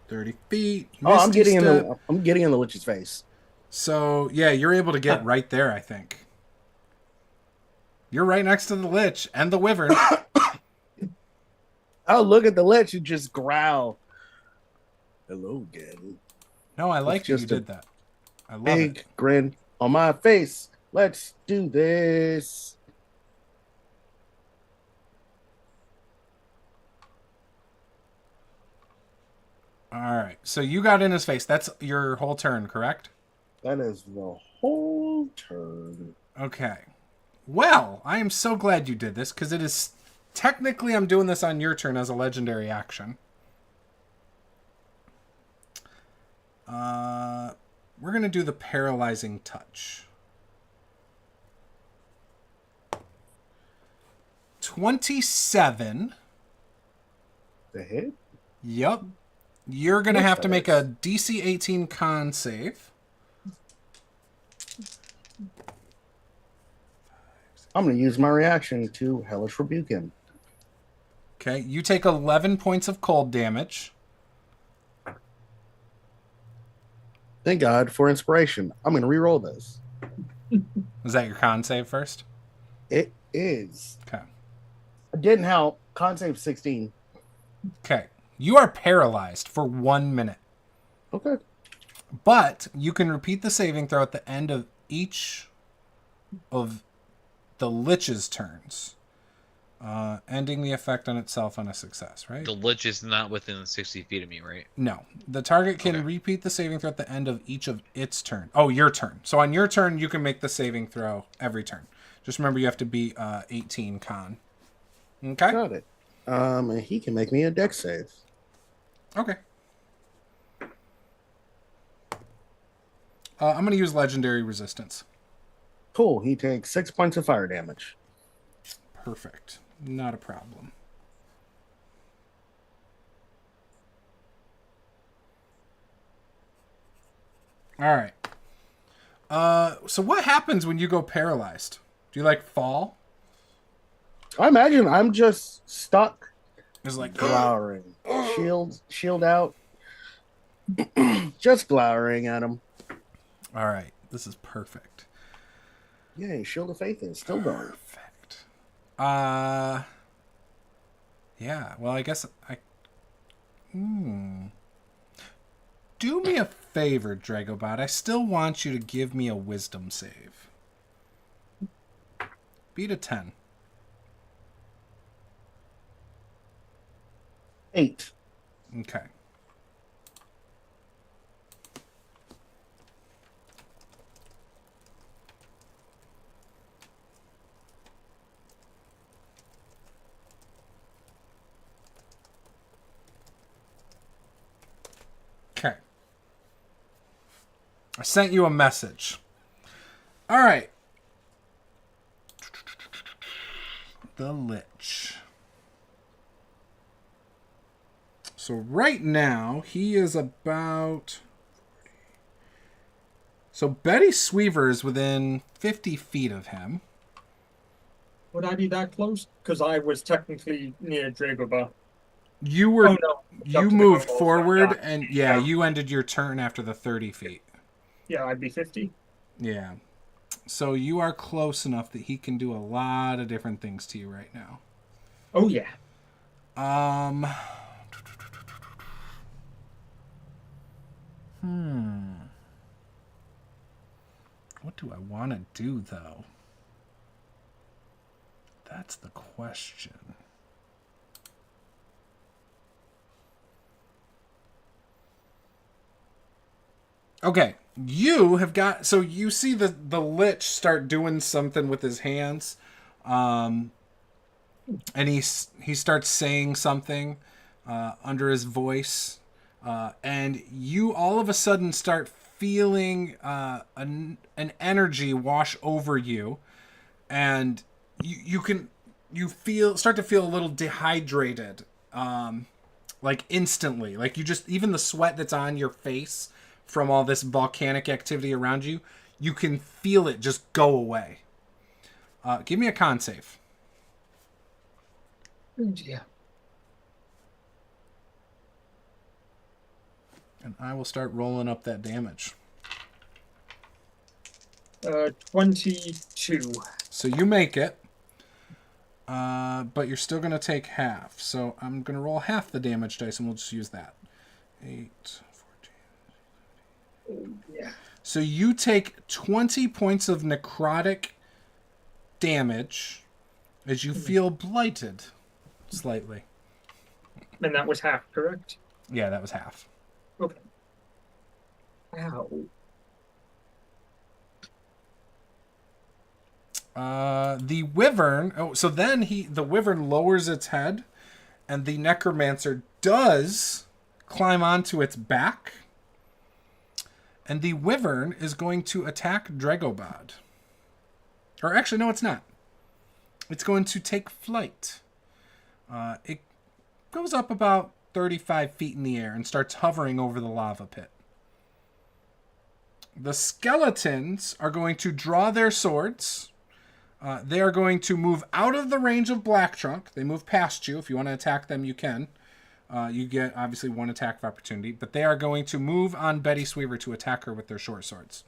30 feet. I'm getting Step. I'm getting in the lich's face. So, yeah, you're able to get right there, I think. You're right next to the lich and the wyvern. I'll look at the lich and just growl. Hello again. No, I like that you just a did that. I love Big it. grin on my face. Let's do this. All right, so you got in his face. That's your whole turn, correct? That is the whole turn. Okay. Well, I am so glad you did this, because it is... Technically, I'm doing this on your turn as a legendary action. We're going to do the paralyzing touch. 27. The hit? Yep. You're going to Yes, have to that make is. a DC 18 con save. I'm going to use my reaction to Hellish Rebuke him. Okay, you take 11 points of cold damage. Thank God for inspiration. I'm going to re-roll this. Was that your con save first? It is. Okay. It didn't help. Con save 16. Okay. You are paralyzed for 1 minute. Okay. But you can repeat the saving throw at the end of each of the lich's turns. Ending the effect on itself on a success, right? The lich is not within 60 feet of me, right? No. The target can Okay. repeat the saving throw at the end of each of its turn. Oh, your turn. So on your turn, you can make the saving throw every turn. Just remember you have to be 18 con. Okay? Got it. And he can make me a dex save. Okay. I'm going to use legendary resistance. Cool. He takes 6 points of fire damage. Perfect. Not a problem. All right. So what happens when you go paralyzed? Do you like fall? I imagine I'm just stuck It's like glowering. Shield out. Just glowering at him. all right. This is perfect. Yay, Shield of Faith is still going. Perfect. Yeah, well, I guess I... Do me a favor, Dragobot. I still want you to give me a wisdom save. Beat a 10. 8. Okay. Okay. I sent you a message. All right. The Lich. So right now, he is about... So Betty Sweaver is within 50 feet of him. Would I be that close? Because I was technically near Dragobah. You were... Oh no. You Up to the moved goal, so forward, yeah. and yeah, you ended your turn after the 30 feet. Yeah, I'd be 50. Yeah. So you are close enough that he can do a lot of different things to you right now. Oh yeah. What do I want to do, though? That's the question. Okay, you have got... So you see the Lich start doing something with his hands. And he starts saying something under his voice. And you all of a sudden start feeling an energy wash over you. And you start to feel a little dehydrated. Like instantly. Like you just... Even the sweat that's on your face from all this volcanic activity around you, you can feel it just go away. Give me a con save. Oh dear. And I will start rolling up that damage. 22. So you make it. But you're still going to take half. So I'm going to roll half the damage dice, and we'll just use that. 8, 14. Oh, yeah. So you take 20 points of necrotic damage as you feel blighted slightly. And that was half, correct? Yeah, that was half. Okay. Ow. The wyvern... Oh, so then the wyvern lowers its head, and the necromancer does climb onto its back. And the wyvern is going to attack Dragobod. Or actually, no, it's not. It's going to take flight. It goes up about 35 feet in the air and starts hovering over the lava pit. The skeletons are going to draw their swords. They are going to move out of the range of Blacktrunk. They move past you. If you want to attack them, you can. You get, obviously, one attack of opportunity. But they are going to move on Betty Sweaver to attack her with their short swords.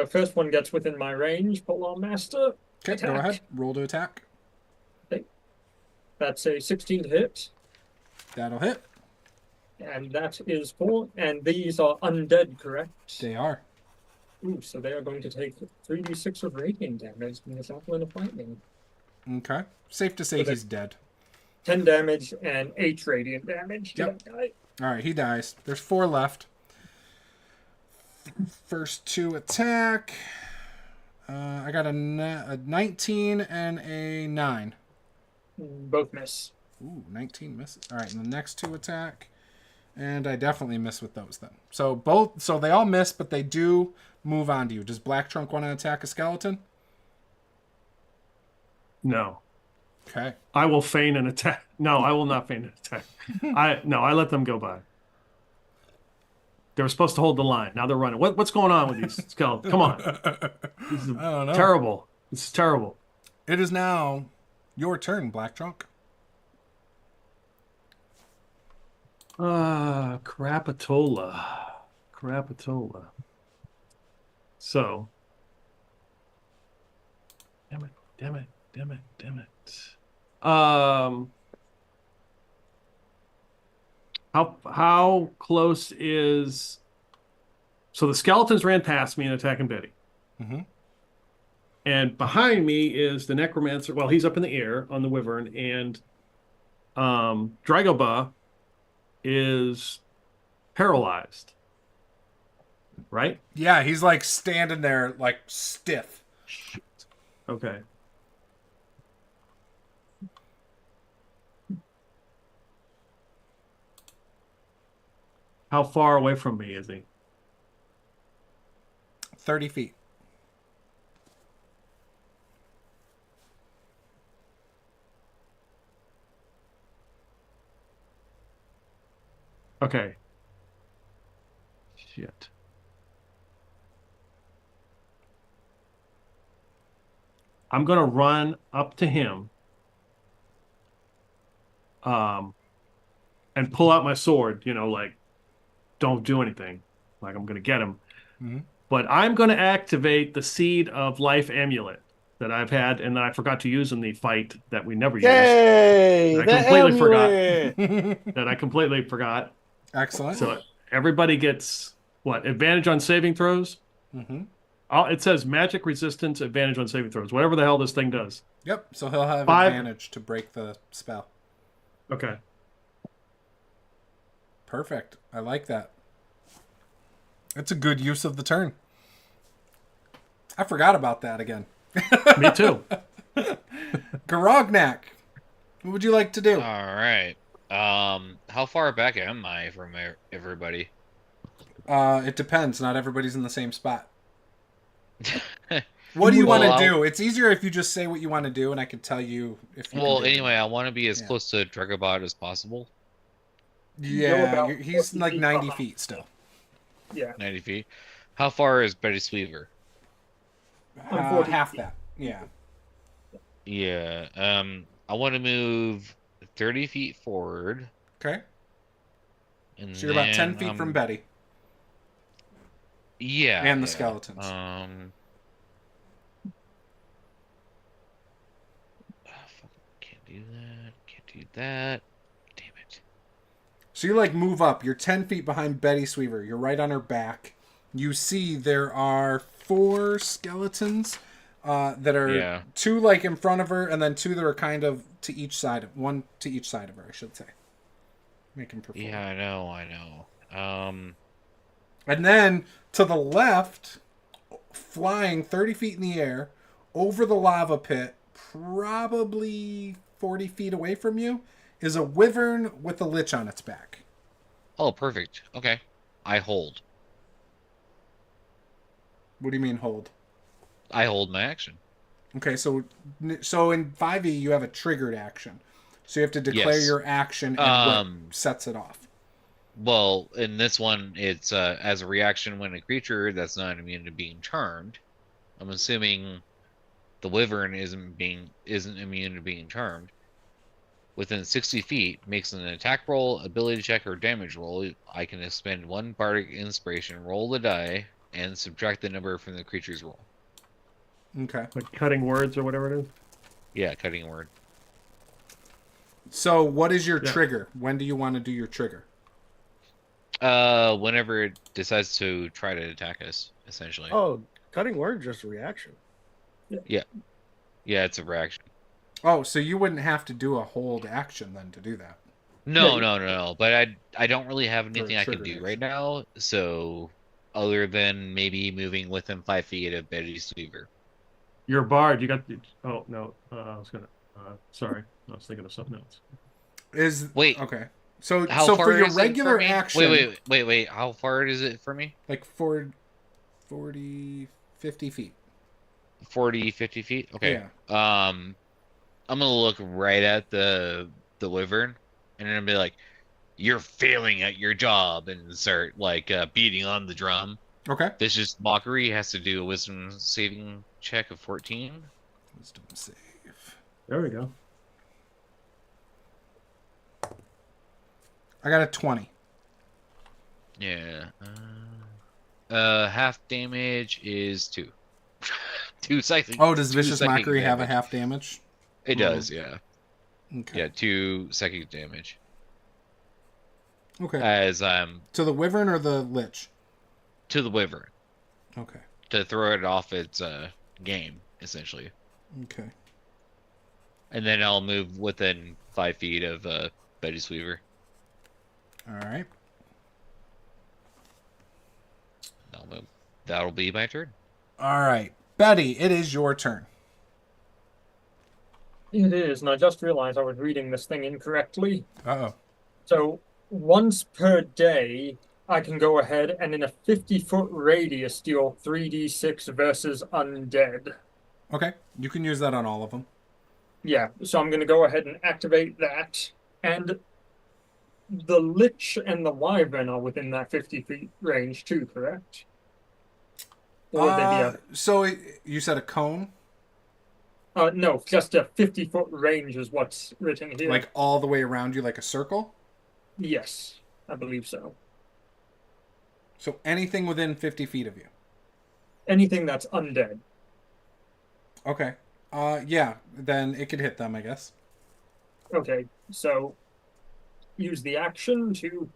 First one gets within my range. Pull on master. Okay, Attack. go ahead. Roll to attack. Okay. That's a 16 to hit. That'll hit. And that is 4. And these are undead, correct? They are. Ooh, so they are going to take 3d6 of radiant damage from this outline of lightning. Okay. Safe to say So he's dead. 10 damage and 8 radiant damage to Yep. that guy. All right, he dies. There's 4 left. First 2 attack. I got a 19 and a 9. Both miss. Ooh, 19 misses. All right, and the next 2 attack. And I definitely miss with those then. So they all miss, but they do move on to you. Does Blacktrunk want to attack a skeleton? No. Okay. I will feign an attack. No, I will not feign an attack. I let them go by. They were supposed to hold the line. Now they're running. What's going on with these skeletons? Come on. This is I don't know. terrible. This is terrible. It is now your turn, Blacktrunk. Crapatola. So. Damn it. How close is? So the skeletons ran past me and attacking Betty. Mm-hmm. And behind me is the necromancer. Well, he's up in the air on the wyvern, and Dragoba is paralyzed. Right? Yeah, he's like standing there like stiff. Okay. How far away from me is he? 30 feet. Okay. Shit. I'm gonna run up to him, and pull out my sword. Like, don't do anything. Like, I'm gonna get him. Mm-hmm. But I'm gonna activate the Seed of Life amulet that I've had, and that I forgot to use in the fight that we never used. Yay! I The completely forgot. amulet! That I completely forgot. Excellent. So everybody gets what? Advantage on saving throws? Mm-hmm. It says magic resistance, advantage on saving throws. Whatever the hell this thing does. Yep, so he'll have 5. advantage to break the spell. Okay. Perfect. I like that. It's a good use of the turn. I forgot about that again. Me too. Garognak, what would you like to do? All right. How far back am I from everybody? It depends. Not everybody's in the same spot. What do you want to do? It's easier if you just say what you want to do, and I can tell you if you Well, can do anyway, it. I want to be as close to Dragobot as possible. Yeah, he's 40 like feet 90 behind. feet still. Yeah. 90 feet. How far is Betty Sweever? 40 Half feet. that. Yeah. Yeah. I want to move 30 feet forward. Okay. And So you're about 10 then, feet from Betty Yeah. and the yeah. skeletons. Can't do that. Can't do that. Damn it. So you like move up. You're 10 feet behind Betty Sweever. You're right on her back. You see there are 4 skeletons that are 2 like in front of her, and then 2 that are kind of to each side of one to each side of her, I should say. Make him perform. Yeah, I know. And then to the left, flying 30 feet in the air over the lava pit, probably 40 feet away from you, is a wyvern with a lich on its back. Oh, perfect. Okay. I hold. What do you mean hold? I hold my action. Okay, so in 5e you have a triggered action. So you have to declare Yes. your action and what sets it off. Well, in this one, it's as a reaction when a creature that's not immune to being charmed. I'm assuming the wyvern isn't immune to being charmed. Within 60 feet, makes an attack roll, ability check, or damage roll. I can expend 1 bardic inspiration, roll the die, and subtract the number from the creature's roll. Okay. Like cutting words or whatever it is. Yeah, cutting a word. So what is your trigger? When do you want to do your trigger? Whenever it decides to try to attack us, essentially. Oh, cutting word just a reaction. Yeah, it's a reaction. Oh, so you wouldn't have to do a hold action then to do that. No. But I don't really have anything I can trigger do action. right now. So, other than maybe moving within 5 feet of Betty Sweever. You're a bard. You got the. Oh no. I was gonna. Sorry. I was thinking of something else. Wait. Okay. So How so far for your is it regular from me? action. Wait. How far is it for me? Like 40, 50 feet. 40, 50 feet? Okay. Yeah. I'm gonna look right at the wyvern, and then be like, "You're failing at your job," and start like beating on the drum. Okay. Vicious mockery has to do a wisdom saving check of 14. Wisdom save. There we go. I got a 20. Yeah. Half damage is 2. 2 psychic. Oh, does 2 Vicious psychic Mockery have a damage. half damage? It does, yeah. Okay. Yeah, 2 psychic damage. Okay. as To the wyvern or the lich? to the wyvern Okay. to throw it off its game essentially, Okay. and then I'll move within 5 feet of Betty's Weaver. All right. That'll be my turn. All right. Betty, it is your turn. It is, and I just realized I was reading this thing incorrectly. Uh-oh. So once per day, I can go ahead and in a 50-foot radius deal 3d6 versus undead. Okay. You can use that on all of them. Yeah, so I'm going to go ahead and activate that. And the Lich and the Wyvern are within that 50 feet range too, correct? Or would they be out? So you said a cone? No, just a 50-foot range is what's written here. Like all the way around you, like a circle? Yes, I believe so. So anything within 50 feet of you. Anything that's undead. Okay. Yeah, then it could hit them, I guess. Okay, so use the action to,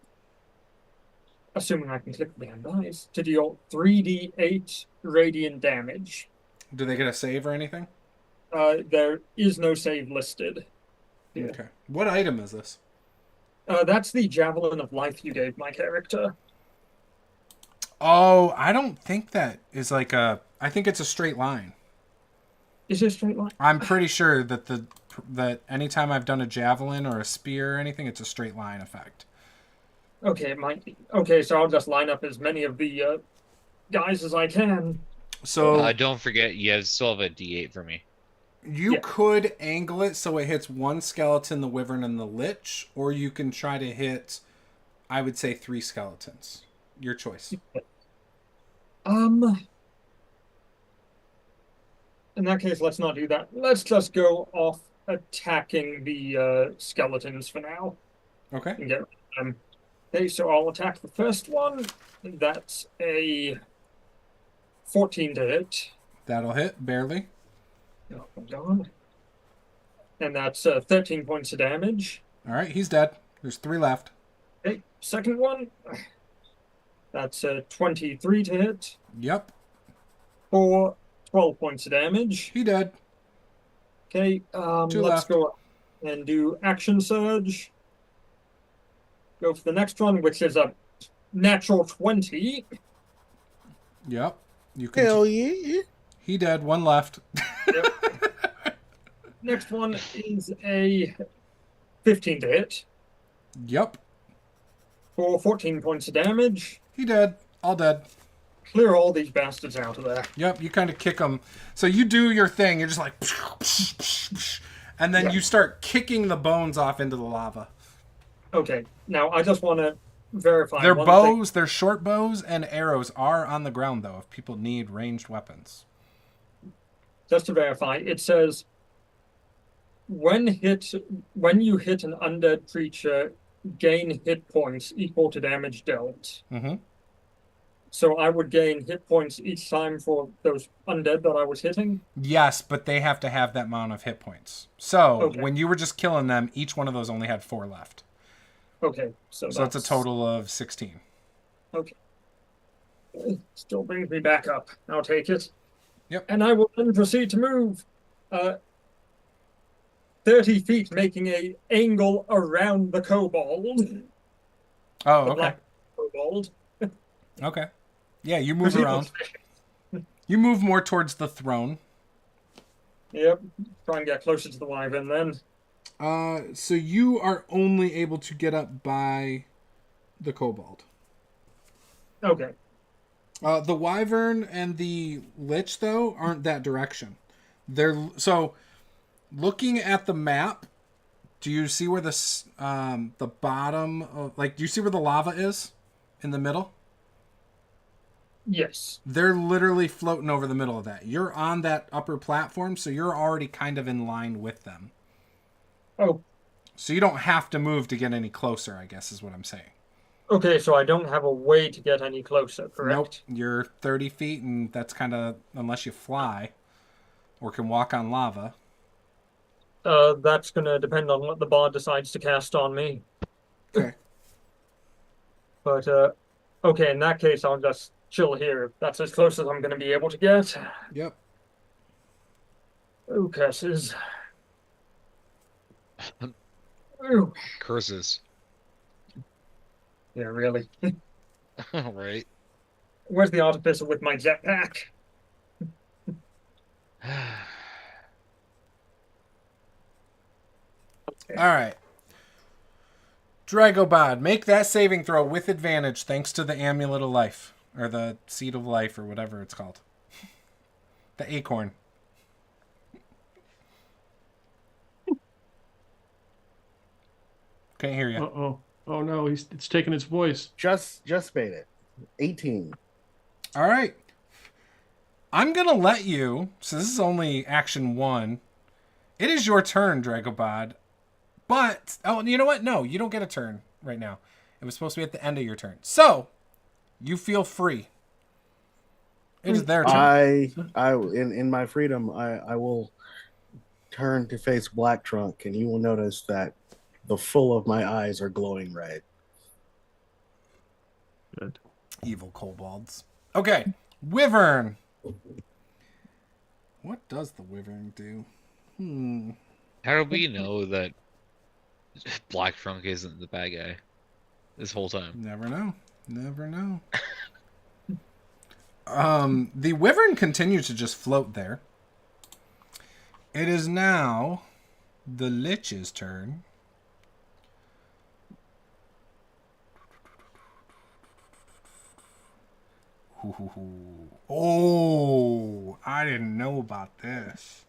assuming I can click behind eyes, to deal 3d8 radiant damage. Do they get a save or anything? There is no save listed. Yeah. Okay. What item is this? That's the Javelin of Life you gave my character. Oh, I don't think that is like a... I think it's a straight line. Is it a straight line? I'm pretty sure that that anytime I've done a javelin or a spear or anything, it's a straight line effect. Okay, it might be. Okay, so I'll just line up as many of the guys as I can. So Don't forget, you still have a D8 for me. you Yeah. could angle it so it hits one skeleton, the wyvern, and the lich, or you can try to hit, I would say, 3 skeletons. Your choice. In that case, let's not do that. Let's just go off attacking the skeletons for now Okay. and get rid of them. Okay, so I'll attack the first one. That's a 14 to hit. That'll hit, barely. Oh my god. And that's 13 points of damage. All right, he's dead. There's 3 left. Okay, second one. That's 23 to hit Yep, for 12 points of damage. he dead. Okay, 2 let's left. go and do Action Surge. Go for the next one, which is a natural 20. Yep. You can. Hell yeah. He dead. 1 left. Yep. Next one is a 15 to hit Yep. for 14 points of damage. He dead. All dead. Clear all these bastards out of there. Yep. You kind of kick him. So you do your thing. You're just like, and then Yeah. you start kicking the bones off into the lava. Okay, now I just want to verify Their one bows, their short bows and arrows are on the ground though. If people need ranged weapons. thing. Just to verify, it says when you hit an undead creature, gain hit points equal to damage dealt. Mm-hmm. So I would gain hit points each time for those undead that I was hitting. Yes, but they have to have that amount of hit points. So Okay. when you were just killing them, each one of those only had 4 left. Okay, so So it's a total of 16. Okay. Still brings me back up. I'll take it. Yep. And I will then proceed to move 30 feet, making a angle around the kobold. Oh, The okay. black kobold. Okay. Yeah, you move Proceed around. with- You move more towards the throne. Yep. Try and get closer to the wyvern then. So you are only able to get up by the kobold. Okay. The wyvern and the lich, though, aren't that direction. They're so looking at the map. Do you see where the bottom of, like, do you see where the lava is in the middle? Yes. They're literally floating over the middle of that. You're on that upper platform, so you're already kind of in line with them. Oh, So you don't have to move to get any closer, I guess is what I'm saying. okay. So I don't have a way to get any closer, correct? Nope. You're 30 feet, and that's kind of, unless you fly or can walk on lava. That's gonna depend on what the bard decides to cast on me. Okay. But okay, in that case, I'll just chill here. That's as close as I'm going to be able to get. Yep. Oh, curses. Oh, Curses. yeah, really. Right. Where's the artificer with my jetpack? All right. Dragobod, make that saving throw with advantage thanks to the Amulet of Life. Or the Seed of Life, or whatever it's called. The acorn. Can't hear you. Uh-oh. Oh no, it's taking its voice. Just made it. 18. All right. I'm going to let you, so this is only action 1. It is your turn, Dragobod. But, oh, you know what? No, you don't get a turn right now. It was supposed to be at the end of your turn. So, you feel free. It is their turn. In my freedom, I will turn to face Black Trunk, and you will notice that the full of my eyes are glowing red. Good. Evil kobolds. Okay, Wyvern. What does the Wyvern do? How do we know that Black Trunk isn't the bad guy this whole time? Never know. Never know. The Wyvern continues to just float there. It is now the Lich's turn. Oh, I didn't know about this.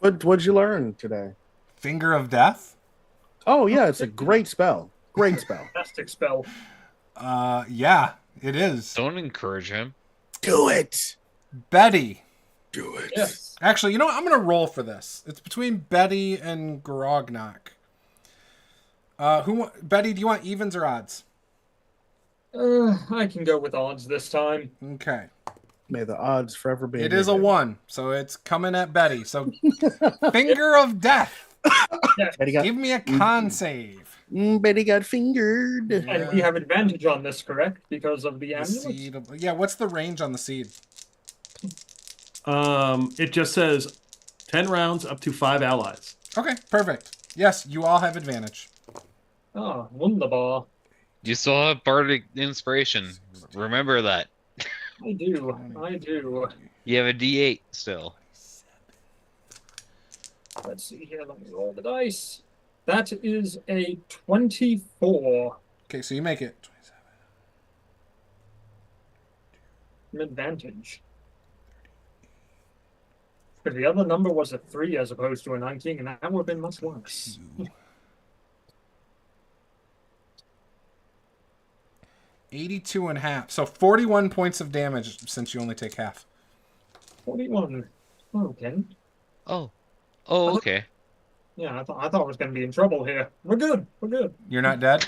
What'd you learn today? Finger of Death? Oh yeah, it's a great spell. Great spell. Fantastic spell. Yeah, it is. Don't encourage him. Do it. Betty. Do it. Yes. Actually, you know what? I'm going to roll for this. It's between Betty and Grognak. Betty, do you want evens or odds? I can go with odds this time. Okay. May the odds forever be. It is a 1, so it's coming at Betty. So, Finger of Death. Give me a con save. Betty got fingered. And we have advantage on this, correct? Because of the amulet? Yeah, what's the range on the seed? It just says 10 rounds up to 5 allies. Okay, perfect. Yes, you all have advantage. Oh, wunderbar. You still have bardic inspiration. Remember that. I do. I do. You have a D8 still. Let's see here. Let me roll the dice. That is a 24. Okay, so you make it 27. Advantage. If the other number was a 3 as opposed to a 19, and that would have been much worse. 82 and a half. So 41 points of damage since you only take half. 41. Okay. Oh. Oh, okay. Yeah, I thought I was going to be in trouble here. We're good. We're good. You're not dead?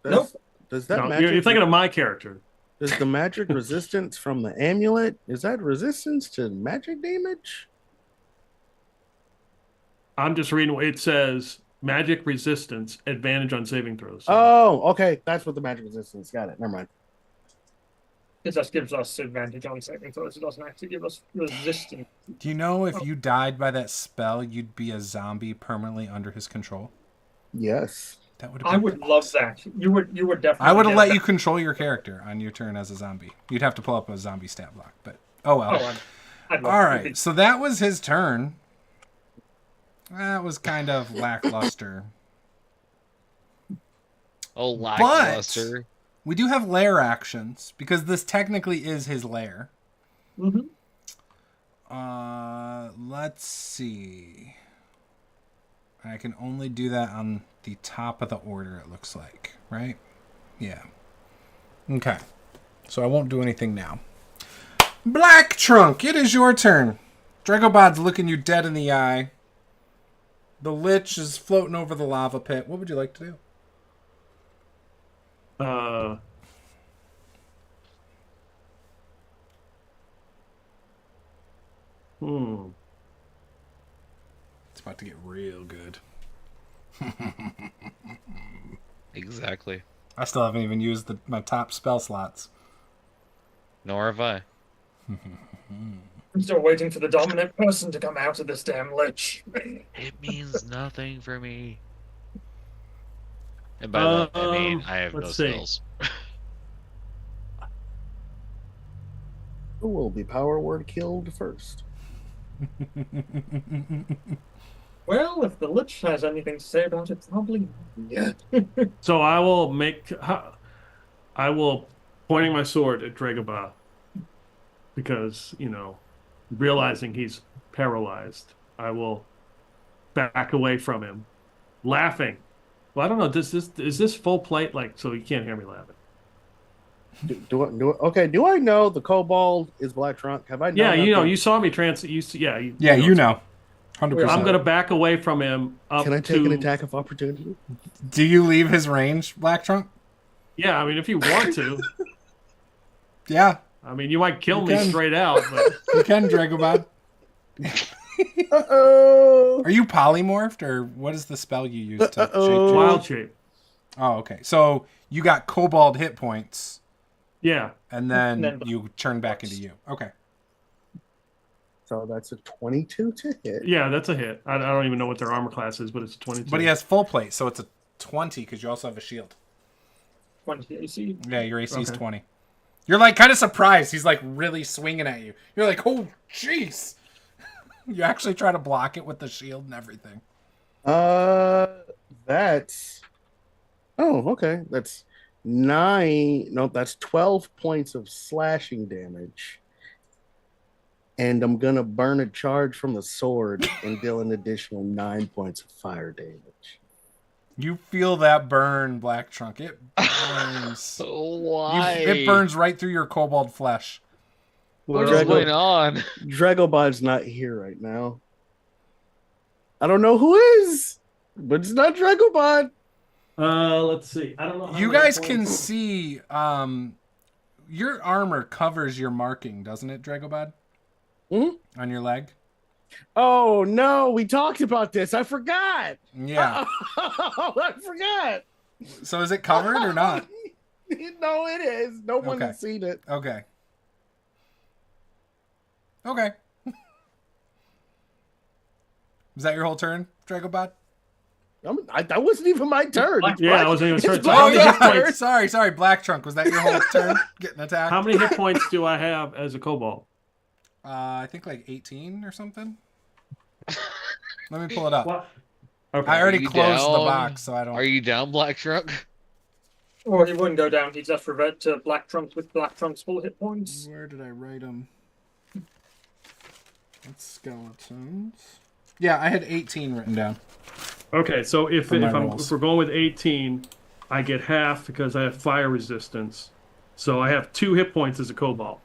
Nope. Does that No, magic? you're thinking of my character. Does the magic resistance from the amulet, is that resistance to magic damage? I'm just reading what it says. Magic resistance, advantage on saving throws. Oh, okay. That's what the magic resistance. Got it. Never mind. It just gives us advantage on saving throws. It doesn't actually give us resistance. Do you know if you died by that spell, you'd be a zombie permanently under his control? Yes. That would. I would love that. You would definitely. I would have let get you control your character on your turn as a zombie. You'd have to pull up a zombie stat block, but oh well. that. I'd love All to. right, so that was his turn. That was kind of lackluster. Oh, lackluster. We do have lair actions because this technically is his lair. Mm-hmm. Let's see. I can only do that on the top of the order, it looks like, right? Yeah. Okay. So I won't do anything now. Black Trunk, it is your turn. Dragobod's looking you dead in the eye. The Lich is floating over the lava pit. What would you like to do? It's about to get real good. Exactly. I still haven't even used my top spell slots. Nor have I. I'm still waiting for the dominant person to come out of this damn lich. It means nothing for me. And by that I mean I have no let's see. spells. Who will be power word killed first? Well, if the lich has anything to say about it, probably yeah. So I will pointing my sword at Dragobah because, realizing he's paralyzed, I will back away from him, laughing. Well, I don't know. Is this full plate? So you can't hear me laughing. Do I know the kobold is Black Trunk? Have I? Yeah, known you saw me You know. 100%. I'm gonna back away from him. Can I take an attack of opportunity? Do you leave his range, Black Trunk? Yeah, I mean, if you want to. Yeah. I mean, you might kill me straight out, but you can, Dragobod. Uh-oh. Are you polymorphed, or what is the spell you use to shape? Wild shape. Oh, okay. So you got kobold hit points. Yeah. And then you turn back into you. Okay. So that's a 22 to hit. Yeah, that's a hit. I don't even know what their armor class is, but it's a 22. But he has full plate, so it's a 20 because you also have a shield. 20 AC. Yeah, your AC is 20. You're kind of surprised. He's really swinging at you. You're like, oh, jeez. You actually try to block it with the shield and everything. That's. Oh, okay. That's 9. No, that's 12 points of slashing damage. And I'm going to burn a charge from the sword and deal an additional 9 points of fire damage. You feel that burn, Black Trunk. It burns. Why? It burns right through your kobold flesh. What is going on? Dragobod's not here right now. I don't know who is, but it's not Dragobod. Let's see. I don't know. You guys can see your armor covers your marking, doesn't it, Dragobod? Mm-hmm. On your leg? Oh, no. We talked about this. I forgot. Yeah. I forgot. So is it covered or not? No, it is. No one has seen it. Okay. Okay. Was that your whole turn, Dragobot? That wasn't even my turn. Yeah, I wasn't even turn. Oh, yeah. Sorry. Black Trunk. Was that your whole turn? Getting attacked? How many hit points do I have as a kobold? I think 18 or something. Let me pull it up. What? Okay. I already closed the box, so I don't. Are you down, Black Trunk? Or he wouldn't go down. He'd just revert to Black Trunks with Black Trunks full hit points. Where did I write them? It's skeletons. Yeah, I had 18 written down. Okay, so if we're going with 18, I get half because I have fire resistance. So I have 2 hit points as a kobold.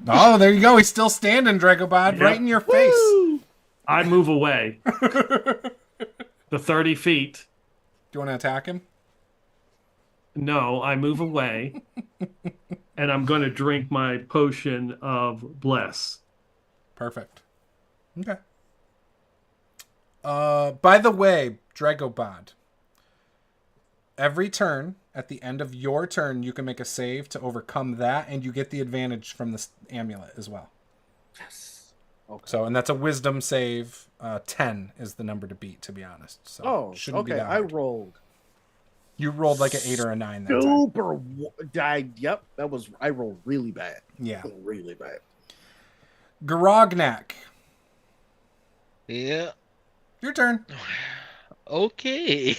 Oh, there you go. He's still standing, Dragobod, right in your face. Woo! I move away. The 30 feet. Do you want to attack him? No, I move away. And I'm going to drink my potion of bless. Perfect. Okay. By the way, Dragobod, every turn, at the end of your turn, you can make a save to overcome that, and you get the advantage from this amulet as well. Yes. Okay. So, and that's a wisdom save. 10 is the number to beat, to be honest. So shouldn't be that hard. I rolled. You rolled like an 8 or a 9 that time. Super. Yep, I rolled really bad. Yeah. Really bad. Garognak. Yeah. Your turn. Okay.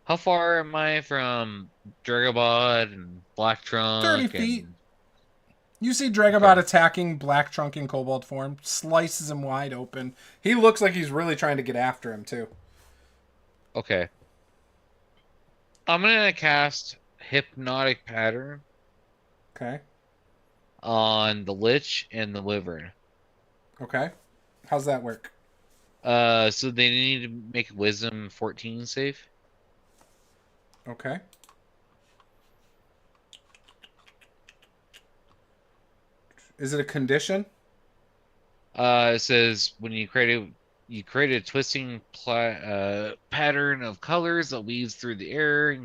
How far am I from Dragobod and Black Trunk? 30 feet. You see Dragobot attacking Black Trunk in kobold form, slices him wide open. He looks like he's really trying to get after him, too. Okay. I'm going to cast Hypnotic Pattern. Okay. On the Lich and the Wyvern. Okay. How's that work? So they need to make Wisdom 14 save. Okay. Is it a condition? It says when you create a twisting pattern of colors that weaves through the air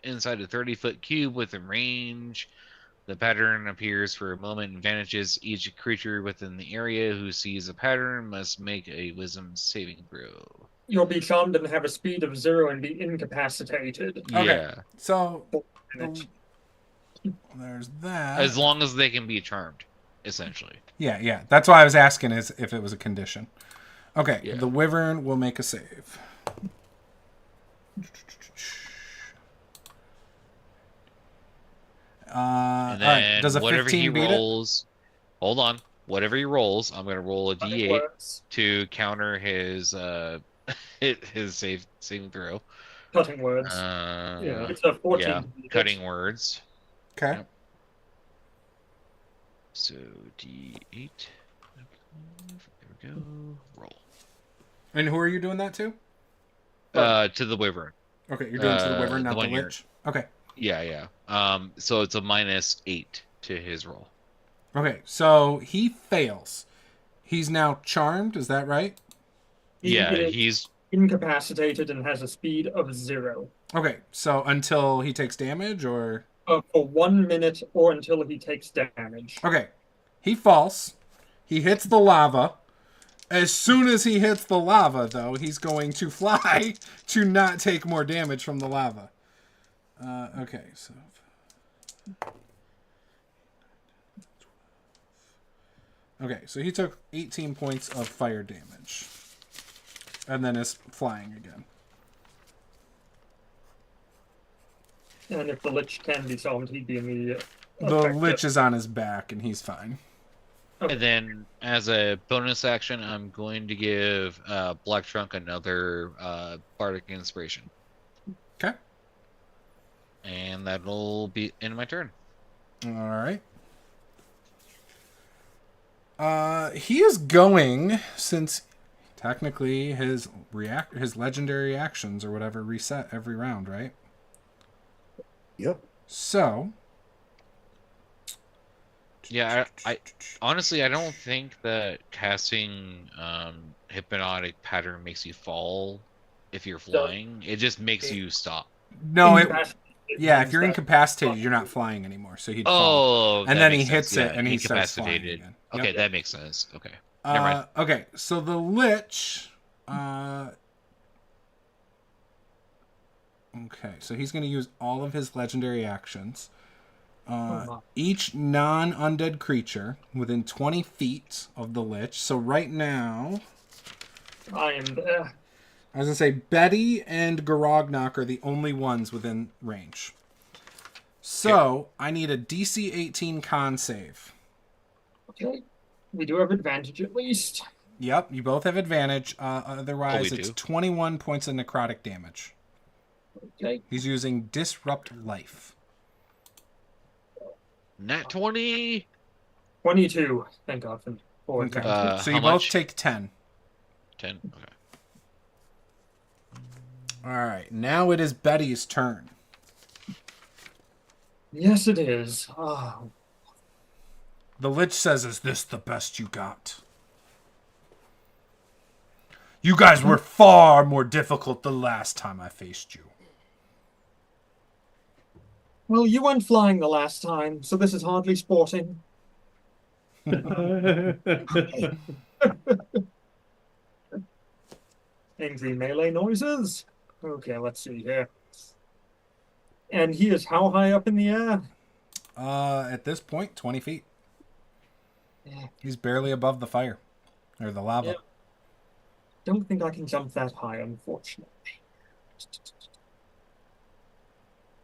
inside a 30-foot cube within range. The pattern appears for a moment and vanishes. Each creature within the area who sees the pattern must make a wisdom saving throw. You'll be charmed and have a speed of 0 and be incapacitated. Okay. Yeah. So And there's that. As long as they can be charmed, essentially. Yeah. That's why I was asking is if it was a condition. Okay. Yeah. The wyvern will make a save. And all right. then Does a whatever 15 he beat rolls, hold on. Whatever he rolls, I'm gonna roll a d8 words. to counter his his saving throw. Cutting words. Yeah. It's a 14. Yeah, cutting words. it? Okay. Yep. So d8. There we go. Roll. And who are you doing that to? To the wyvern. Okay, you're doing it to the wyvern, the not the one you're- lich. Okay. Yeah. So it's a -8 to his roll. Okay, so he fails. He's now charmed, is that right? He Yeah, is he's incapacitated and has a speed of 0 Okay, so until he takes damage or for 1 minute or until he takes damage. okay. He falls. He hits the lava. As soon as he hits the lava, though, he's going to fly to not take more damage from the lava. Okay, so okay, so he took 18 points of fire damage. And then is flying again. And if the lich can be summoned, he'd be immediate. The effective. lich is on his back, and he's fine. And then, as a bonus action, I'm going to give Black Trunk another Bardic Inspiration. Okay. And that'll be in my turn. All right. He is going, since technically his legendary actions or whatever reset every round, right? Yep. So Yeah, I honestly, I don't think that casting Hypnotic Pattern makes you fall if you're flying. It just makes you stop. no, Incapacitated yeah, if means you're that- incapacitated, you're not flying anymore, so he'd fall. Oh, And that then he makes hits sense. it Yeah, and he starts flying incapacitated. again. Okay, Yep. that makes sense. Okay. Never mind. Okay, so the lich. Okay, so he's going to use all of his legendary actions. Each non-undead creature within 20 feet of the lich. So right now, I am there. I was going to say Betty and Gorognok are the only ones within range. So I need a DC 18 con save. Okay. We do have advantage at least. Yep, you both have advantage. Otherwise, we it's do. 21 points of necrotic damage. Okay. He's using Disrupt Life. Nat 20. 22. Thank God for Okay. advantage. So how you both much? take 10. 10. Okay. All right, now it is Betty's turn. Yes, it is. Oh, The Lich says, "Is this the best you got? You guys were far more difficult the last time I faced you." well, you went flying the last time, so this is hardly sporting. Angry melee noises. Okay, let's see here. And he is how high up in the air? At this point, 20 feet. Yeah. He's barely above the fire. Or the lava. Yeah. Don't think I can jump that high, unfortunately.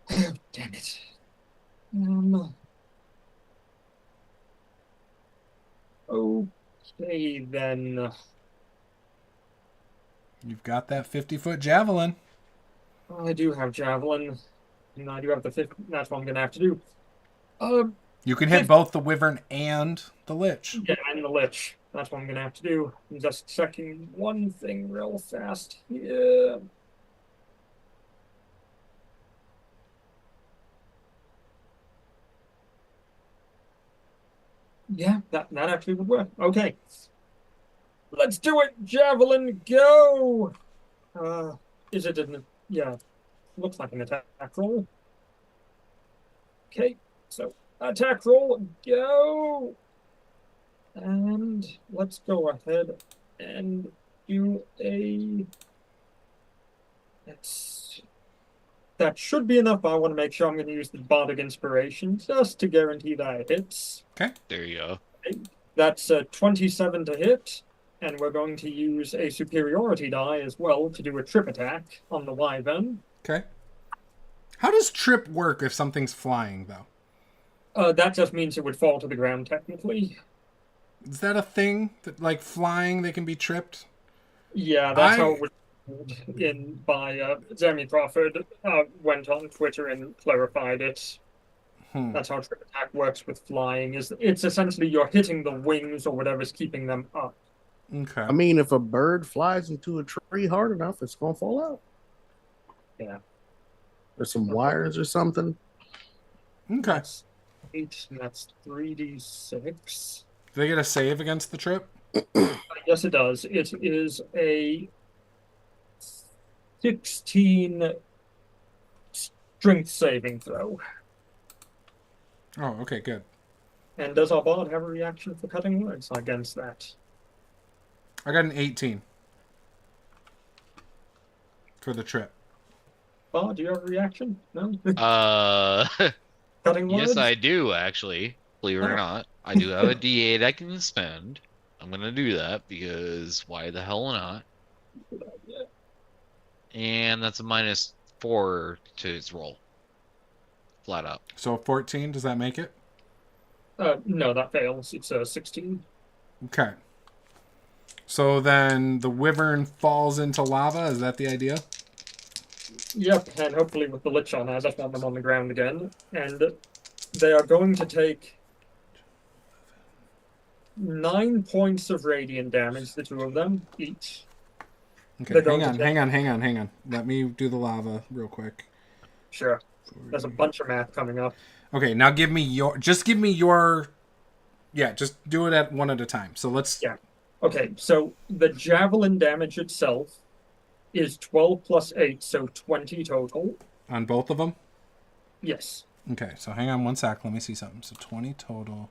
Oh, damn it. Okay, then. You've got that 50-foot javelin. I do have javelin, and I do have the 50. That's what I'm gonna have to do. You can hit both the wyvern and the lich. Yeah, and the lich. That's what I'm gonna have to do. I'm just checking one thing real fast. Yeah. Yeah, that actually would work. Okay. Let's do it! Javelin, go! Is it an... Yeah. Looks like an attack roll. Okay, so attack roll, go! And let's go ahead and do a... That should be enough, but I want to make sure I'm going to use the Bardic Inspiration just to guarantee that it hits. There you go. That's a 27 to hit, and we're going to use a superiority die as well to do a trip attack on the Wyvern. Okay. How does trip work if something's flying, though? That just means it would fall to the ground, technically. Is that a thing? That, like, flying, they can be tripped? Yeah, that's how it was in by Jeremy Crawford went on Twitter and clarified it. That's how trip attack works with flying. It's essentially you're hitting the wings or whatever's keeping them up. Okay. I mean, if a bird flies into a tree hard enough, it's gonna fall out. Yeah. There's some wires or something. Okay. That's 8, and that's 3d6. Do they get a save against the trip? Yes, it does. It is a 16 strength saving throw. Oh, okay, good. And does our bard have a reaction for cutting words against that? I got an 18 for the trip. Bard, do you have a reaction? No? Cutting Yes, words? I do actually. Believe it or not, I do have a D8 I can spend. I'm gonna do that because why the hell not? And that's a -4 to its roll. Flat out. So 14, does that make it? No, that fails. It's a 16. Okay. So then the wyvern falls into lava. Is that the idea? Yep, and hopefully with the Lich on, I just want them on the ground again. And they are going to take 9 points of radiant damage, the two of them, each. Okay, They're going hang to take- on. Let me do the lava real quick. Sure. There's a bunch of math coming up. Okay, now give me your... Just do it at one at a time. So let's... Yeah. Okay, so the javelin damage itself is 12 plus 8, so 20 total. On both of them? Yes. Okay, so hang on one sec. Let me see something. So 20 total.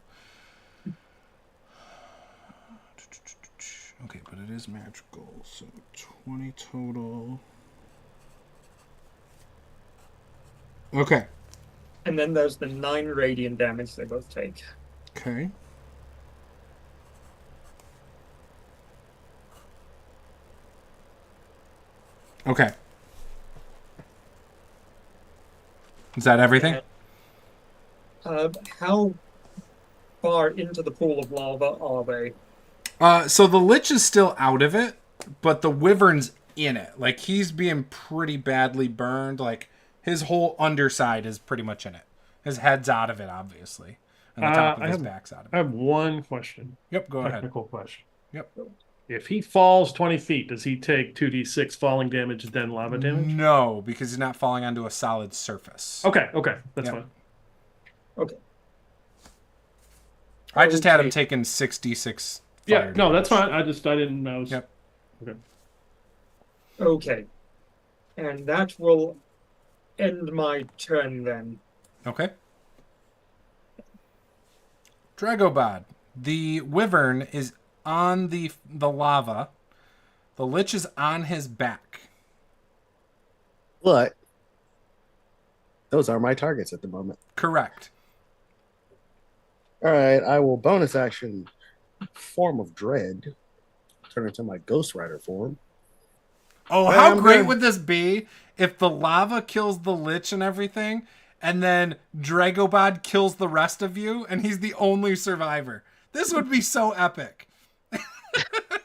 Okay, but it is magical. So 20 total. Okay. And then there's the 9 radiant damage they both take. Okay. Okay. Is that everything? How far into the pool of lava are they? So the Lich is still out of it, but the Wyvern's in it. Like, he's being pretty badly burned. Like, his whole underside is pretty much in it. His head's out of it, obviously. And the top of his back's out of I it. have one question. Yep, go ahead. Technical question. Yep. If he falls 20 feet, does he take 2d6 falling damage then lava damage? No, because he's not falling onto a solid surface. Okay, that's Yep. fine. Okay. I just had him taking 66 Yeah, fire no, that's damage. fine. I didn't know. Yep. Okay. Okay. And that will end my turn then. Okay. Dragobod. The Wyvern is on the lava. The Lich is on his back. But those are my targets at the moment. Correct. All right, I will bonus action Form of Dread, turn into my Ghost Rider form. Oh, how great would this be if the lava kills the Lich and everything, and then Dragobod kills the rest of you, and he's the only survivor? This would be so epic.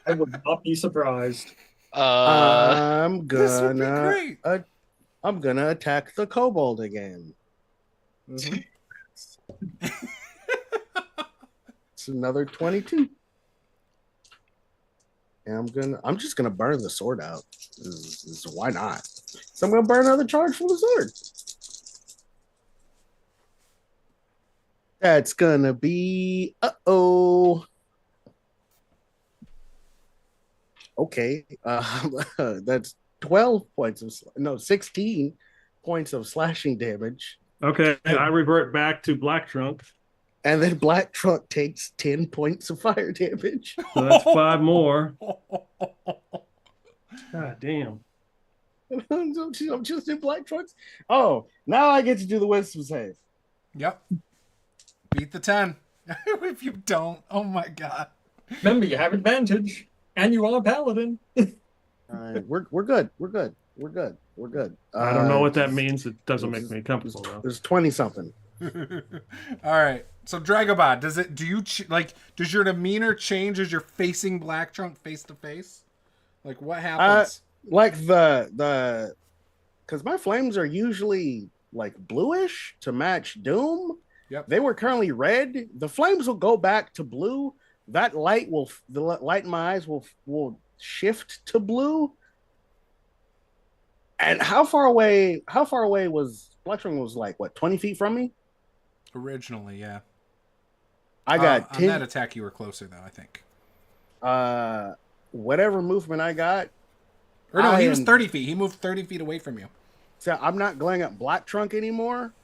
I would not be surprised. This would be great. I'm gonna attack the kobold again. Mhm. It's another 22. And I'm just gonna burn the sword out. Why not? So I'm gonna burn another charge from the sword. That's gonna be okay. That's 16 points of slashing damage. Okay, I revert back to Black Trunk. And then Black Trunk takes 10 points of fire damage. So that's 5 more. God damn. I'm just in Black Trunks. Oh, now I get to do the wisdom save. Yep. Beat the 10. If you don't, oh my god. Remember, you have advantage, and you are a paladin. All right, we're good. We're good. We're good. We're good. I don't know what that means. It doesn't make me comfortable though. There's 20 something. All right. So Dragobot, does your demeanor change as you're facing Black Trunk face to face? Like what happens? Like because my flames are usually like bluish to match Doom. Yep. They were currently red. The flames will go back to blue. That light the light in my eyes will shift to blue. And how far away was Black Trunk? Was like what, 20 feet from me? Originally, yeah. I got 10. On that attack you were closer though, I think. Whatever movement I got. Or no, he was 30 feet. He moved 30 feet away from you. So I'm not glaring at Black Trunk anymore.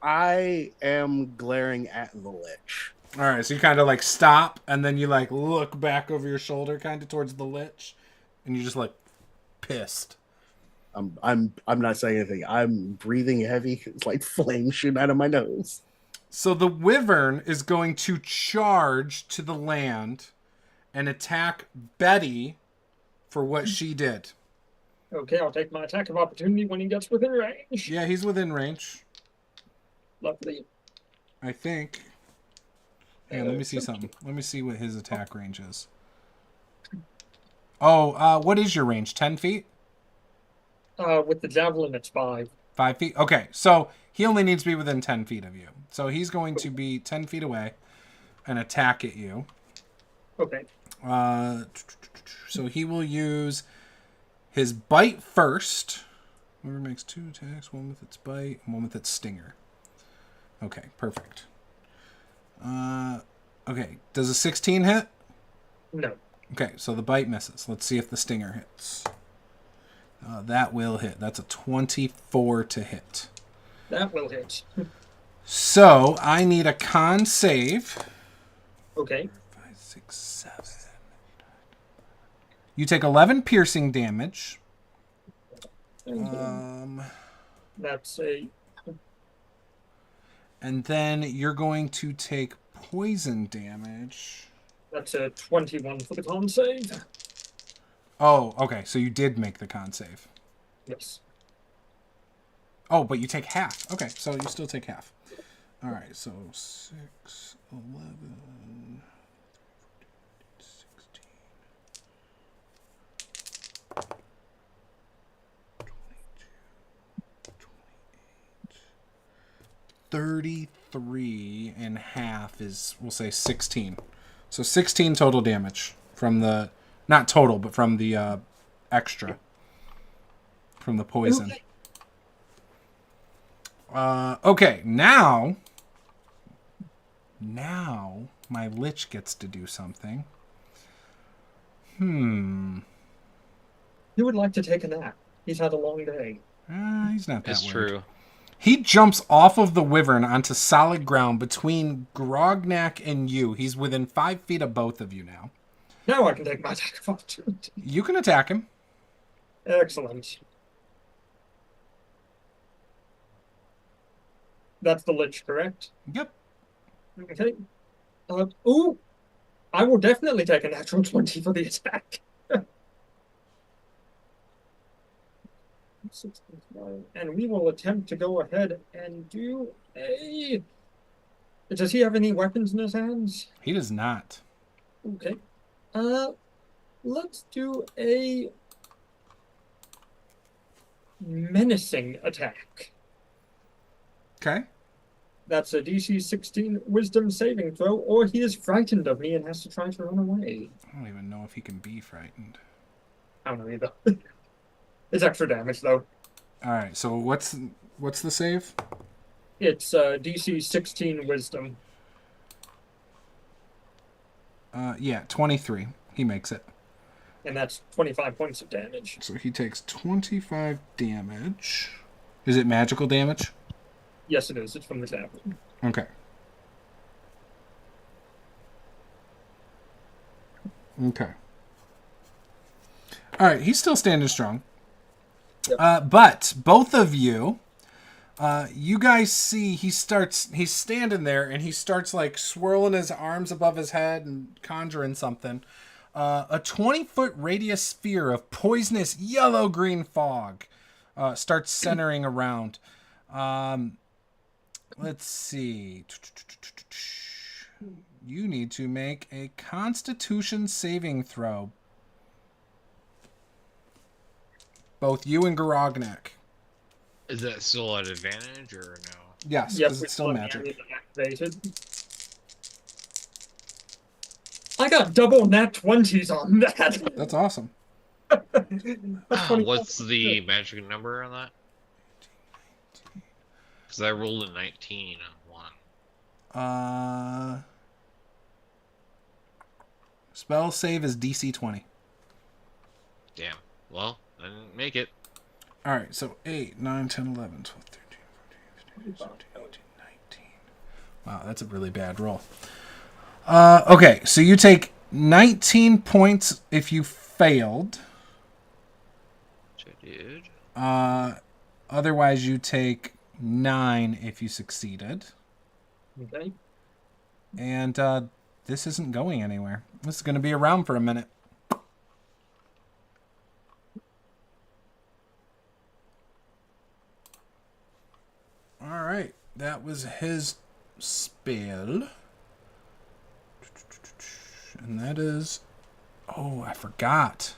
I am glaring at the Lich. All right, so you kind of like stop, and then you like look back over your shoulder, kind of towards the Lich, and you just like pissed. I'm not saying anything. I'm breathing heavy. It's like flame shooting out of my nose. So the Wyvern is going to charge to the land and attack Betty for what she did. Okay, I'll take my attack of opportunity when he gets within range. Yeah, he's within range, Lovely. I think. Hang on, let me see something. Let me see what his attack range is. Oh, what is your range? 10 feet? With the javelin, it's 5. 5 feet? Okay, so he only needs to be within 10 feet of you. So he's going to be 10 feet away and attack at you. Okay. So he will use his bite first. Whoever makes 2 attacks, one with its bite and one with its stinger. Okay, perfect. Okay, does a 16 hit? No. Okay, so the bite misses. Let's see if the stinger hits. That will hit. That's a 24 to hit. That will hit. So I need a con save. Okay. 5, 6, 7. You take 11 piercing damage. That's a... And then you're going to take poison damage. That's a 21 for the con save. Oh, okay. So you did make the con save. Yes. Oh, but you take half. Okay, so you still take half. All right, so 6, 11, 16, 22, 28, 33 and half is, we'll say 16. So 16 total damage from the, not total, but from the extra, from the poison. Okay, now my Lich gets to do something. He would like to take a nap. He's had a long day. He's not that It's weird. true. He jumps off of the Wyvern onto solid ground between Grognak and you. He's within 5 feet of both of you now. Now I can take my attack of opportunity. You can attack him. Excellent. That's the Lich, correct? Yep. Okay. Ooh! I will definitely take a natural 20 for the attack. 69. And we will attempt to go ahead and do a... Does he have any weapons in his hands? He does not. Okay. Let's do a menacing attack. Okay. That's a DC 16 Wisdom saving throw, or he is frightened of me and has to try to run away. I don't even know if he can be frightened. I don't know either. It's extra damage, though. All right, so what's the save? It's DC 16 Wisdom. Yeah, 23. He makes it. And that's 25 points of damage. So he takes 25 damage. Is it magical damage? Yes, it is. It's from the tap. Okay. Okay. All right, he's still standing strong. Yep. But both of you, you guys see he's standing there and he starts like swirling his arms above his head and conjuring something. A 20-foot radius sphere of poisonous yellow-green fog starts centering around. Let's see. You need to make a Constitution saving throw. Both you and Garognak. Is that still an advantage or no? Yes, Yep, because we it's still have magic. barriers activated. I got double nat 20s on that. That's awesome. That's 24. What's the magic number on that? Because I rolled a 19 on one. Spell save is DC 20. Damn. Well, I didn't make it. All right, so 8, 9, 10, 11, 12, 13, 14, 15, 16, 17, 18, 19. Wow, that's a really bad roll. Okay, so you take 19 points if you failed. Which I did. Otherwise, you take 9 if you succeeded. Okay. And this isn't going anywhere. This is going to be around for a minute. All right, that was his spell. And that is... Oh, I forgot.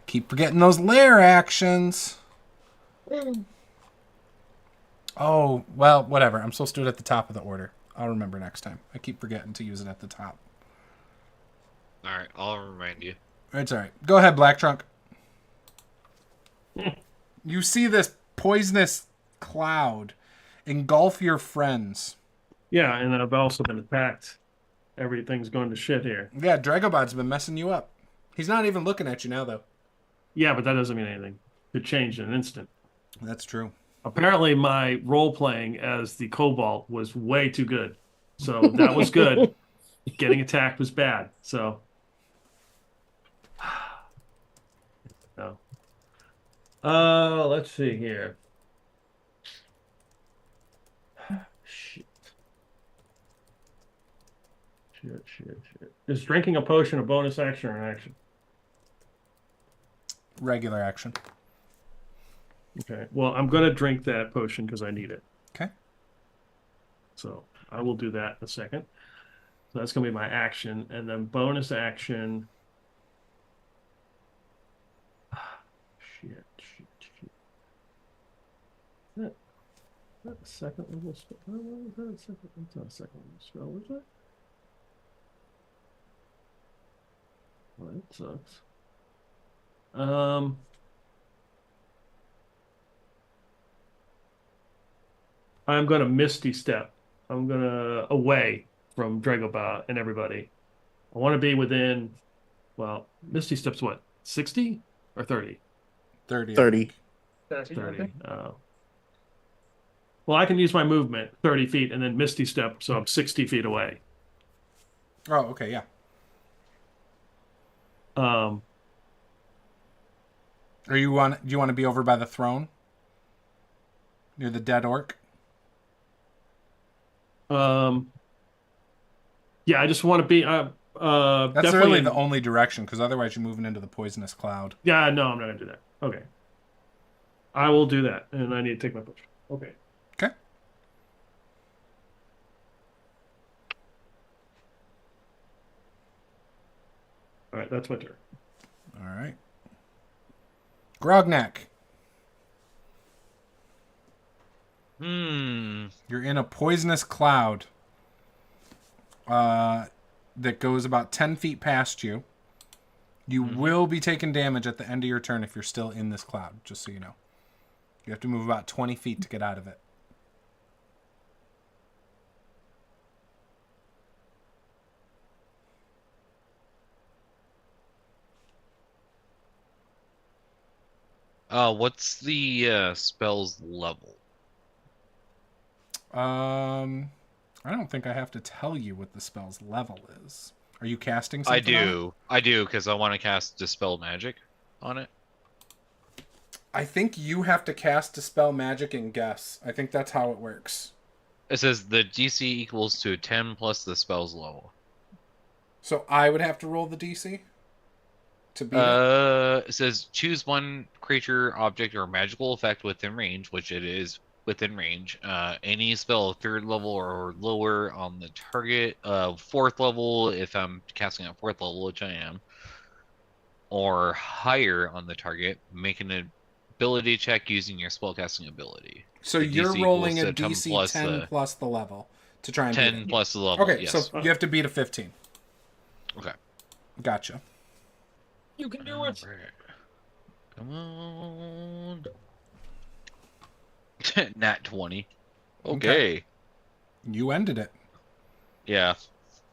Keep forgetting those lair actions. Oh, well, whatever. I'm supposed to do it at the top of the order. I'll remember next time. I keep forgetting to use it at the top. Alright, I'll remind you. It's all right. Go ahead, Black Trunk. You see this poisonous cloud engulf your friends. Yeah, and I've also been attacked. Everything's going to shit here. Yeah, Dragobot's been messing you up. He's not even looking at you now, though. Yeah, but that doesn't mean anything. It changed in an instant. That's true. Apparently, my role playing as the Cobalt was way too good. So that was good. Getting attacked was bad. So. No. Let's see here. Shit. Shit. Is drinking a potion a bonus action or an action? Regular action. Okay. Well, I'm going to drink that potion because I need it. Okay. So I will do that in a second. So that's going to be my action. And then bonus action. Shit. Is that a second level spell? Is that a second? It's not a second level spell, is it? Well, that sucks. I'm going to Misty Step. I'm going to away from Dragobot and everybody. I want to be within, well, Misty Step's what, 60 or 30? 30. 30. 30. Well, I can use my movement 30 feet and then Misty Step, so I'm 60 feet away. Oh, okay, yeah. Um, Do you want to be over by the throne? Near the dead orc? yeah, I just want to be That's definitely really the only direction, because otherwise you're moving into the poisonous cloud. Yeah, no, I'm not gonna do that. Okay. I will do that, and I need to take my potion. Okay. Okay. All right, that's my turn. All right. Grognak. You're in a poisonous cloud that goes about 10 feet past you. You will be taking damage at the end of your turn if you're still in this cloud, just so you know. You have to move about 20 feet to get out of it. What's the spell's level? I don't think I have to tell you what the spell's level is. Are you casting something? I do, because I want to cast Dispel Magic on it. I think you have to cast Dispel Magic and guess. I think that's how it works. It says the DC equals to 10 plus the spell's level. So I would have to roll the DC to beat it? It says choose one creature, object, or magical effect within range, which it is within range. Any spell 3rd level or lower on the target. 4th level if I'm casting at 4th level, which I am. Or higher on the target. Make an ability check using your spellcasting ability. So The you're DC rolling a equals to DC 10 plus the level to try and beat 10 it. plus the level. Okay, yes. so you have to beat a 15. Okay. Gotcha. You can do it. Come on. Nat 20. Okay. You ended it. Yeah.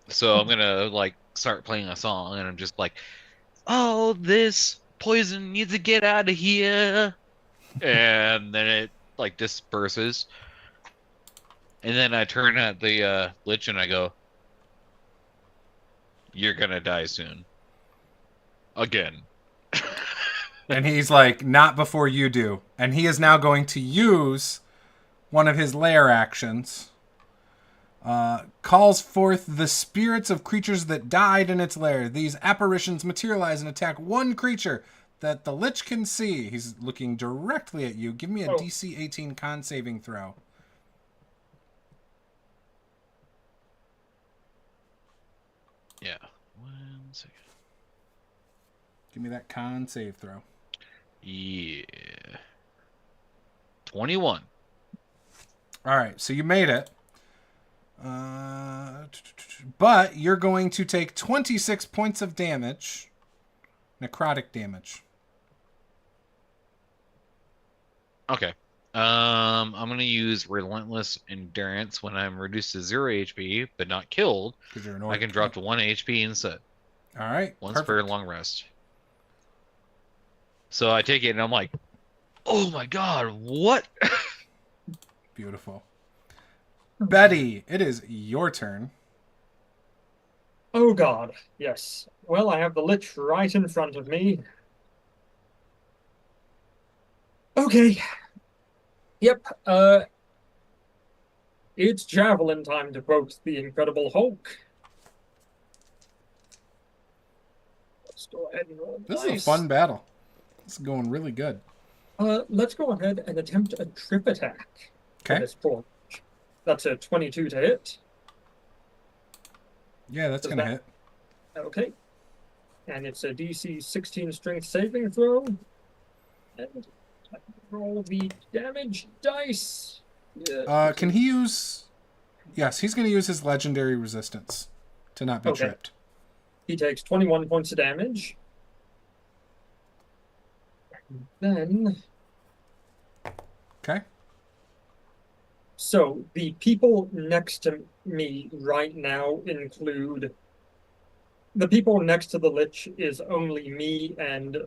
So I'm gonna like start playing a song, and I'm just like, "Oh, this poison needs to get out of here," and then it like disperses, and then I turn at the lich and I go, "You're gonna die soon." Again. And he's like, not before you do. And he is now going to use one of his lair actions. Calls forth the spirits of creatures that died in its lair. These apparitions materialize and attack one creature that the lich can see. He's looking directly at you. Give me a DC 18 con saving throw. Yeah. 1 second. Give me that con save throw. Yeah. 21. All right, so you made it. But you're going to take 26 points of damage. Necrotic damage. Okay. I'm gonna use Relentless Endurance when I'm reduced to 0 HP, but not killed. Because you're an I orc. can drop to 1 HP instead. All right. Once perfect. per long rest. So I take it and I'm like, oh my god, what? Beautiful. Betty, it is your turn. Oh god, yes. Well, I have the lich right in front of me. Okay. Yep, it's javelin time to quote the Incredible Hulk. Let's go ahead and roll This dice. is a fun battle. This is going really good. Let's go ahead and attempt a trip attack. Okay. This point. That's a 22 to hit. Yeah, that's going to hit. Okay. And it's a DC 16 strength saving throw. And I roll the damage dice. Yeah. Can he use... Yes, he's going to use his legendary resistance to not be tripped. He takes 21 points of damage. Then... Okay. So, the people next to me right now include... The people next to the Lich is only me and...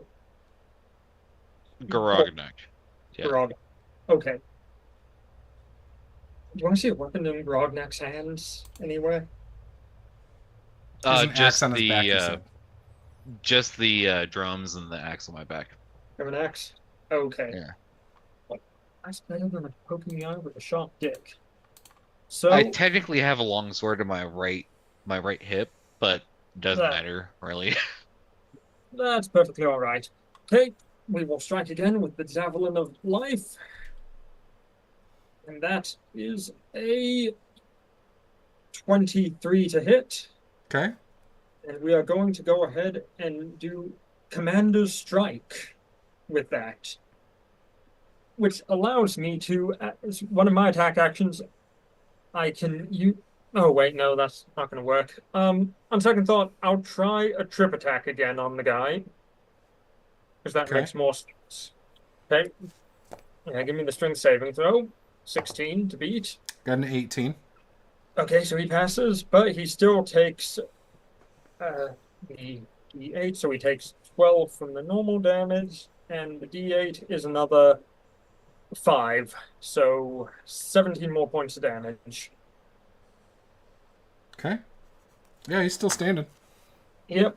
Garognak. Yeah. Grog. Okay. Do you want to see a weapon in Grognak's hands anywhere? There's an axe on his back, he said. Just the drums and the axe on my back. You have an axe? Okay. Yeah. Well, that's better than poking the eye with a sharp dick. So I technically have a long sword in my right hip, but doesn't matter really. that's perfectly all right. Okay, we will strike again with the Javelin of Life. And that is a 23 to hit. Okay. And we are going to go ahead and do Commander's Strike with that. Which allows me to, as one of my attack actions, I can use... Oh, wait, no, that's not going to work. On second thought, I'll try a trip attack again on the guy. Because that makes more sense. Okay. Yeah, give me the strength saving throw. 16 to beat. Got an 18. Okay, so he passes, but he still takes the 8, so he takes 12 from the normal damage. and the D8 is another 5, so 17 more points of damage. Okay. Yeah, he's still standing. Yep.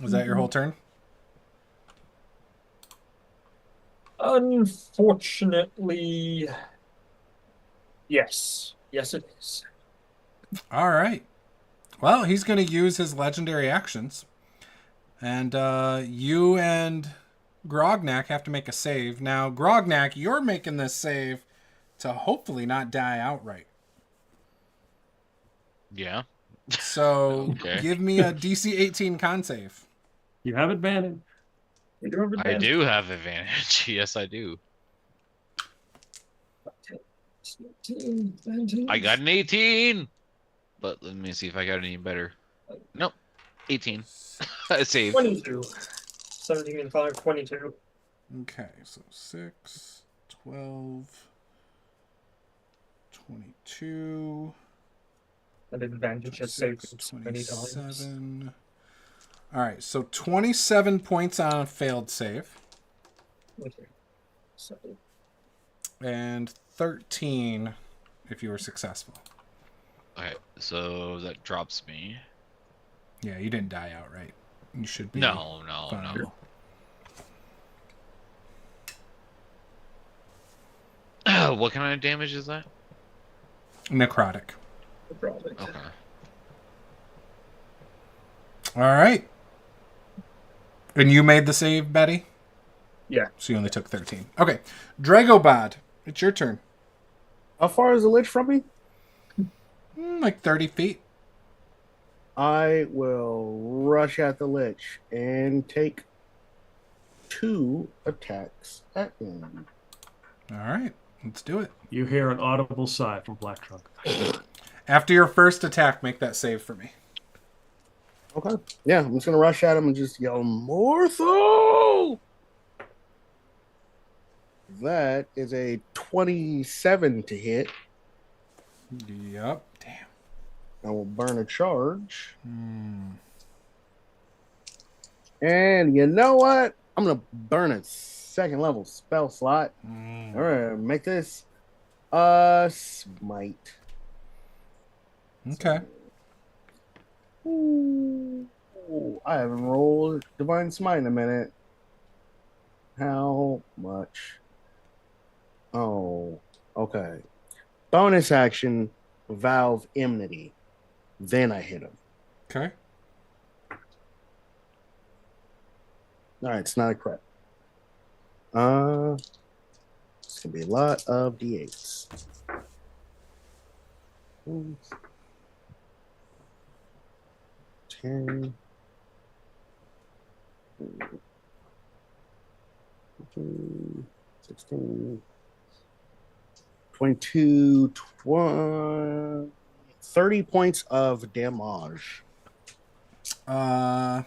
Was that your whole turn? Unfortunately, yes. Yes, it is. All right. Well, he's going to use his legendary actions. And you and Grognak have to make a save. Now, Grognak, you're making this save to hopefully not die outright. Yeah. So Okay. give me a DC 18 con save. You have advantage. You do have I advantage. do have advantage. Yes, I do. I got an 18. But let me see if I got any better. Nope. 18. I saved. 22. 17 and 5, 22. Okay, so 6, 12, 22. That advantage has saved it many times. 27. All right, so 27 points on a failed save. Okay. So, And 13 if you were successful. Okay, so that drops me. Yeah, you didn't die outright. You should be. No. fine. What kind of damage is that? Necrotic. probably. Okay. All right. And you made the save, Betty? Yeah. So you only took 13. Okay. Dragobod, it's your turn. How far is the lich from me? Like 30 feet. I will rush at the lich and take 2 attacks at him. All right. Let's do it. You hear an audible sigh from Black Trunk. After your first attack, make that save for me. Okay. Yeah, I'm just going to rush at him and just yell, Morthal! That is a 27 to hit. Yep. Damn. I will burn a charge. And you know what? I'm going to burn a 2nd level spell slot. All right, make this smite. Okay. Ooh, I haven't rolled Divine Smite in a minute. How much? Oh, okay. Bonus action, Valve Enmity. Then I hit him. Okay. All right, it's not a crit. It's gonna be a lot of d8s. 10, 15, 16, 22, 20, 30 points of damage. Okay.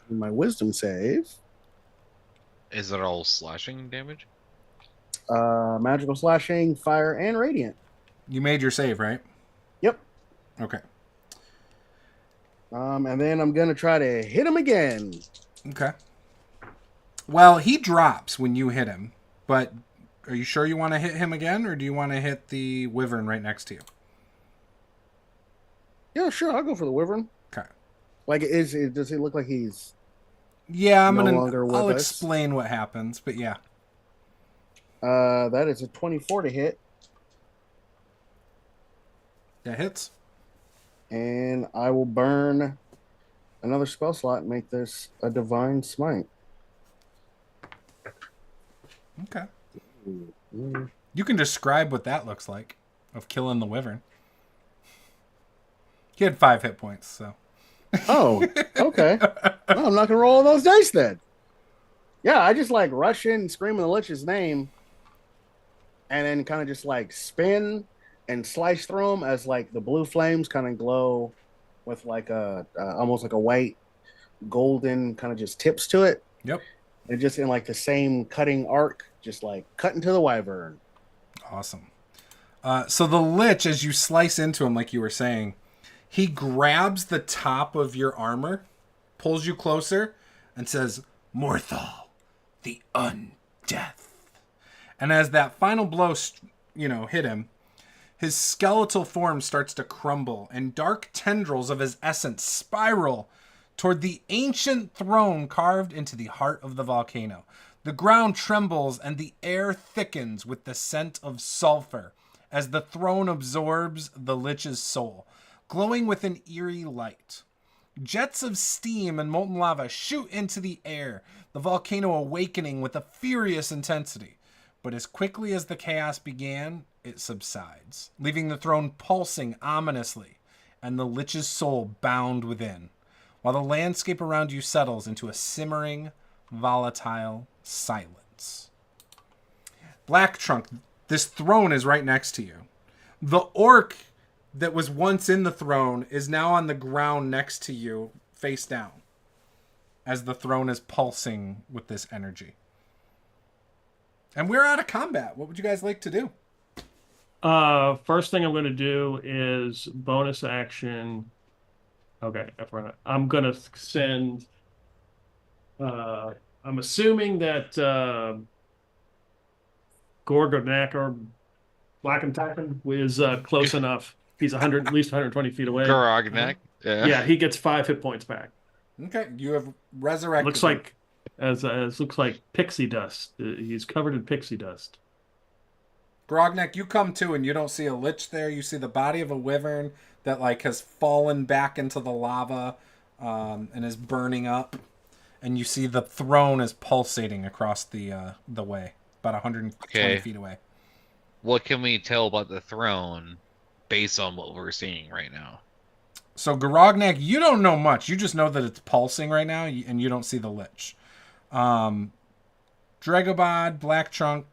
My wisdom save. Is it all slashing damage? Magical slashing, fire, and radiant. You made your save, right? Yep. Okay. And then I'm gonna try to hit him again. Okay. Well, he drops when you hit him, but are you sure you want to hit him again, or do you want to hit the wyvern right next to you? Yeah, sure. I'll go for the wyvern. Okay. Like, does he look like he's? Yeah, No longer with I'll us. explain what happens, but yeah. That is a 24 to hit, That hits. and I will burn another spell slot and make this a divine smite. Okay. Mm. You can describe what that looks like of killing the wyvern. He had 5 hit points, so. Oh, okay. Well, I'm not gonna roll all those dice then. Yeah, I just like rush in, screaming the lich's name, and then kind of just like spin and slice through them as like the blue flames kind of glow with like a almost like a white golden kind of just tips to it. Yep. And just in like the same cutting arc, just like cutting to the wyvern. Awesome. So the lich, as you slice into him, like you were saying, He grabs the top of your armor, pulls you closer, and says, "Morthal, the undeath." And as that final blow, hit him, his skeletal form starts to crumble, and dark tendrils of his essence spiral toward the ancient throne carved into the heart of the volcano. The ground trembles, and the air thickens with the scent of sulfur as the throne absorbs the lich's soul, glowing with an eerie light. Jets of steam and molten lava shoot into the air, the volcano awakening with a furious intensity. But as quickly as the chaos began, it subsides, leaving the throne pulsing ominously and the lich's soul bound within, while the landscape around you settles into a simmering, volatile silence. Black Trunk, this throne is right next to you. The orc that was once in the throne is now on the ground next to you, face down, as the throne is pulsing with this energy. And we're out of combat. What would you guys like to do? First thing I'm going to do is bonus action. Okay, I'm going to send. I'm assuming that Gorgonak or Black and Tacken is close enough. He's at least 120 feet away. Garognak. Yeah. Yeah, he gets 5 hit points back. Okay, you have resurrected. Looks like looks like pixie dust. He's covered in pixie dust. Grognak, you come to and you don't see a lich there. You see the body of a wyvern that has fallen back into the lava and is burning up. And you see the throne is pulsating across the way, about 120 feet away. What can we tell about the throne based on what we're seeing right now? So Garognak, you don't know much. You just know that it's pulsing right now, and you don't see the lich. Dregobod, Black Trunk,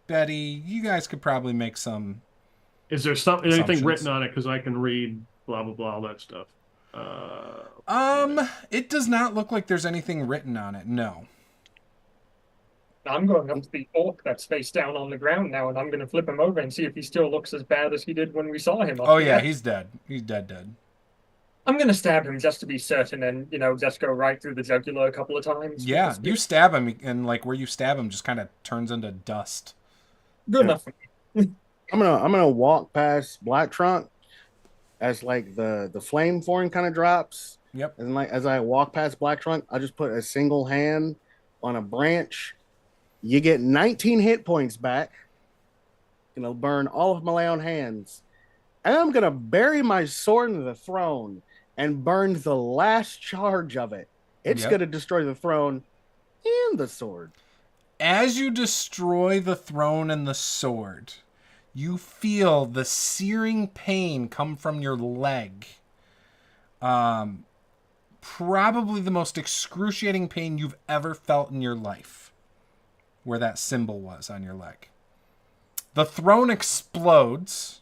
Betty, you guys could probably make some. Is there anything written on it? Because I can read blah blah blah all that stuff. It does not look like there's anything written on it. No. I'm going up to the orc that's face down on the ground now, and I'm going to flip him over and see if he still looks as bad as he did when we saw him. Oh yeah, he's dead. He's dead. I'm going to stab him just to be certain, and just go right through the jugular a couple of times. Yeah, you stab him, and where you stab him just kind of turns into dust. Good enough for me. I'm gonna walk past Black Trunk as the flame form kind of drops. Yep. And as I walk past Black Trunk, I just put a single hand on a branch. You get 19 hit points back. Gonna burn all of my lay on hands. And I'm gonna bury my sword in the throne and burn the last charge of it. It's gonna destroy the throne and the sword. As you destroy the throne and the sword, you feel the searing pain come from your leg. Probably the most excruciating pain you've ever felt in your life, where that symbol was on your leg. The throne explodes.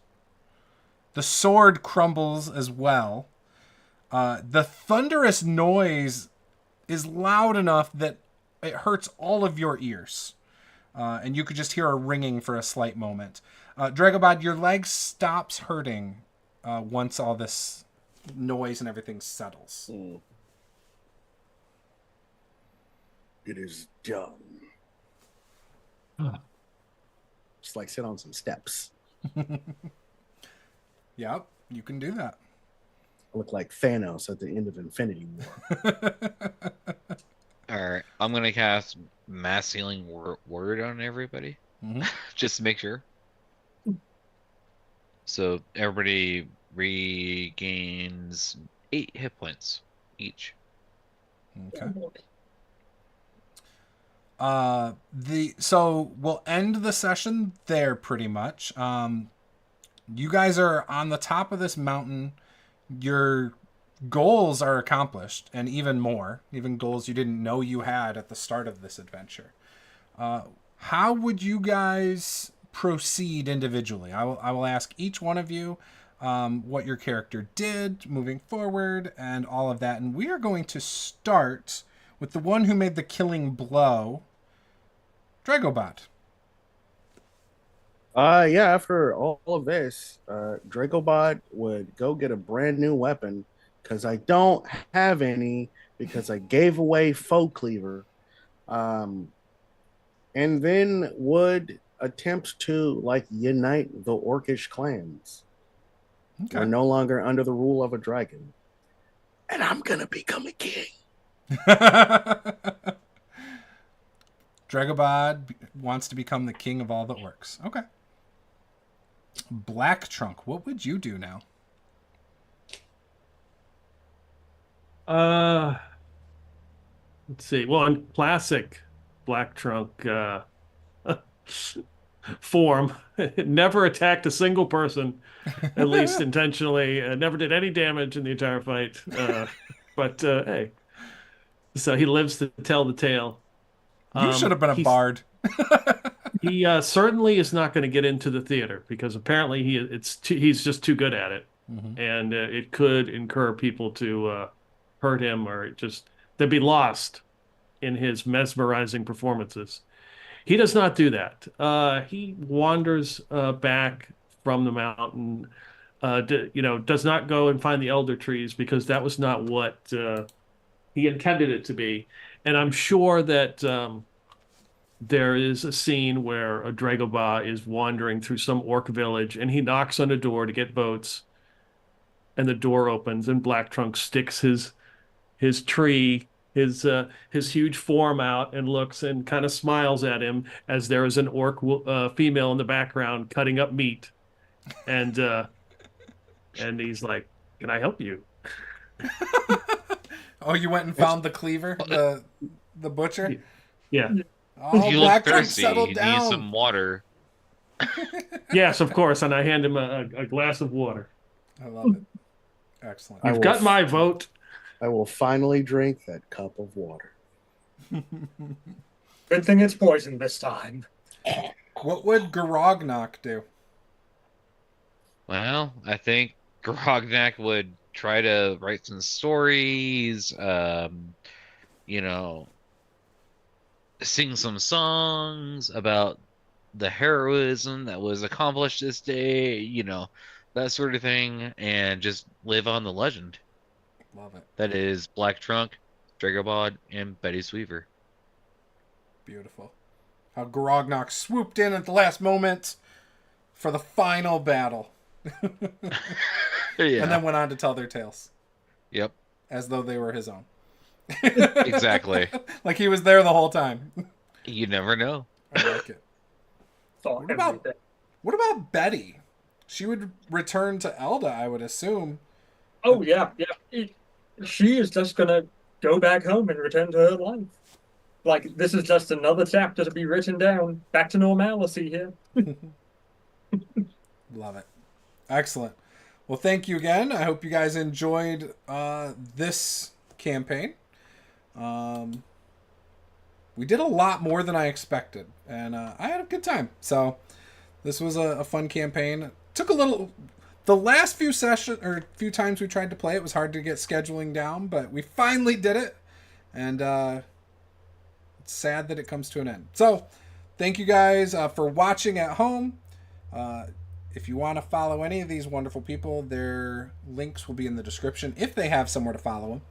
The sword crumbles as well. The thunderous noise is loud enough that it hurts all of your ears. And you could just hear a ringing for a slight moment. Dregobod, your leg stops hurting once all this noise and everything settles. It is done. Just sit on some steps. Yep, you can do that. I look like Thanos at the end of Infinity War. Alright, I'm going to cast Mass Healing Word on everybody. Just to make sure. So everybody regains 8 hit points each. Okay. So we'll end the session there pretty much. You guys are on the top of this mountain. Your goals are accomplished, and even more, even goals you didn't know you had at the start of this adventure. How would you guys proceed individually? I will ask each one of you what your character did moving forward and all of that. And we are going to start with the one who made the killing blow, Dregobot. Yeah, after all of this, Dracobot would go get a brand new weapon because I don't have any because I gave away Foe Cleaver. Um, and then would attempt to like unite the orcish clans. We're Okay. no longer under the rule of a dragon. And I'm gonna become a king. Dragobod wants to become the king of all the orcs. Okay. Black Trunk, what would you do now? Uh, let's see. Well, in classic Black Trunk form, never attacked a single person, at least intentionally. Never did any damage in the entire fight. But hey, so he lives to tell the tale. You should have been a He's bard. He certainly is not going to get into the theater because apparently he's just too good at it, and it could incur people to hurt him or just they'd be lost in his mesmerizing performances. He does not do that. He wanders back from the mountain. Does not go and find the elder trees because that was not what he intended it to be. And I'm sure that. There is a scene where a Dragobah is wandering through some orc village and he knocks on a door to get votes and the door opens and Black Trunk sticks his tree his huge form out and looks and kind of smiles at him as there is an orc female in the background cutting up meat and he's like, "Can I help you?" Oh, you went and found the cleaver, the butcher? Yeah. Oh, You Black look Trunk thirsty. settled You down. need some water. Yes, of course, and I hand him a glass of water. I love it. Excellent. I You've will got my vote. I will finally drink that cup of water. Good thing it's poison this time. What would Garognock do? Well, I think Grognak would try to write some stories, you know, sing some songs about the heroism that was accomplished this day, that sort of thing, and just live on the legend. Love it. That is Black Trunk, Dragobod, and Betty Sweever. Beautiful. How Garognock swooped in at the last moment for the final battle. Yeah. And then went on to tell their tales. Yep. As though they were his own. Exactly. Like he was there the whole time. You never know. I like it. Thought What about- everything. What about Betty? She would return to Elda, I would assume. Oh yeah. She is just gonna go back home and return to her life. Like this is just another chapter to be written down. Back to normalcy here. Love it. Excellent. Well, thank you again. I hope you guys enjoyed this campaign. We did a lot more than I expected, and I had a good time. So this was a fun campaign. Took a little. The last few few times we tried to play, it was hard to get scheduling down, but we finally did it, and it's sad that it comes to an end. So thank you guys for watching at home. If you want to follow any of these wonderful people, their links will be in the description if they have somewhere to follow them.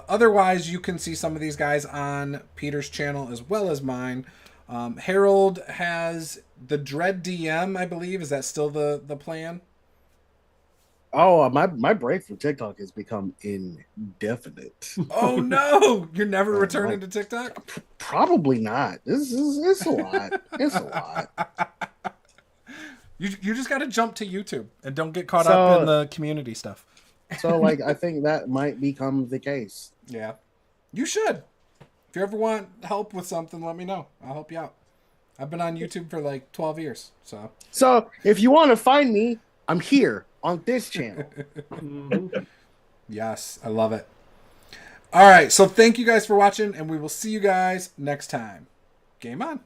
Otherwise, you can see some of these guys on Peter's channel as well as mine. Harold has the Dread DM, I believe. Is that still the plan? Oh, my break from TikTok has become indefinite. Oh no! You're never returning to TikTok? Probably not. It's a lot. It's a lot. You just got to jump to YouTube and don't get caught up in the community stuff. So, like, I think that might become the case. Yeah. You should. If you ever want help with something, let me know. I'll help you out. I've been on YouTube for like 12 years, so. So, if you want to find me, I'm here on this channel. Yes, I love it. All right, so thank you guys for watching, and we will see you guys next time. Game on.